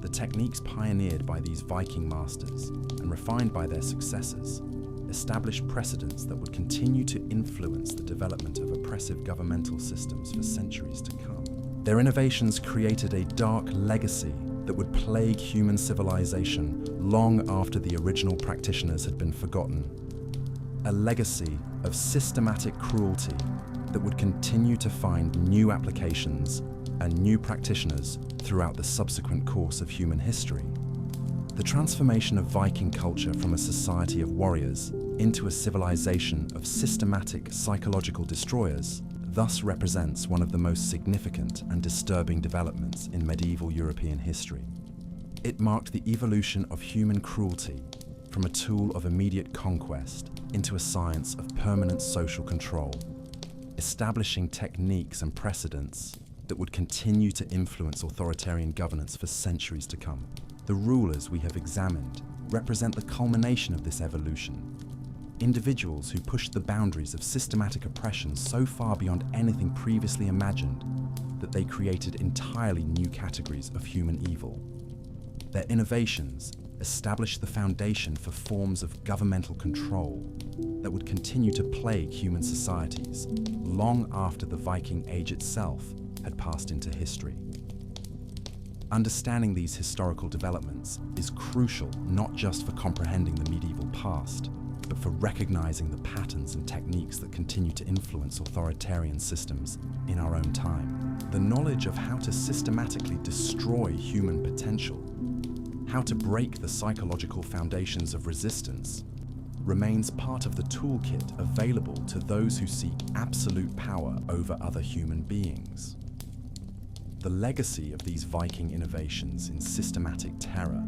S1: The techniques pioneered by these Viking masters and refined by their successors established precedents that would continue to influence the development of oppressive governmental systems for centuries to come. Their innovations created a dark legacy that would plague human civilization long after the original practitioners had been forgotten. A legacy of systematic cruelty that would continue to find new applications and new practitioners throughout the subsequent course of human history. The transformation of Viking culture from a society of warriors into a civilization of systematic psychological destroyers thus represents one of the most significant and disturbing developments in medieval European history. It marked the evolution of human cruelty from a tool of immediate conquest into a science of permanent social control, establishing techniques and precedents that would continue to influence authoritarian governance for centuries to come. The rulers we have examined represent the culmination of this evolution. Individuals who pushed the boundaries of systematic oppression so far beyond anything previously imagined that they created entirely new categories of human evil. Their innovations established the foundation for forms of governmental control that would continue to plague human societies long after the Viking Age itself had passed into history. Understanding these historical developments is crucial not just for comprehending the medieval past, but for recognizing the patterns and techniques that continue to influence authoritarian systems in our own time. The knowledge of how to systematically destroy human potential, how to break the psychological foundations of resistance, remains part of the toolkit available to those who seek absolute power over other human beings. The legacy of these Viking innovations in systematic terror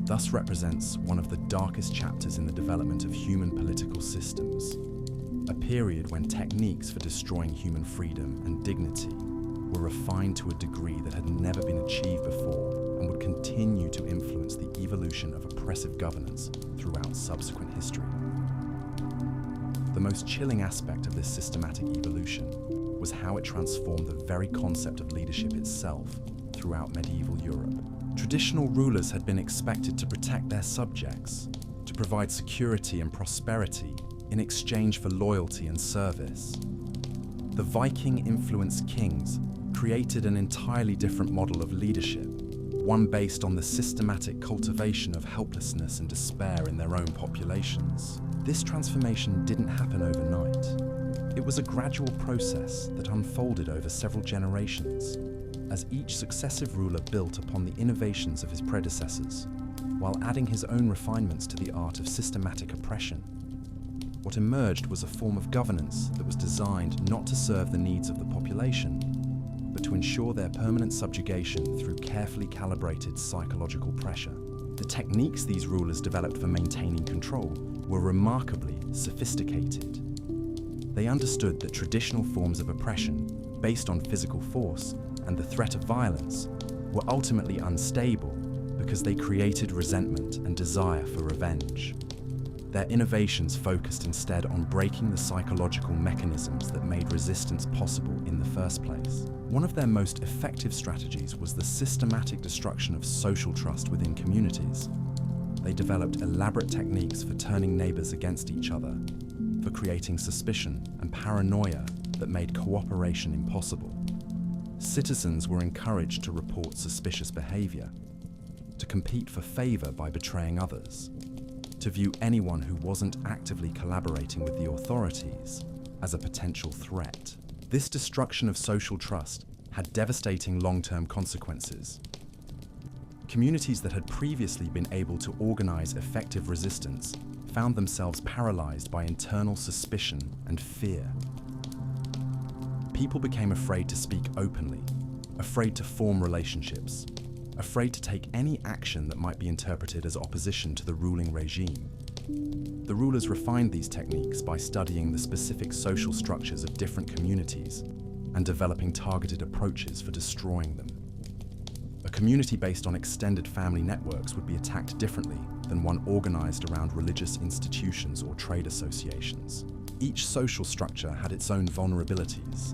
S1: thus represents one of the darkest chapters in the development of human political systems, a period when techniques for destroying human freedom and dignity were refined to a degree that had never been achieved before and would continue to influence the evolution of oppressive governance throughout subsequent history. The most chilling aspect of this systematic evolution was how it transformed the very concept of leadership itself throughout medieval Europe. Traditional rulers had been expected to protect their subjects, to provide security and prosperity in exchange for loyalty and service. The Viking-influenced kings created an entirely different model of leadership, one based on the systematic cultivation of helplessness and despair in their own populations. This transformation didn't happen overnight. It was a gradual process that unfolded over several generations, as each successive ruler built upon the innovations of his predecessors, while adding his own refinements to the art of systematic oppression. What emerged was a form of governance that was designed not to serve the needs of the population, but to ensure their permanent subjugation through carefully calibrated psychological pressure. The techniques these rulers developed for maintaining control were remarkably sophisticated. They understood that traditional forms of oppression, based on physical force and the threat of violence, were ultimately unstable because they created resentment and desire for revenge. Their innovations focused instead on breaking the psychological mechanisms that made resistance possible in the first place. One of their most effective strategies was the systematic destruction of social trust within communities. They developed elaborate techniques for turning neighbors against each other, for creating suspicion and paranoia that made cooperation impossible. Citizens were encouraged to report suspicious behavior, to compete for favor by betraying others, to view anyone who wasn't actively collaborating with the authorities as a potential threat. This destruction of social trust had devastating long-term consequences. Communities that had previously been able to organize effective resistance found themselves paralyzed by internal suspicion and fear. People became afraid to speak openly, afraid to form relationships, afraid to take any action that might be interpreted as opposition to the ruling regime. The rulers refined these techniques by studying the specific social structures of different communities and developing targeted approaches for destroying them. A community based on extended family networks would be attacked differently than one organized around religious institutions or trade associations. Each social structure had its own vulnerabilities,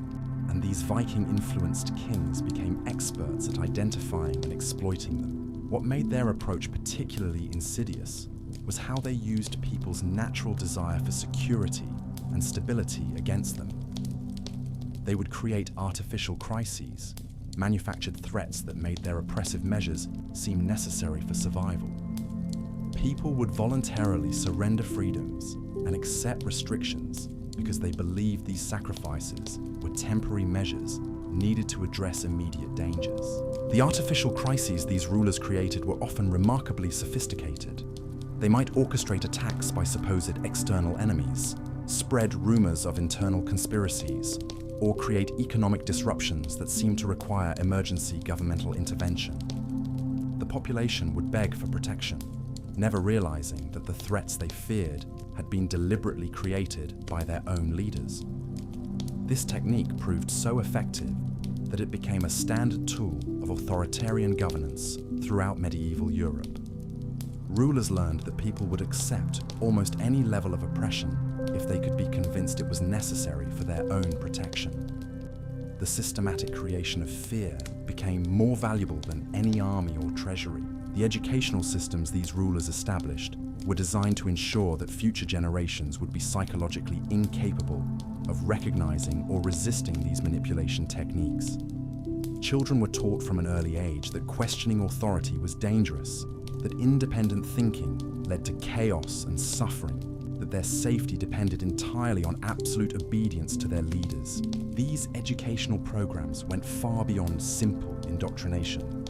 S1: and these Viking-influenced kings became experts at identifying and exploiting them. What made their approach particularly insidious was how they used people's natural desire for security and stability against them. They would create artificial crises, manufactured threats that made their oppressive measures seem necessary for survival. People would voluntarily surrender freedoms and accept restrictions because they believed these sacrifices were temporary measures needed to address immediate dangers. The artificial crises these rulers created were often remarkably sophisticated. They might orchestrate attacks by supposed external enemies, spread rumors of internal conspiracies, or create economic disruptions that seemed to require emergency governmental intervention. The population would beg for protection, never realizing that the threats they feared had been deliberately created by their own leaders. This technique proved so effective that it became a standard tool of authoritarian governance throughout medieval Europe. Rulers learned that people would accept almost any level of oppression if they could be convinced it was necessary for their own protection. The systematic creation of fear became more valuable than any army or treasury. The educational systems these rulers established were designed to ensure that future generations would be psychologically incapable of recognizing or resisting these manipulation techniques. Children were taught from an early age that questioning authority was dangerous, that independent thinking led to chaos and suffering, that their safety depended entirely on absolute obedience to their leaders. These educational programs went far beyond simple indoctrination.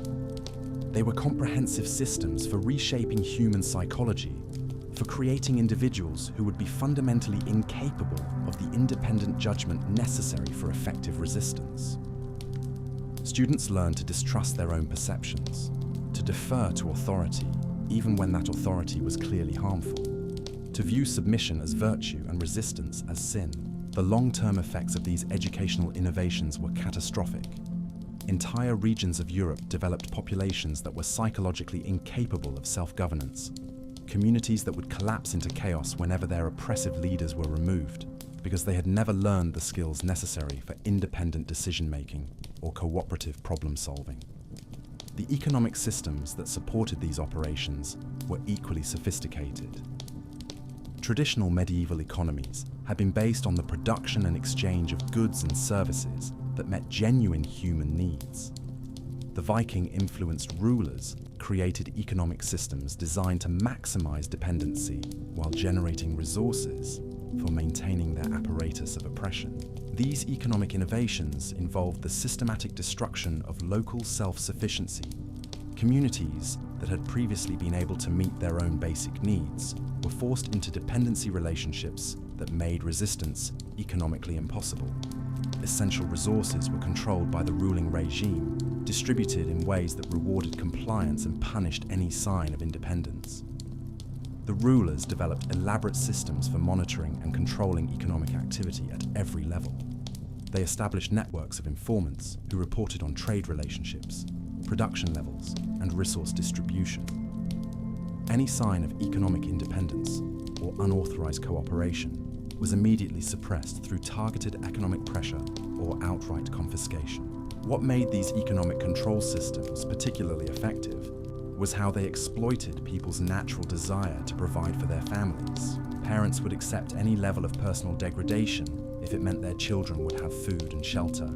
S1: They were comprehensive systems for reshaping human psychology, for creating individuals who would be fundamentally incapable of the independent judgment necessary for effective resistance. Students learned to distrust their own perceptions, to defer to authority, even when that authority was clearly harmful, to view submission as virtue and resistance as sin. The long-term effects of these educational innovations were catastrophic. Entire regions of Europe developed populations that were psychologically incapable of self-governance, communities that would collapse into chaos whenever their oppressive leaders were removed, because they had never learned the skills necessary for independent decision-making or cooperative problem-solving. The economic systems that supported these operations were equally sophisticated. Traditional medieval economies had been based on the production and exchange of goods and services that met genuine human needs. The Viking-influenced rulers created economic systems designed to maximize dependency while generating resources for maintaining their apparatus of oppression. These economic innovations involved the systematic destruction of local self-sufficiency. Communities that had previously been able to meet their own basic needs were forced into dependency relationships that made resistance economically impossible. Essential resources were controlled by the ruling regime, distributed in ways that rewarded compliance and punished any sign of independence. The rulers developed elaborate systems for monitoring and controlling economic activity at every level. They established networks of informants who reported on trade relationships, production levels, and resource distribution. Any sign of economic independence or unauthorized cooperation was immediately suppressed through targeted economic pressure or outright confiscation. What made these economic control systems particularly effective was how they exploited people's natural desire to provide for their families. Parents would accept any level of personal degradation if it meant their children would have food and shelter.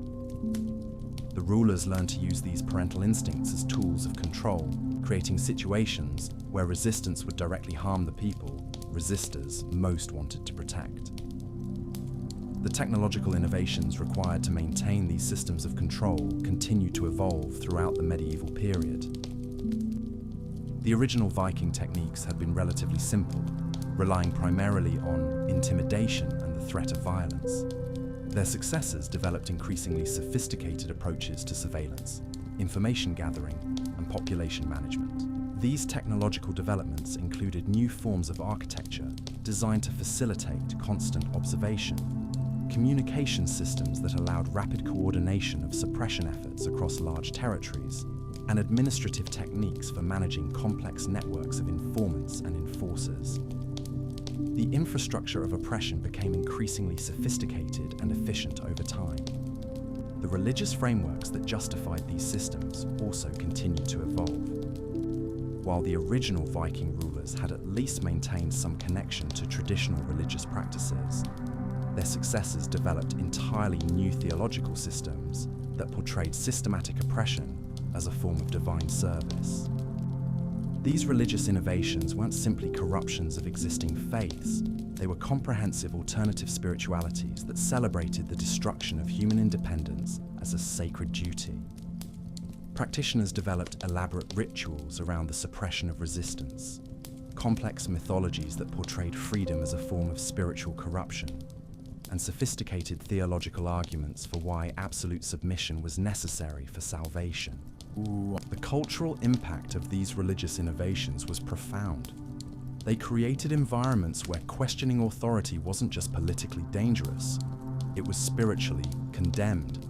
S1: The rulers learned to use these parental instincts as tools of control, creating situations where resistance would directly harm the people resistors most wanted to protect. The technological innovations required to maintain these systems of control continued to evolve throughout the medieval period. The original Viking techniques had been relatively simple, relying primarily on intimidation and the threat of violence. Their successors developed increasingly sophisticated approaches to surveillance, information gathering, and population management. These technological developments included new forms of architecture designed to facilitate constant observation, communication systems that allowed rapid coordination of suppression efforts across large territories, and administrative techniques for managing complex networks of informants and enforcers. The infrastructure of oppression became increasingly sophisticated and efficient over time. The religious frameworks that justified these systems also continued to evolve. While the original Viking rulers had at least maintained some connection to traditional religious practices, their successors developed entirely new theological systems that portrayed systematic oppression as a form of divine service. These religious innovations weren't simply corruptions of existing faiths, they were comprehensive alternative spiritualities that celebrated the destruction of human independence as a sacred duty. Practitioners developed elaborate rituals around the suppression of resistance, complex mythologies that portrayed freedom as a form of spiritual corruption, and sophisticated theological arguments for why absolute submission was necessary for salvation. The cultural impact of these religious innovations was profound. They created environments where questioning authority wasn't just politically dangerous, it was spiritually condemned.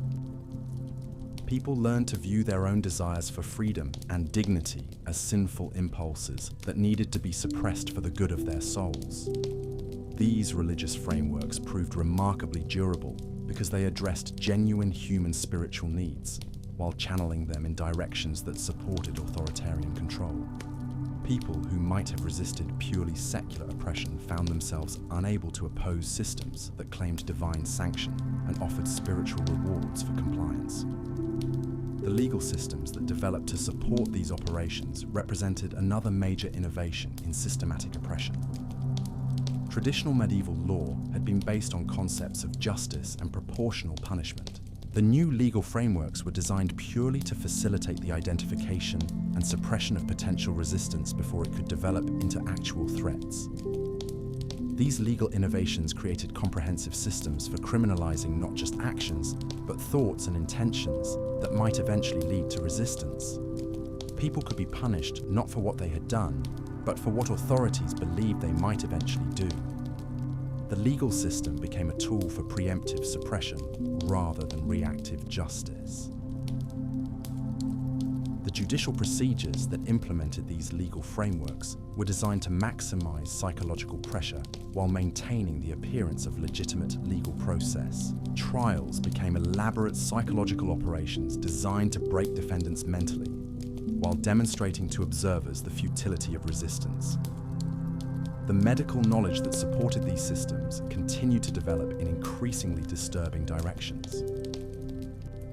S1: People learned to view their own desires for freedom and dignity as sinful impulses that needed to be suppressed for the good of their souls. These religious frameworks proved remarkably durable because they addressed genuine human spiritual needs while channeling them in directions that supported authoritarian control. People who might have resisted purely secular oppression found themselves unable to oppose systems that claimed divine sanction and offered spiritual rewards for compliance. The legal systems that developed to support these operations represented another major innovation in systematic oppression. Traditional medieval law had been based on concepts of justice and proportional punishment. The new legal frameworks were designed purely to facilitate the identification and suppression of potential resistance before it could develop into actual threats. These legal innovations created comprehensive systems for criminalizing not just actions, but thoughts and intentions that might eventually lead to resistance. People could be punished not for what they had done, but for what authorities believed they might eventually do. The legal system became a tool for preemptive suppression rather than reactive justice. The judicial procedures that implemented these legal frameworks were designed to maximize psychological pressure while maintaining the appearance of legitimate legal process. Trials became elaborate psychological operations designed to break defendants mentally. while demonstrating to observers the futility of resistance. The medical knowledge that supported these systems continued to develop in increasingly disturbing directions.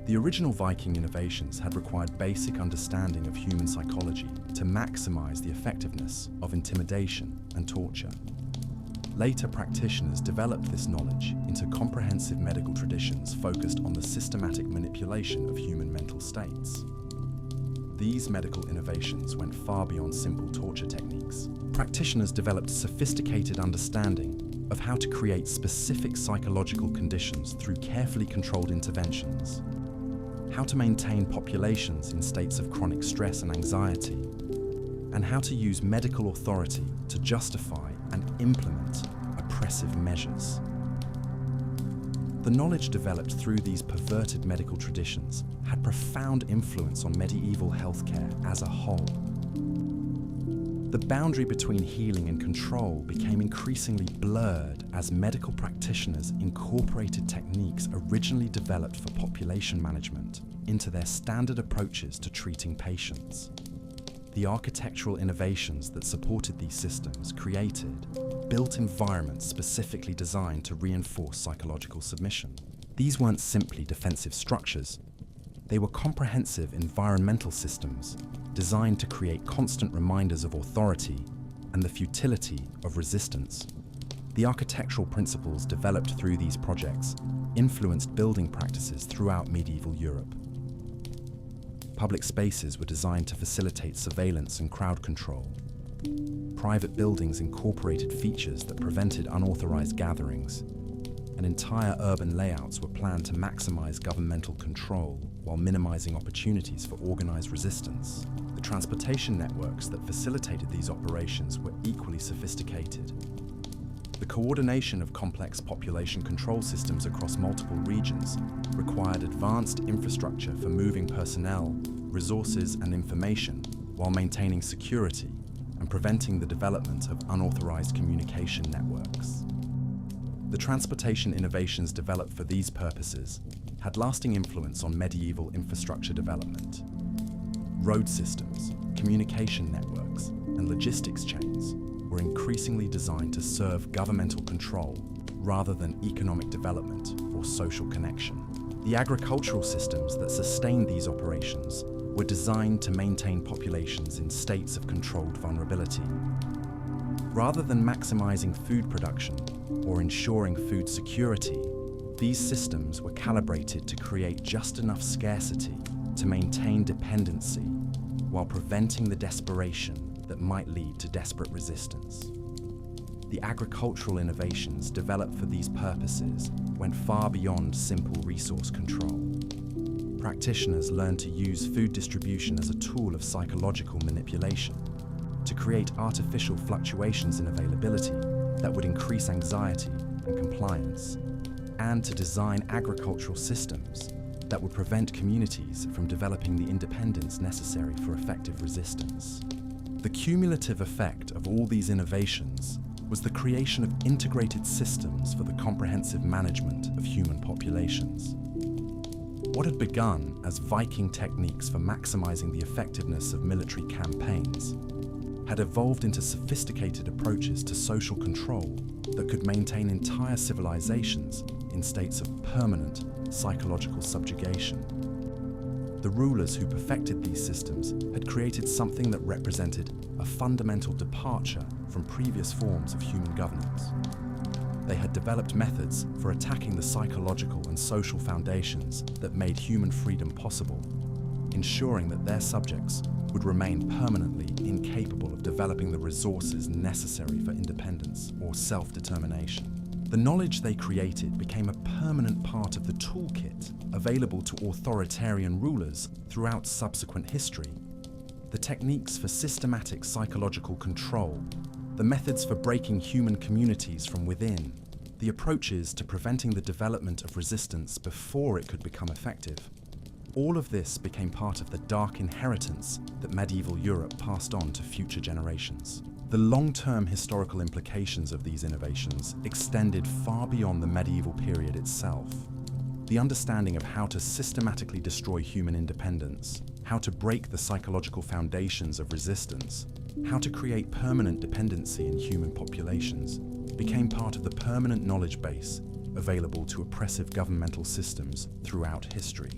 S1: The original Viking innovations had required basic understanding of human psychology to maximize the effectiveness of intimidation and torture. Later practitioners developed this knowledge into comprehensive medical traditions focused on the systematic manipulation of human mental states. These medical innovations went far beyond simple torture techniques. Practitioners developed sophisticated understanding of how to create specific psychological conditions through carefully controlled interventions, how to maintain populations in states of chronic stress and anxiety, and how to use medical authority to justify and implement oppressive measures. The knowledge developed through these perverted medical traditions had profound influence on medieval healthcare as a whole. The boundary between healing and control became increasingly blurred as medical practitioners incorporated techniques originally developed for population management into their standard approaches to treating patients. The architectural innovations that supported these systems created built environments specifically designed to reinforce psychological submission. These weren't simply defensive structures. They were comprehensive environmental systems designed to create constant reminders of authority and the futility of resistance. The architectural principles developed through these projects influenced building practices throughout medieval Europe. Public spaces were designed to facilitate surveillance and crowd control. Private buildings incorporated features that prevented unauthorized gatherings, and entire urban layouts were planned to maximize governmental control while minimizing opportunities for organized resistance. The transportation networks that facilitated these operations were equally sophisticated. The coordination of complex population control systems across multiple regions required advanced infrastructure for moving personnel, resources, and information while maintaining security and preventing the development of unauthorized communication networks. The transportation innovations developed for these purposes had lasting influence on medieval infrastructure development. Road systems, communication networks, and logistics chains were increasingly designed to serve governmental control rather than economic development or social connection. The agricultural systems that sustained these operations were designed to maintain populations in states of controlled vulnerability. Rather than maximizing food production or ensuring food security, these systems were calibrated to create just enough scarcity to maintain dependency while preventing the desperation that might lead to desperate resistance. The agricultural innovations developed for these purposes went far beyond simple resource control. Practitioners learned to use food distribution as a tool of psychological manipulation, to create artificial fluctuations in availability that would increase anxiety and compliance, and to design agricultural systems that would prevent communities from developing the independence necessary for effective resistance. The cumulative effect of all these innovations was the creation of integrated systems for the comprehensive management of human populations. What had begun as Viking techniques for maximizing the effectiveness of military campaigns had evolved into sophisticated approaches to social control that could maintain entire civilizations in states of permanent psychological subjugation. The rulers who perfected these systems had created something that represented a fundamental departure from previous forms of human governance. They had developed methods for attacking the psychological and social foundations that made human freedom possible, ensuring that their subjects would remain permanently incapable of developing the resources necessary for independence or self-determination. The knowledge they created became a permanent part of the toolkit available to authoritarian rulers throughout subsequent history. The techniques for systematic psychological control, the methods for breaking human communities from within, the approaches to preventing the development of resistance before it could become effective. All of this became part of the dark inheritance that medieval Europe passed on to future generations. The long-term historical implications of these innovations extended far beyond the medieval period itself. The understanding of how to systematically destroy human independence how to break the psychological foundations of resistance, how to create permanent dependency in human populations, became part of the permanent knowledge base available to oppressive governmental systems throughout history.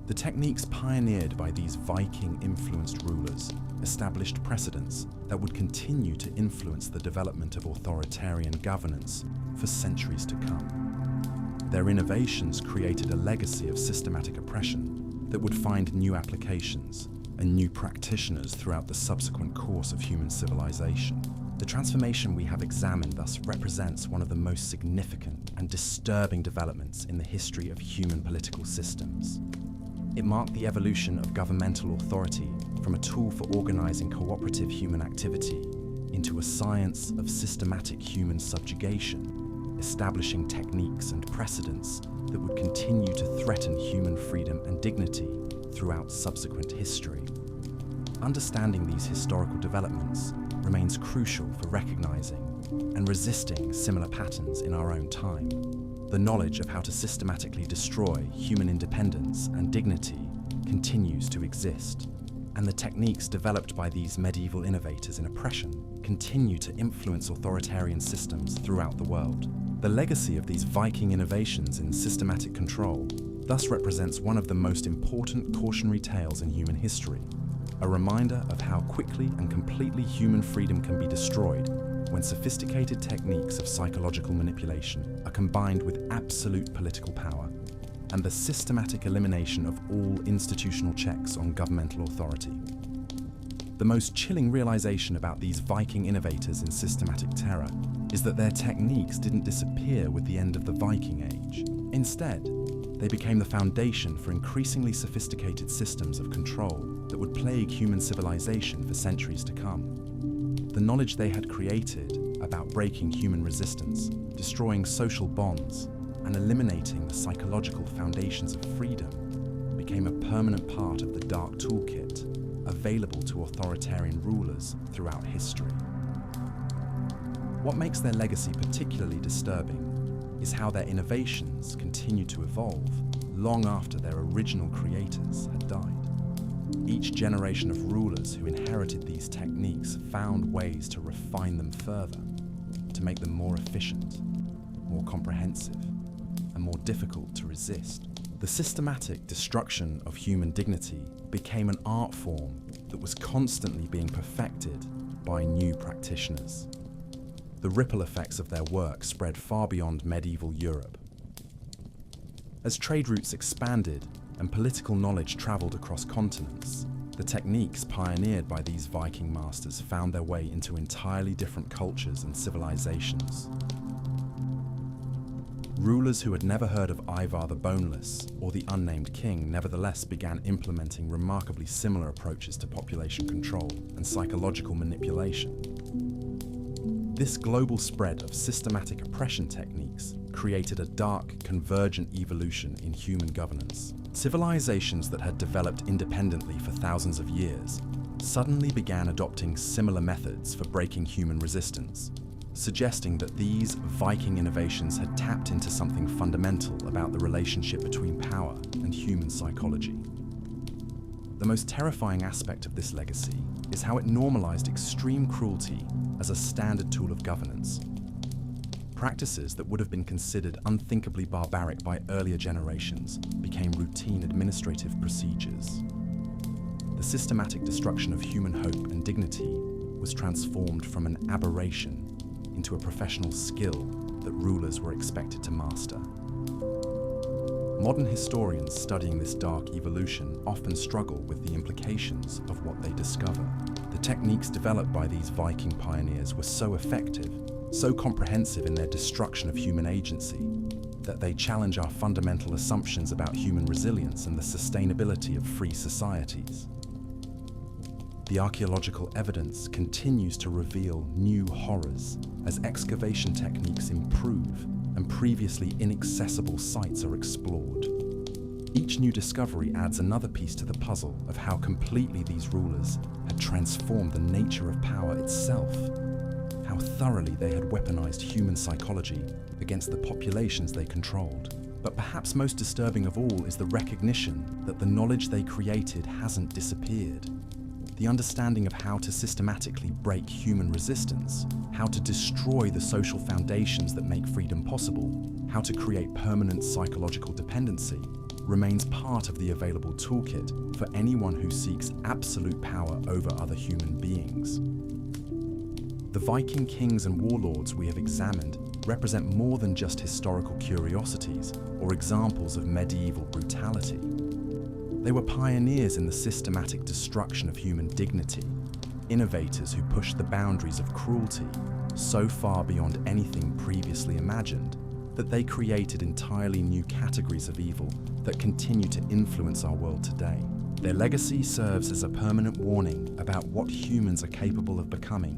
S1: The techniques pioneered by these Viking-influenced rulers established precedents that would continue to influence the development of authoritarian governance for centuries to come. Their innovations created a legacy of systematic oppression that would find new applications and new practitioners throughout the subsequent course of human civilization. The transformation we have examined thus represents one of the most significant and disturbing developments in the history of human political systems. It marked the evolution of governmental authority from a tool for organizing cooperative human activity into a science of systematic human subjugation, establishing techniques and precedents that would continue to threaten human freedom and dignity throughout subsequent history. Understanding these historical developments remains crucial for recognizing and resisting similar patterns in our own time. The knowledge of how to systematically destroy human independence and dignity continues to exist, and the techniques developed by these medieval innovators in oppression continue to influence authoritarian systems throughout the world. The legacy of these Viking innovations in systematic control thus represents one of the most important cautionary tales in human history, a reminder of how quickly and completely human freedom can be destroyed when sophisticated techniques of psychological manipulation are combined with absolute political power and the systematic elimination of all institutional checks on governmental authority. The most chilling realization about these Viking innovators in systematic terror is that their techniques didn't disappear with the end of the Viking Age. Instead, they became the foundation for increasingly sophisticated systems of control that would plague human civilization for centuries to come. The knowledge they had created about breaking human resistance, destroying social bonds, and eliminating the psychological foundations of freedom became a permanent part of the dark toolkit available to authoritarian rulers throughout history. What makes their legacy particularly disturbing is how their innovations continue to evolve long after their original creators had died. Each generation of rulers who inherited these techniques found ways to refine them further, to make them more efficient, more comprehensive, and more difficult to resist. The systematic destruction of human dignity became an art form that was constantly being perfected by new practitioners. The ripple effects of their work spread far beyond medieval Europe. As trade routes expanded and political knowledge traveled across continents, the techniques pioneered by these Viking masters found their way into entirely different cultures and civilizations. Rulers who had never heard of Ivar the Boneless or the Unnamed King nevertheless began implementing remarkably similar approaches to population control and psychological manipulation. This global spread of systematic oppression techniques created a dark, convergent evolution in human governance. Civilizations that had developed independently for thousands of years suddenly began adopting similar methods for breaking human resistance, suggesting that these Viking innovations had tapped into something fundamental about the relationship between power and human psychology. The most terrifying aspect of this legacy is how it normalized extreme cruelty as a standard tool of governance. Practices that would have been considered unthinkably barbaric by earlier generations became routine administrative procedures. The systematic destruction of human hope and dignity was transformed from an aberration into a professional skill that rulers were expected to master. Modern historians studying this dark evolution often struggle with the implications of what they discover. The techniques developed by these Viking pioneers were so effective, so comprehensive in their destruction of human agency, that they challenge our fundamental assumptions about human resilience and the sustainability of free societies. The archaeological evidence continues to reveal new horrors as excavation techniques improve and previously inaccessible sites are explored. Each new discovery adds another piece to the puzzle of how completely these rulers had transformed the nature of power itself, how thoroughly they had weaponized human psychology against the populations they controlled. But perhaps most disturbing of all is the recognition that the knowledge they created hasn't disappeared. The understanding of how to systematically break human resistance, how to destroy the social foundations that make freedom possible, how to create permanent psychological dependency, remains part of the available toolkit for anyone who seeks absolute power over other human beings. The Viking kings and warlords we have examined represent more than just historical curiosities or examples of medieval brutality. They were pioneers in the systematic destruction of human dignity, innovators who pushed the boundaries of cruelty so far beyond anything previously imagined that they created entirely new categories of evil that continue to influence our world today. Their legacy serves as a permanent warning about what humans are capable of becoming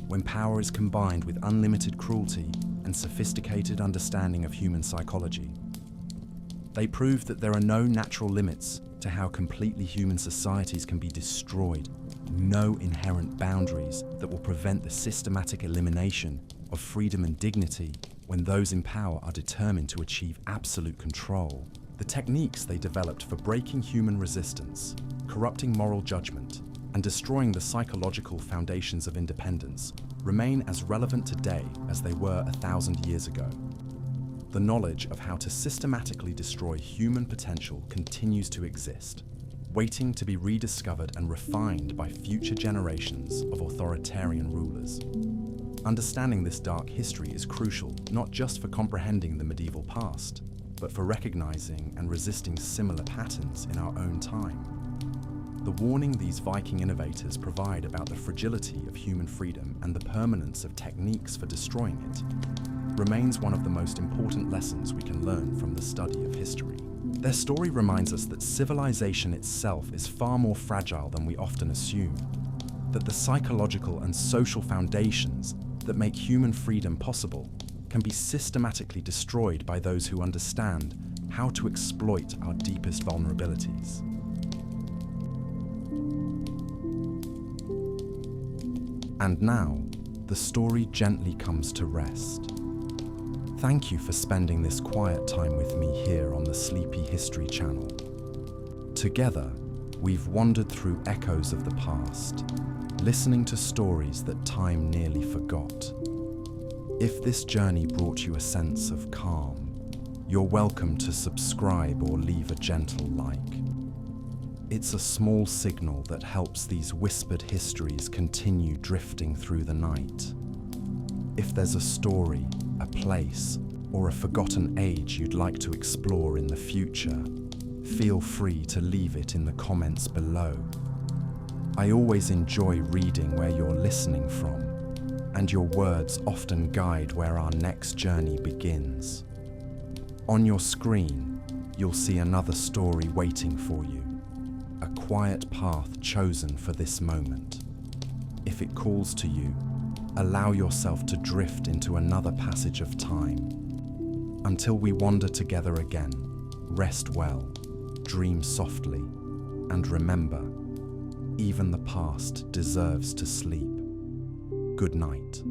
S1: when power is combined with unlimited cruelty and sophisticated understanding of human psychology. They prove that there are no natural limits to how completely human societies can be destroyed, no inherent boundaries that will prevent the systematic elimination of freedom and dignity when those in power are determined to achieve absolute control. The techniques they developed for breaking human resistance, corrupting moral judgment, and destroying the psychological foundations of independence remain as relevant today as they were 1,000 years ago. The knowledge of how to systematically destroy human potential continues to exist, waiting to be rediscovered and refined by future generations of authoritarian rulers. Understanding this dark history is crucial not just for comprehending the medieval past, but for recognizing and resisting similar patterns in our own time. The warning these Viking innovators provide about the fragility of human freedom and the permanence of techniques for destroying it remains one of the most important lessons we can learn from the study of history. Their story reminds us that civilization itself is far more fragile than we often assume, that the psychological and social foundations that make human freedom possible can be systematically destroyed by those who understand how to exploit our deepest vulnerabilities. And now, the story gently comes to rest. Thank you for spending this quiet time with me here on the Sleepy History channel. Together, we've wandered through echoes of the past, listening to stories that time nearly forgot. If this journey brought you a sense of calm, you're welcome to subscribe or leave a gentle like. It's a small signal that helps these whispered histories continue drifting through the night. If there's a story, a place, or a forgotten age you'd like to explore in the future, feel free to leave it in the comments below. I always enjoy reading where you're listening from, and your words often guide where our next journey begins. On your screen, you'll see another story waiting for you, a quiet path chosen for this moment. If it calls to you, allow yourself to drift into another passage of time. Until we wander together again, rest well, dream softly, and remember, even the past deserves to sleep. Good night.